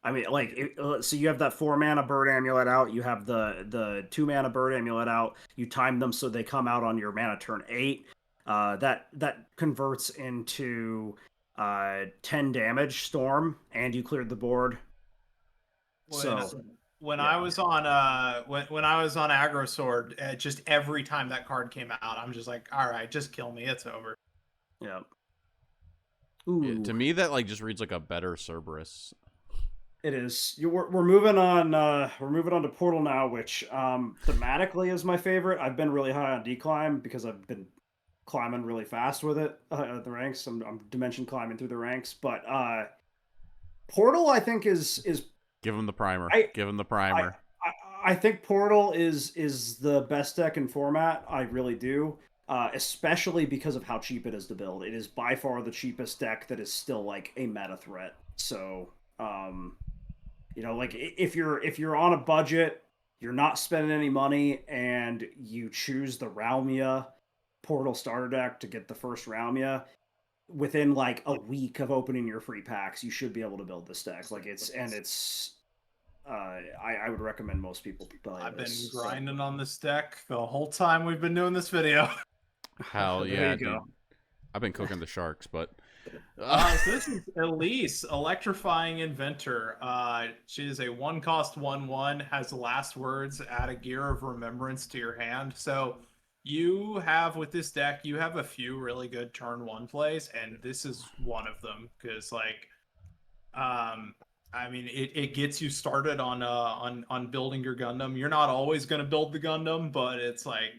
I mean, like, so you have that 4-mana bird amulet out. You have the 2-mana bird amulet out. You time them so they come out on your mana turn 8. That converts into 10 damage Storm, and you cleared the board. When I was on Aggro Sword, just every time that card came out, I'm just like, all right, just kill me, it's over. Yeah. Ooh, To me, that like just reads like a better Cerberus. it is. We're moving on. We're moving on to Portal now, which thematically is my favorite. I've been really high on declimb because I've been climbing really fast with it at the ranks. I'm dimension climbing through the ranks, but Portal I think is Give him the primer. I Give him the I, primer. I think Portal is the best deck in format. I really do. Especially because of how cheap it is to build. It is by far the cheapest deck that is still like a meta threat. So, like if you're on a budget, you're not spending any money, and you choose the Ralmia Portal starter deck to get the first Ralmia, within like a week of opening your free packs, you should be able to build this deck. Like I would recommend most people play I've been this. grinding on this deck the whole time we've been doing this video. Hell There yeah, you dude. go. I've been cooking the sharks, but So this is Elise, Electrifying Inventor. She is a 1-cost 1/1, has last words, add a Gear of Remembrance to your hand. So you have, with this deck, you have a few really good turn 1 plays, and this is one of them, because I mean, it gets you started on building your Gundam. You're not always going to build the Gundam, but it's like,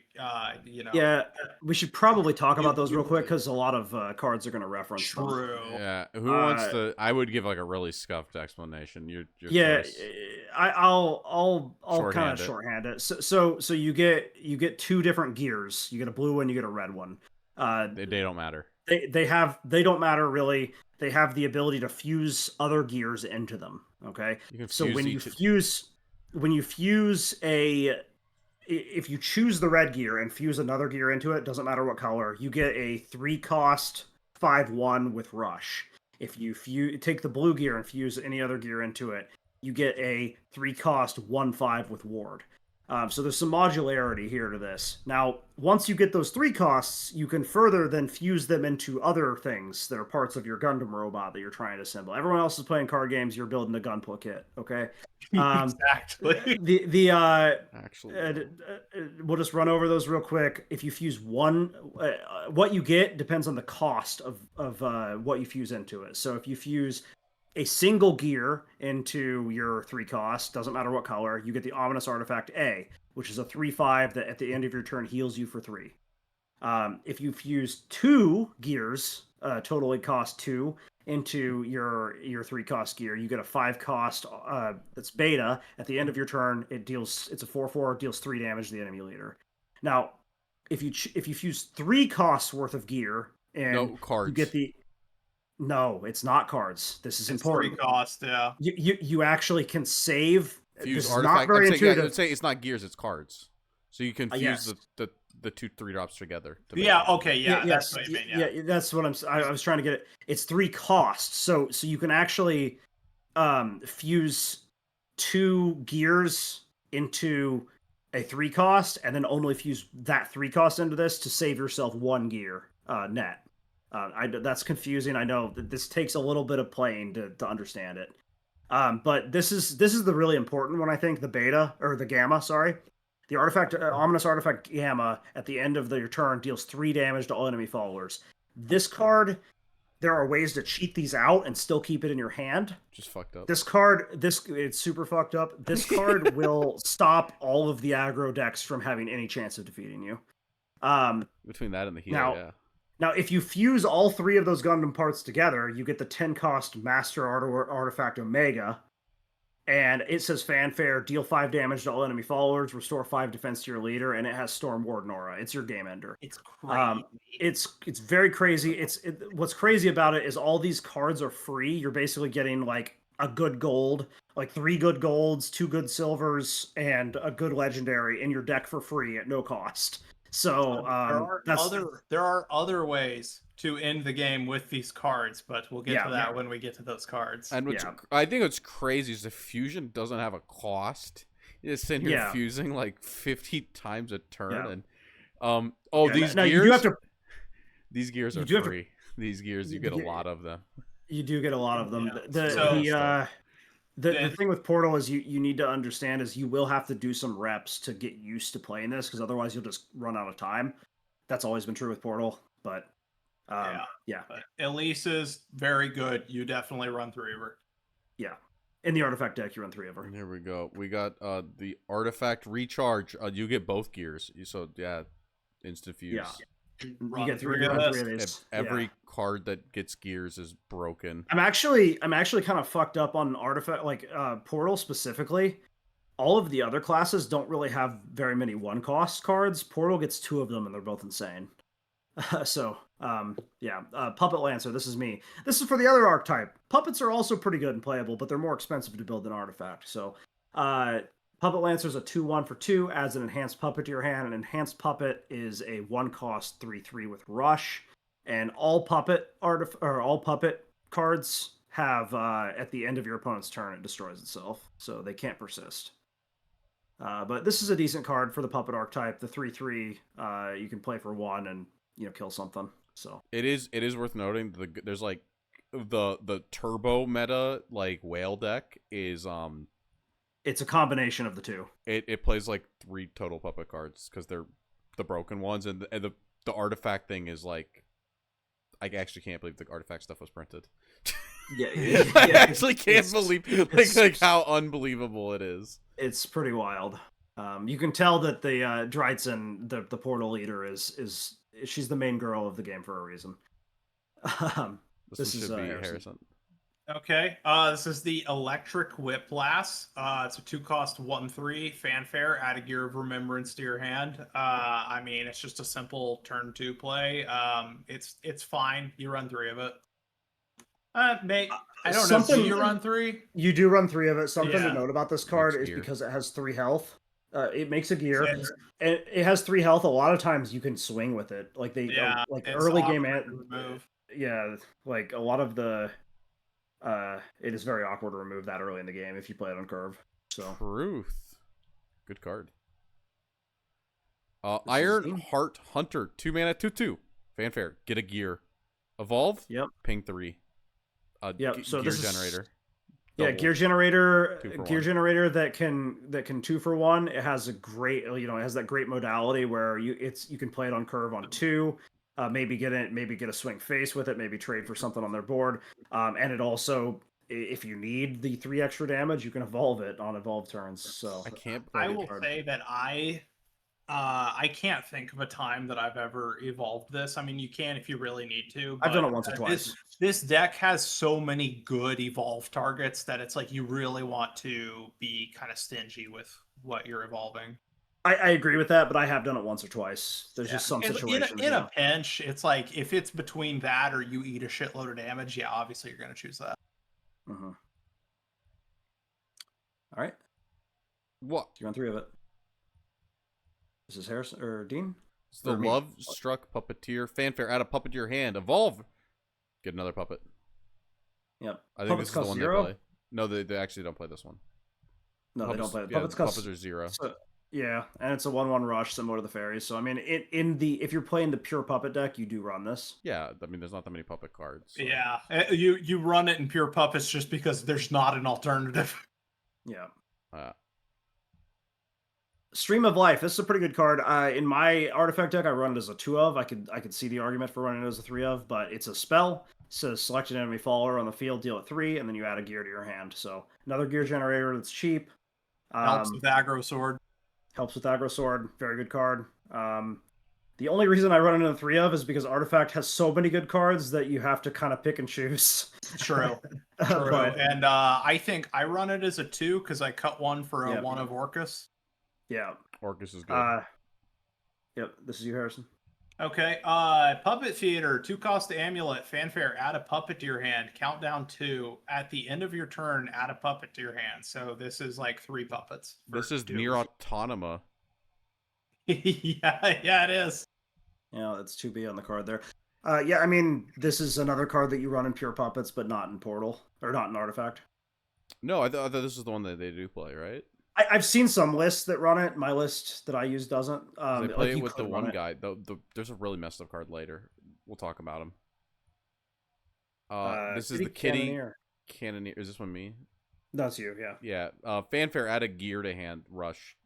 Yeah, we should probably talk about those real quick because a lot of cards are going to reference them. True. yeah, who wants to? I would give like a really scuffed explanation. Your Yeah, choice. I'll kind of Shorthand it. shorthand it. So you get two different gears. You get a blue one, you get a red one. They don't matter. They don't matter really. They have the ability to fuse other gears into them. Okay, You can so fuse when you fuse if you choose the red gear and fuse another gear into it, doesn't matter what color, you get a 3-cost 5/1 with rush. If you take the blue gear and fuse any other gear into it, you get a 3-cost 1/5 with ward. So there's some modularity here to this. Now, once you get those 3 costs, you can further then fuse them into other things that are parts of your Gundam robot that you're trying to assemble. Everyone else is playing card games. You're building a Gunpla kit, okay? Exactly. Actually, We'll just run over those real quick. If you fuse one, what you get depends on the cost of what you fuse into it. So if you fuse a single gear into your 3-cost, doesn't matter what color, you get the Ominous Artifact A, which is a 3/5 that at the end of your turn heals you for 3. If you fuse 2 gears, totally cost 2, into your 3-cost gear, you get a 5-cost that's beta. At the end of your turn, it's a 4/4, deals 3 damage to the enemy leader. Now, if you fuse 3 costs worth of gear, and no cards. you get the No, it's not cards. This is It's important. 3 cost, yeah. You actually can save. Fuse this artifact. is not very intuitive. I'd say it's not gears, it's cards. So you can fuse yes. the 2 3-drops together. Yeah. Okay. Yeah. Yes. That's what you mean. Yeah. That's what I was trying to get it. It's 3 costs. So you can actually fuse 2 gears into a 3-cost, and then only fuse that 3-cost into this to save yourself 1 gear net. That's confusing. I know that this takes a little bit of playing to understand it. But this is the really important one, I think, the beta, or the gamma, sorry. The artifact, Ominous Artifact Gamma, at the end of your turn, deals 3 damage to all enemy followers. This card, there are ways to cheat these out and still keep it in your hand. Just fucked up. This card, it's super fucked up. This card will stop all of the aggro decks from having any chance of defeating you. Between that and the heal, yeah. Now, if you fuse all 3 of those Gundam parts together, you get the 10-cost Master Artifact Omega. And it says Fanfare, deal 5 damage to all enemy followers, restore 5 defense to your leader, and it has Storm Warden Aura. It's your game ender. It's crazy. It's very crazy. What's crazy about it is all these cards are free. You're basically getting like a good gold, like 3 good golds, 2 good silvers, and a good legendary in your deck for free at no cost. So there are other ways to end the game with these cards, but we'll get to that when we get to those cards. And I think what's crazy is the fusion doesn't have a cost. You're just sitting here fusing like 50 times a turn, and these gears. These gears are free. These gears, you get a lot of them. You do get a lot of them. The thing with Portal is you need to understand is you will have to do some reps to get used to playing this, because otherwise you'll just run out of time. That's always been true with Portal, but Yeah. But Elise is very good. You definitely run 3 of her. Yeah. In the artifact deck, you run 3 of her. Here we go. We got the artifact recharge. You get both gears. So yeah, instant fuse. Yeah. Run You get 3 of of this. these. Every card that gets gears is broken. I'm actually kind of fucked up on artifact, like Portal specifically. All of the other classes don't really have very many 1-cost cards. Portal gets 2 of them, and they're both insane. Puppet Lancer, this is me. This is for the other archetype. Puppets are also pretty good and playable, but they're more expensive to build than Artifact. So, Puppet Lancer is a 2/1 for 2, adds an enhanced puppet to your hand. An enhanced puppet is a 1-cost 3/3 with Rush, and all puppet cards have at the end of your opponent's turn, it destroys itself, so they can't persist. But this is a decent card for the puppet archetype. The 3/3 you can play for 1 and kill something. So it is worth noting there's like the turbo meta like whale deck is it's a combination of the two. It plays like 3 total puppet cards because they're the broken ones, and the artifact thing is like, I actually can't believe the artifact stuff was printed. Yeah, I actually can't believe like how unbelievable it is. It's pretty wild. You can tell that the Drytzen, the portal leader, is she's the main girl of the game for a reason. This should be Harrison. Okay, this is the Electric Whiplash. It's a 2-cost 1/3 fanfare. Add a Gear of Remembrance to your hand. I mean, it's just a simple turn 2 play. It's fine. You run 3 of it. I don't know. Do you run 3? You do run 3 of it. Something to note about this card is because it has 3 health. It makes a gear, and it has 3 health. A lot of times you can swing with it, like early game remove. Yeah, like a lot of the. It is very awkward to remove that early in the game if you play it on curve. So Truth, good card. Iron Heart Hunter, 2 mana, 2/2 fanfare. Get a gear, evolve. Yep. Ping 3. So gear this generator. Yeah, gear generator that can 2-for-1. It has a great, it has that great modality where you can play it on curve on 2. Maybe get a swing face with it. Maybe trade for something on their board. And it also, if you need the 3 extra damage, you can evolve it on evolve turns. So I will say that I can't think of a time that I've ever evolved this. I mean, you can if you really need to. I've done it once or twice. This deck has so many good evolve targets that it's like you really want to be kind of stingy with what you're evolving. I agree with that, but I have done it once or twice. There's just some situations. In a pinch, it's like if it's between that or you eat a shitload of damage, yeah, obviously you're going to choose that. Mm-hmm. All right. What? You run 3 of it. This is Harrison or Dean? It's the Love Struck Puppeteer fanfare. Add a puppet to your hand. Evolve. Get another puppet. Yep. I think this is the one 0? They play. No, they actually don't play this one. No, puppets, they don't play it. Yeah, puppets are 0. So, yeah, and it's a 1/1 rush similar to the fairies. So I mean, if you're playing the pure puppet deck, you do run this. Yeah, I mean, there's not that many puppet cards. So. Yeah, you run it in pure puppets just because there's not an alternative. Yeah. Stream of Life. This is a pretty good card. In my artifact deck, I run it as a 2 of. I could see the argument for running it as a 3 of, but it's a spell. It says select an enemy follower on the field, deal it 3, and then you add a gear to your hand. So another gear generator that's cheap. Helps with aggro sword. Helps with aggro sword. Very good card. The only reason I run it in a 3 of is because Artifact has so many good cards that you have to kind of pick and choose. True. And I think I run it as a 2 because I cut 1 for a 1 of Orcus. Yeah. Orcus is good. Yep. This is you, Harrison. Okay. Puppet Theater, 2-cost Amulet, fanfare, add a puppet to your hand, countdown 2. At the end of your turn, add a puppet to your hand. So this is like 3 puppets. This is near Autonoma. yeah, it is. Yeah, that's 2B on the card there. Yeah, I mean, this is another card that you run in pure puppets, but not in Portal, or not in Artifact. No, I thought this is the one that they do play, right? I've seen some lists that run it. My list that I use doesn't. They play it with the one guy. There's a really messed up card later. We'll talk about him. This is the Kitty Cannoneer. Is this one me? That's you, yeah. Yeah. Fanfare, add a gear to hand. Rush.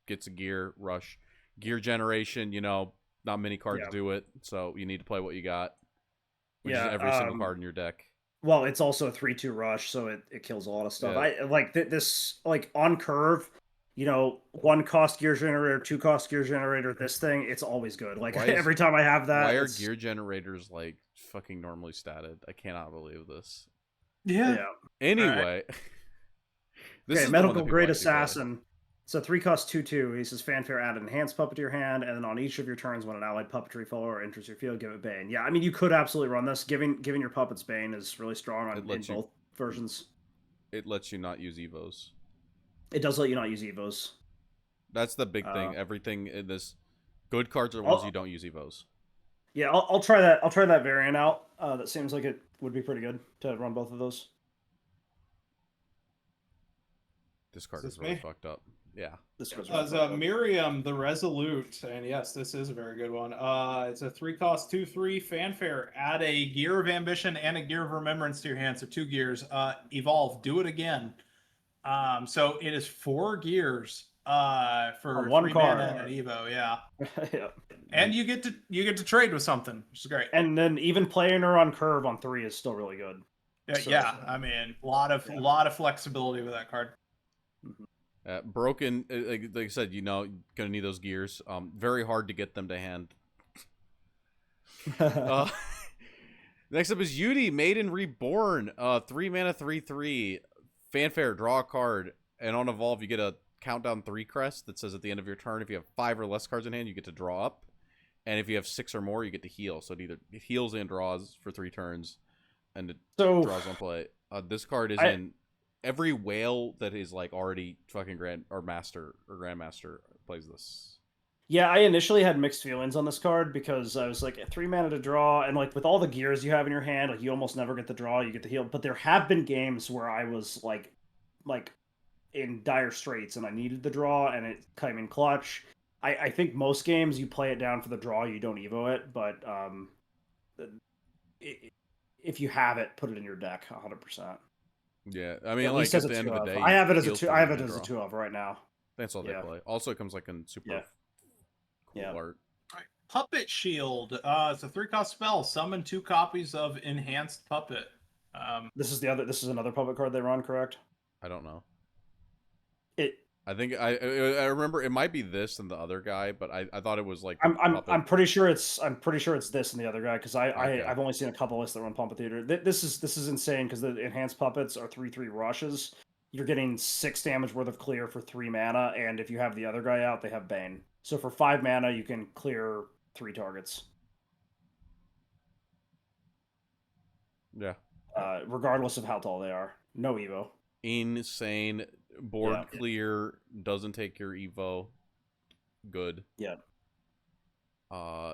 Gets a gear. Rush. Gear generation, not many cards do it, so you need to play what you got. which is every single card in your deck. Well, it's also a 3/2 rush, so it kills a lot of stuff. Yeah. I like this like on curve, 1 cost gear generator, 2 cost gear generator, this thing, it's always good. Like every time I have that. Why are gear generators like fucking normally statted? I cannot believe this. Yeah. Anyway. This Okay, is the one that Medical people Grade actually play. Assassin. It's a 3-cost 2/2. He says fanfare, add enhanced puppet to your hand, and then on each of your turns, when an allied puppetry follower enters your field, give it Bane. Yeah, I mean you could absolutely run this. Giving your puppets Bane is really strong in both versions. It lets you not use Evos. It does let you not use Evos. That's the big thing. Everything in this, good cards are ones you don't use Evos. Yeah, I'll try that. I'll try that variant out. That seems like it would be pretty good to run both of those. This card is really fucked up. Yeah. This card's Miriam the Resolute, and yes, this is a very good one. It's a 3-cost 2/3 fanfare. Add a Gear of Ambition and a Gear of Remembrance to your hand, so 2 gears. Evolve. Do it again. So it is 4 gears for 1 3 card. mana and an Evo. Yeah. Yeah. And you get to trade with something, which is great. And then even playing her on curve on 3 is still really good. Yeah. I mean, a lot of flexibility with that card. Broken, like I said, gonna need those gears. Very hard to get them to hand. Next up is Yudi, Maiden Reborn. 3 mana, 3/3. Fanfare, draw a card, and on evolve you get a countdown 3 crest that says at the end of your turn, if you have 5 or less cards in hand, you get to draw up, and if you have 6 or more, you get to heal. So it heals and draws for 3 turns, and it draws on play. This card is in every whale that is like already fucking grandmaster plays this. Yeah, I initially had mixed feelings on this card because I was like 3 mana to draw, and like with all the gears you have in your hand, like you almost never get the draw, you get the heal. But there have been games where I was like in dire straits and I needed the draw, and it came in clutch. I think most games you play it down for the draw, you don't evo it, but if you have it, put it in your deck 100%. Yeah, I mean, at like at the end of the day, I have it as a 2. I have it as a 2 of right now. That's all they play. Also, it comes like in super cool art. Right. Puppet Shield. It's a 3-cost spell. Summon 2 copies of Enhanced Puppet. This is another puppet card they run, correct? I don't know. I think I remember it might be this and the other guy, but I thought it was like I'm pretty sure it's this and the other guy because I've only seen a couple lists that run Puppet Theater. This is insane because the enhanced puppets are 3/3 rushes. You're getting 6 damage worth of clear for 3 mana, and if you have the other guy out, they have Bane. So for 5 mana, you can clear 3 targets. Yeah. Regardless of how tall they are, no Evo. Insane. Board clear, doesn't take your Evo. Good. Yeah.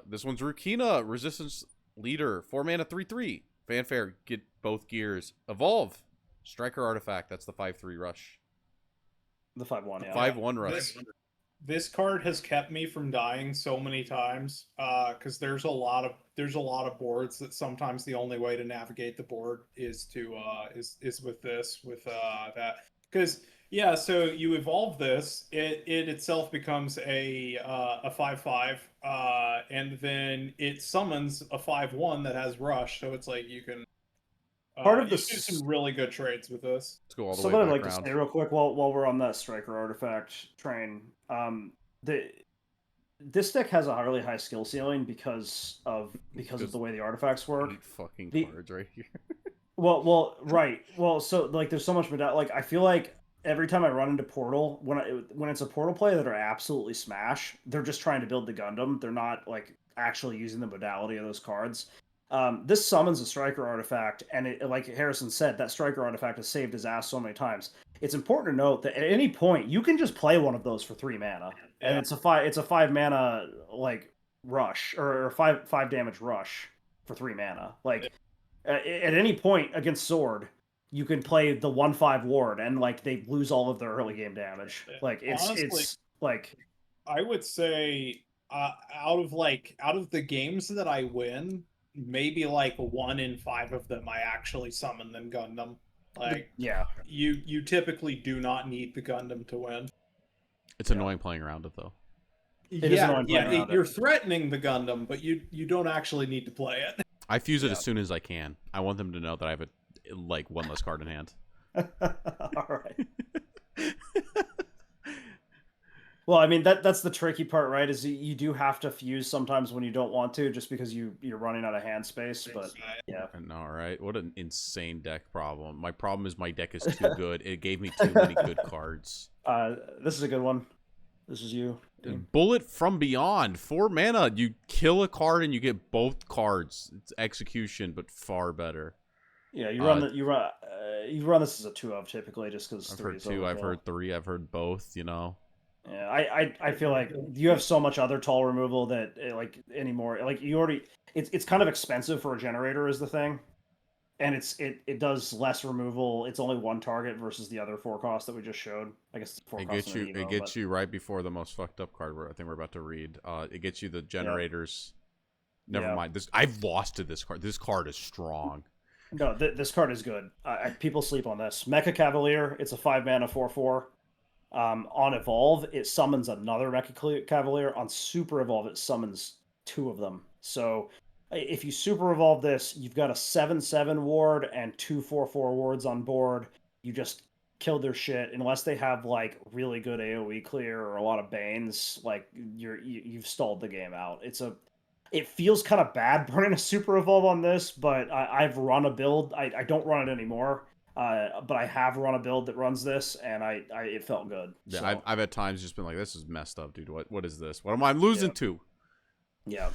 This one's Rukina, Resistance Leader, 4 mana, 3/3. Fanfare, get both gears. Evolve. Striker Artifact, that's the 5/3 rush. The 5/1, yeah. 5/1 rush. This card has kept me from dying so many times because there's a lot of boards that sometimes the only way to navigate the board is to is with that because so you evolve this, it itself becomes a 5/5 and then it summons a 5/1 that has rush, so it's like you can part of do this some really good trades with this. Let's go all the way something back I'd like around. to say real quick while we're on that Striker Artifact train. This deck has a really high skill ceiling because of the way the artifacts work. 8 fucking cards right here. Well, right. Well, so like there's so much like I feel like every time I run into Portal, when it's a Portal play that are absolutely smash, they're just trying to build the Gundam. They're not like actually using the modality of those cards. This summons a Striker Artifact, and it, like Harrison said, that Striker Artifact has saved his ass so many times. It's important to note that at any point you can just play one of those for 3 mana, and it's a 5 mana like rush or 5 damage rush for 3 mana. Like at any point against Sword, you can play the 1/5 ward, and like they lose all of their early game damage. Like Honestly, it's like I would say out of the games that I win, maybe like 1 in 5 of them I actually summon them Gundam. Like you typically do not need the Gundam to win. It's annoying playing around it though. It is annoying playing around you're it. threatening the Gundam, but you don't actually need to play it. I fuse it as soon as I can. I want them to know that I have one less card in hand. All right. Well, I mean that's the tricky part, right? Is you do have to fuse sometimes when you don't want to, just because you're running out of hand space. But yeah, I know, right? What an insane deck problem. My problem is my deck is too good. It gave me too many good cards. This is a good one. This is you. Bullet from Beyond, 4 mana. You kill a card and you get both cards. It's execution, but far better. Yeah, you run this as a 2 of typically, just because I've heard 2, I've heard 3, I've heard both. You know. Yeah, I feel like you have so much other tall removal that anymore. Like you already, it's kind of expensive for a generator is the thing, and it does less removal. It's only 1 target versus the other 4 costs that we just showed. I guess 4 costs. It gets you right before the most fucked up card I think we're about to read. It gets you the generators. Yeah. Never mind. I've lost to this card. This card is strong. No, this card is good. People sleep on this. Mecha Cavalier. It's a 5 mana 4/4. On Evolve, it summons another Mecha Cavalier. On Super Evolve, it summons 2 of them. So if you Super Evolve this, you've got a 7/7 ward and 2 4/4 wards on board. You just killed their shit. Unless they have like really good AoE clear or a lot of Banes, like you've stalled the game out. It feels kind of bad burning a Super Evolve on this, but I've run a build. I don't run it anymore. But I have run a build that runs this, and it felt good. Yeah, so. I've at times just been like, this is messed up, dude. What is this? What am I losing to? Yeah.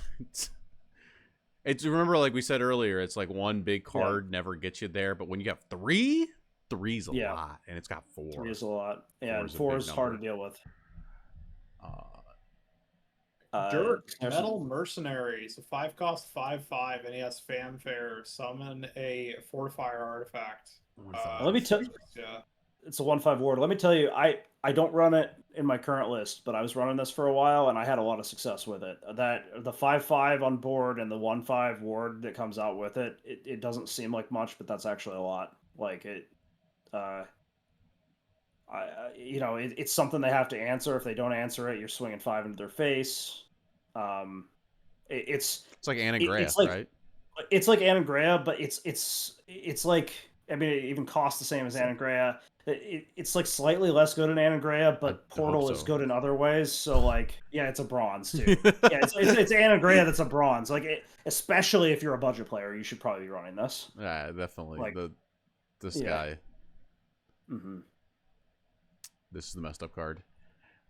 It's remember, like we said earlier, it's like one big card never gets you there, but when you got 3, 3's a lot, and it's got 4. 3 is a lot. Yeah, 4 is 4 is hard to deal with. Dirt Metal Mercenaries, a 5-cost 5/5, and he has Fanfare. Summon a Fortifier artifact. Let me tell you, it's a 1/5 ward. Let me tell you, I don't run it in my current list, but I was running this for a while and I had a lot of success with it. That the 5/5 on board and the 1/5 ward that comes out with it, it doesn't seem like much, but that's actually a lot. Like it, it's something they have to answer. If they don't answer it, you're swinging 5 into their face. It's like Anagrea, right? It's like Anagrea, but it's like. I mean, it even costs the same as Anagrea. It's like slightly less good in Anagrea, but Portal is good in other ways. So, like, yeah, it's a bronze too. Yeah, it's Anagrea that's a bronze. Like, especially if you're a budget player, you should probably be running this. Yeah, definitely. Like, this guy. Mm-hmm. This is the messed up card.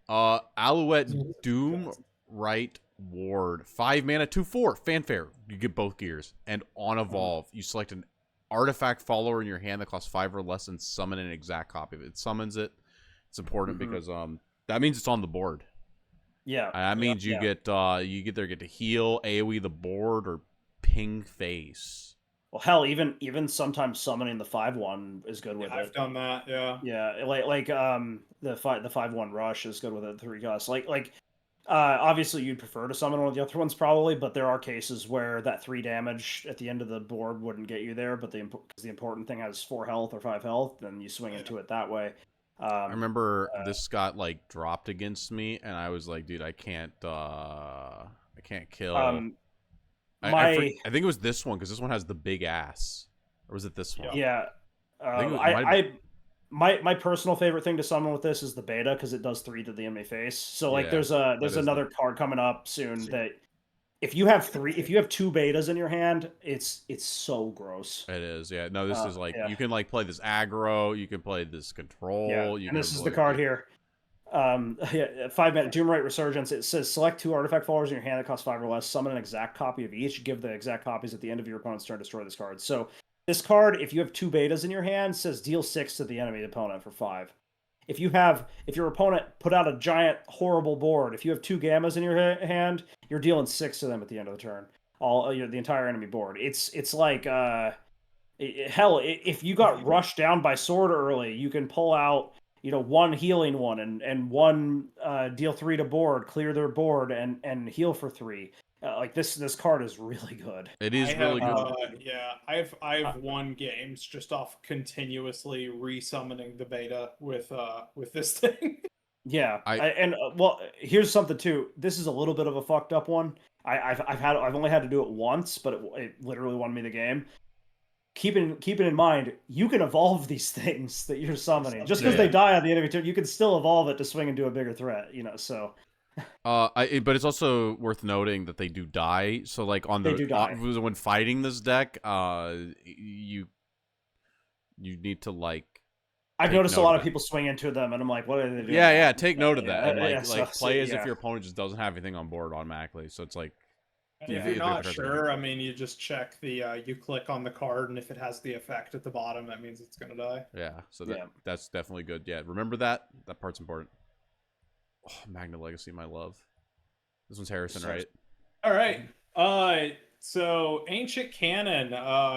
Amulet Doom Rite Ward, 5 mana 2/4 Fanfare. You get both gears, and on Evolve, you select an artifact follower in your hand that costs 5 or less and summon an exact copy of it. It summons it. It's important because that means it's on the board. Yeah. That means you get to heal, AoE the board, or ping face. Well, hell, even sometimes summoning the 5/1 is good with it. I've done that, yeah. Yeah, like the 5/1 rush is good with it. 3 costs. Obviously, you'd prefer to summon one of the other ones, probably, but there are cases where that 3 damage at the end of the board wouldn't get you there, but because the important thing has 4 health or 5 health, then you swing into it that way. I remember this got like dropped against me, and I was like, dude, I can't kill. I think it was this one because this one has the big ass, or was it this one? Yeah, My personal favorite thing to summon with this is the beta because it does 3 to the enemy face. So like there's another card coming up soon that if you have 2 betas in your hand, it's so gross. It is, yeah. No, this is like you can like play this aggro, you can play this control. And this is the card here. 5 mana Doom Rite Resurgence. It says select 2 artifact followers in your hand that cost 5 or less. Summon an exact copy of each. Give the exact copies at the end of your opponent's turn. Destroy this card. So. This card, if you have 2 betas in your hand, says deal 6 to the enemy opponent for 5. If your opponent put out a giant horrible board, if you have 2 gammas in your hand, you're dealing 6 to them at the end of the turn. The entire enemy board. It's like hell. If you got rushed down by sword early, you can pull out 1 healing one and 1 deal 3 to board, clear their board and heal for 3. Like this card is really good. It is really good. I've won games just off continuously resummoning the beta with this thing. Yeah, I- well, here's something too. This is a little bit of a fucked up one. I've only had to do it once, but it literally won me the game. Keeping in mind, you can evolve these things that you're summoning. Just because Yeah. they die on the end of your turn, you can still evolve it to swing and do a bigger threat. So but it's also worth noting that they do die. So like on They the do die. when fighting this deck, you need to like I've take noticed a note lot of of that. people swing into them, and I'm like, what are they doing? Yeah, now? yeah. Take note of that, and so play as if yeah. your opponent just doesn't have anything on board automatically. So it's like, And Yeah. if you're Either not card sure, I mean, you just check the you click on the card, and if it has the effect at the bottom, that means it's gonna die. yeah. So Yeah. that's definitely good. Yeah, remember that. That part's important. Oh, Magna Legacy, my love. This one's Harrison, So- right? All right. So Ancient Canon.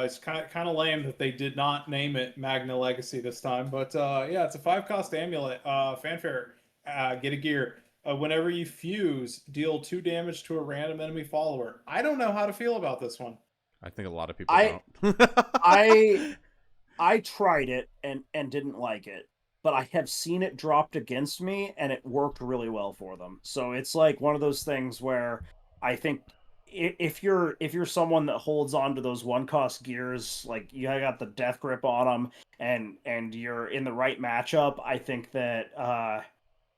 It's kind of lame that they did not name it Magna Legacy this time, but yeah, it's a 5-cost amulet. Fanfare. Get a gear. Whenever you fuse, deal 2 damage to a random enemy follower. I don't know how to feel about this one. I think a lot of people I- don't. I tried it and didn't like it, but I have seen it dropped against me, and it worked really well for them. So it's like one of those things where I think if you're someone that holds on to those 1-cost gears, like you got the death grip on them, and you're in the right matchup, I think that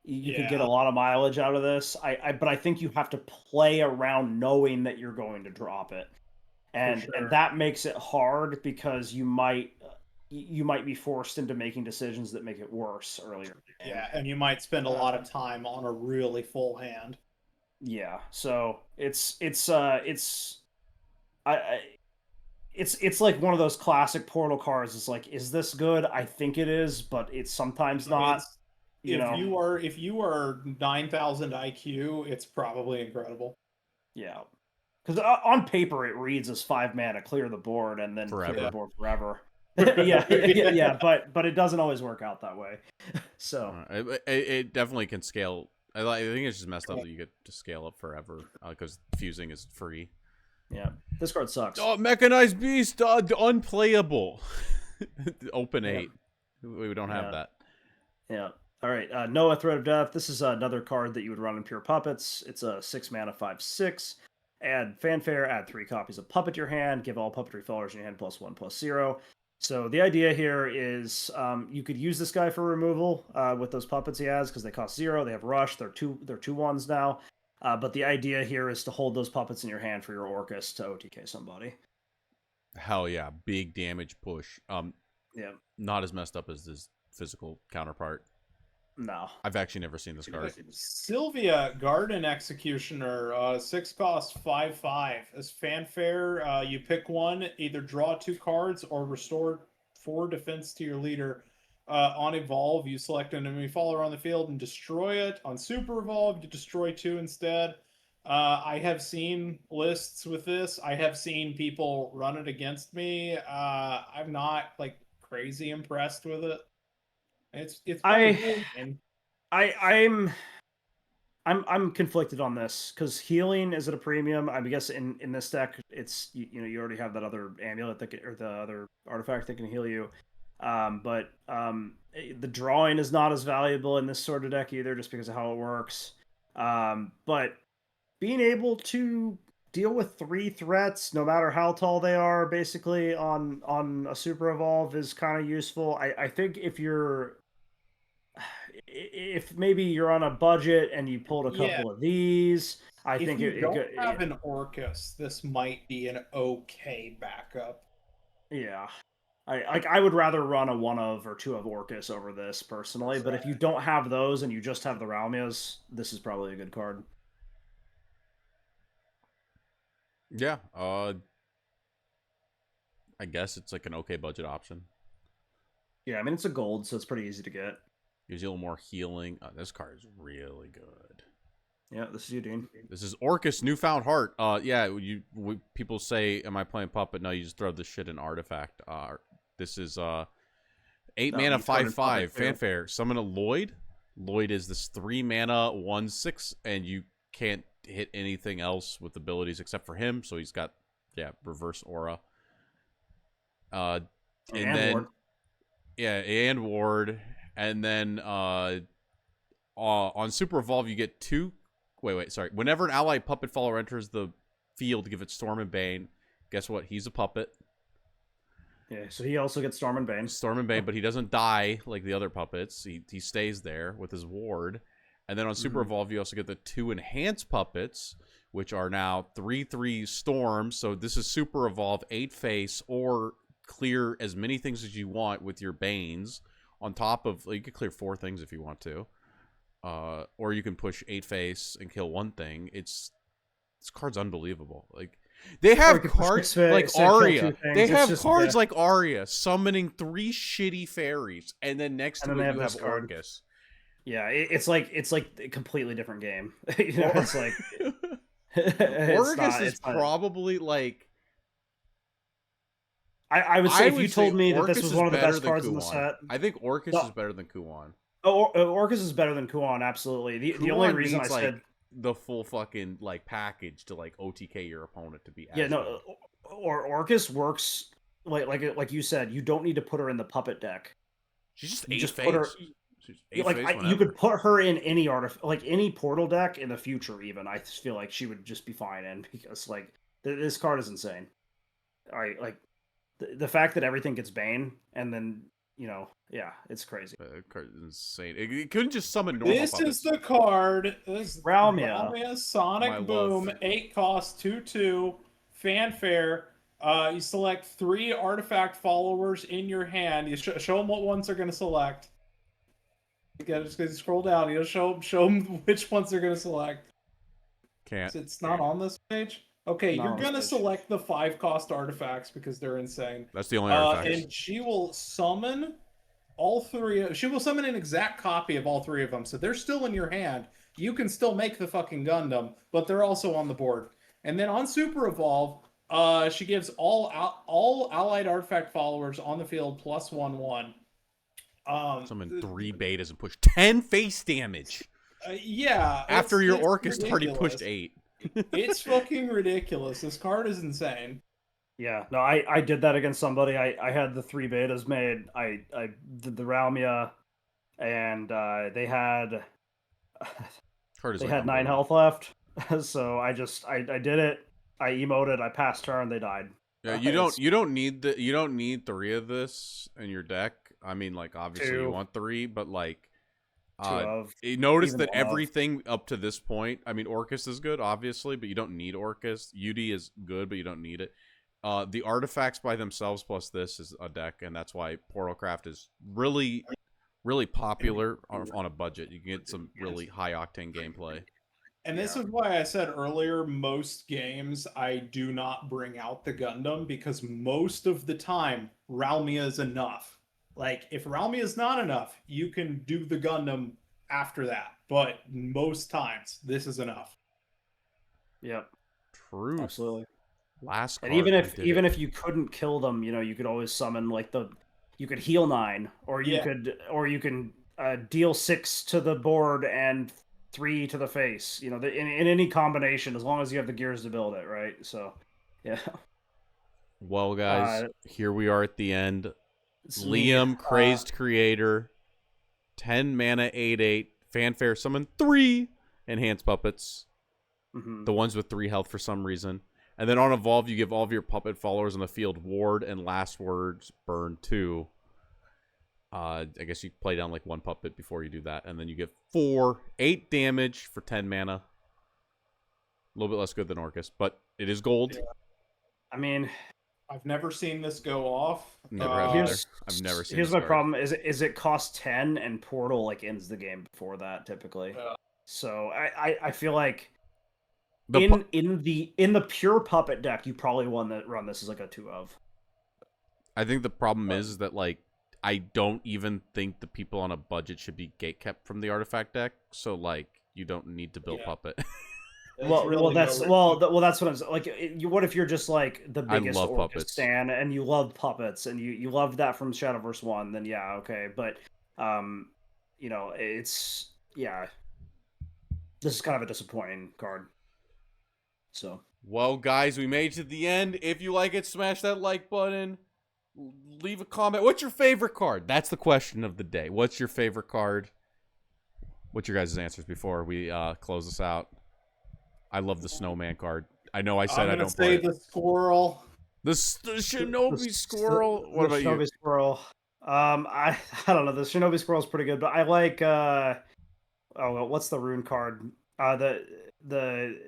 you could get a Yeah. lot of mileage out of this. But I think you have to play around knowing that you're going to drop it, and sure. that makes it hard because you might be forced into making decisions that make it worse earlier. Yeah, and you might spend a lot of time on a really full hand. Yeah, so it's like one of those classic Portal cards. It's like, is this good? I think it is, but it's sometimes not. It's- You know, if you are 9,000 IQ, it's probably incredible. yeah, because on paper it reads as 5 mana, clear the board, and then Forever. clear the board forever. Yeah. yeah, but it doesn't always work out that way. So It definitely can scale. I think it's just messed up that you get to scale up forever because fusing is free. yeah, this card sucks. Oh, Mechanized Beast, unplayable. Open Yeah. 8. We don't have Yeah. that. Yeah. All right. Noah, Threat of Death. This is another card that you would run in Pure Puppets. It's a 6 mana 5/6. Add Fanfare. Add 3 copies of Puppet to your hand. Give all puppetry fillers in your hand +1/+0. So the idea here is you could use this guy for removal with those puppets he has because they cost 0. They have Rush. They're 2/1s now. But the idea here is to hold those puppets in your hand for your Orcus to OTK somebody. Hell yeah, big damage push. Yeah. Not as messed up as his physical counterpart. No. I've actually never seen this card. Sylvia, Garden Executioner, 6-cost 5/5. As Fanfare, you pick one, either draw 2 cards or restore 4 defense to your leader. On Evolve, you select an enemy follower on the field and destroy it. On Super Evolve, you destroy 2 instead. I have seen lists with this. I have seen people run it against me. I'm not like crazy impressed with it. It's I'm conflicted on this because healing is at a premium. I guess in this deck, it's you already have that other amulet or the other artifact that can heal you. But the drawing is not as valuable in this sort of deck either, just because of how it works. But being able to deal with 3 threats, no matter how tall they are, basically on a super evolve is kind of useful. I think if maybe you're on a budget and you pulled a couple of these, I think if you don't have an Orcus, this might be an okay backup. Yeah. I would rather run a 1 of or 2 of Orcus over this personally, but if you don't have those and you just have the Ralmias, this is probably a good card. Yeah. I guess it's like an okay budget option. Yeah, I mean it's a gold, so it's pretty easy to get. Gives you a little more healing. This card is really good. Yeah, this is you, Dean. This is Orcus Newfound Heart. Yeah, people say, "Am I playing puppet?" No, you just throw this shit in artifact. This is 8 No, mana you throw it in 5/5 puppet, too. Fanfare. Summon a Lloyd. Lloyd is this 3 mana 1/6, and you can't hit anything else with abilities except for him. So he's got reverse aura. And then Ward. yeah, and ward, and then on Super Evolve, you get two. Wait, sorry. Whenever an allied puppet follower enters the field, give it Storm and Bane. Guess what? He's a puppet. Yeah, so he also gets Storm and Bane. Storm and Bane, but he doesn't die like the other puppets. He stays there with his ward. And then on Super Evolve, you also get the 2 enhanced puppets, which are now 3/3 Storm. So this is Super Evolve, 8 face, or clear as many things as you want with your Banes. On top of, you could clear 4 things if you want to. Or you can push 8 face and kill 1 thing. This card's unbelievable. Like, they have cards like Arya. They have cards like Arya summoning 3 shitty fairies, and then next to it you have Orcus. Yeah, it's like a completely different game. You know, it's like Orcus is probably like. I would say if you told me that this was one of the best cards Kuan. in the set, I think Orcus is better than Kuan. Oh, Orcus is better than Kuan, absolutely. The only reason I said the full fucking like package to like OTK your opponent to be or Orcus works like you said. You don't need to put her in the puppet deck. She's just you face. Put her, you could put her in any any portal deck in the future. Even I feel like she would just be fine in, because like this card is insane. All right, like the fact that everything gets Bane and then. Yeah, it's crazy. Card is insane. It couldn't just summon normal This puppets. is the card. This is Ralmia. Sonic Boom, 8 cost, 2/2, fanfare. You select 3 artifact followers in your hand. You show them what ones they're going to select. You gotta just scroll down. You show them which ones they're going to select. Can't. It's not on this page. Okay, Not you're on gonna this page. select the 5 cost artifacts because they're insane. That's the only artifacts. And she will summon all 3. She will summon an exact copy of all 3 of them, so they're still in your hand. You can still make the fucking Gundam, but they're also on the board. And then on Super Evolve, she gives all allied artifact followers on the field +1/1. Summon 3 betas and push 10 face damage. Yeah. After your Orcus ridiculous. already pushed 8. It's fucking ridiculous. This card is insane. Yeah, no, I did that against somebody. I had the 3 betas made. I did the Ralmia, and they had Card is they like had 9 health left. So I did it. I emoted. I passed turn. They died. Yeah, you don't need 3 of this in your deck. I mean, like, obviously 2. you want 3, but like. 2 of. Notice even that 1 of. everything up to this point, I mean, Orcus is good, obviously, but you don't need Orcus. UD is good, but you don't need it. The artifacts by themselves plus this is a deck, and that's why Portalcraft is really, really popular on a budget. You can get some really high-octane gameplay. And this is why I said earlier, most games I do not bring out the Gundam, because most of the time, Ralmia is enough. Like, if Ralmia is not enough, you can do the Gundam after that. But most times, this is enough. Yep. Truth. Absolutely. Last card. And even if you couldn't kill them, you could always summon you could heal 9, or you can deal 6 to the board and 3 to the face. In any combination, as long as you have the gears to build it, right? So, yeah. Well, guys, here we are at the end. Liam, Crazed Creator, 10 mana, 8/8, fanfare, summon 3 enhanced puppets. Mm-hmm. The ones with 3 health for some reason. And then on Evolve, you give all of your puppet followers on the field ward and last words burn 2. I guess you play down like 1 puppet before you do that. And then you get 8 damage for 10 mana. A little bit less good than Orcus, but it is gold. Yeah. I mean, I've never seen this go off. Never have either. I've never seen. Here's my problem: is it costs 10 and Portal like ends the game before that typically. Yeah. So I feel like in the pure puppet deck, you probably run this as like a 2 of. I think the problem is that like I don't even think the people on a budget should be gatekept from the artifact deck. So like you don't need to build puppet. That's what I'm like. What if you're just like the biggest Orcus stan and you love puppets and you love that from Shadowverse 1? Then yeah, okay, but it's this is kind of a disappointing card. So well, guys, we made it to the end. If you like it, smash that like button. Leave a comment. What's your favorite card? That's the question of the day. What's your favorite card? What's your guys' answers before we close this out? I love the snowman card. I know I said I don't play it. the squirrel. The Shinobi Squirrel. What about Shinobi you? Squirrel. I don't know. The Shinobi Squirrel's pretty good, but I like what's the rune card? The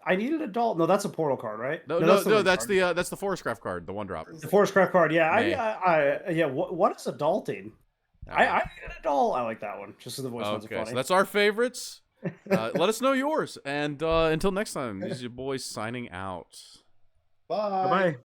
I need an adult. No, that's a portal card, right? No, that's the rune that's card. the Forestcraft card, the 1-drop. The Forestcraft card. Yeah, May. what is adulting? I need an adult. I like that one. Just so the voice ones are Okay, funny. so that's our favorites. Let us know yours. And until next time, this is your boys signing out. Bye. Bye.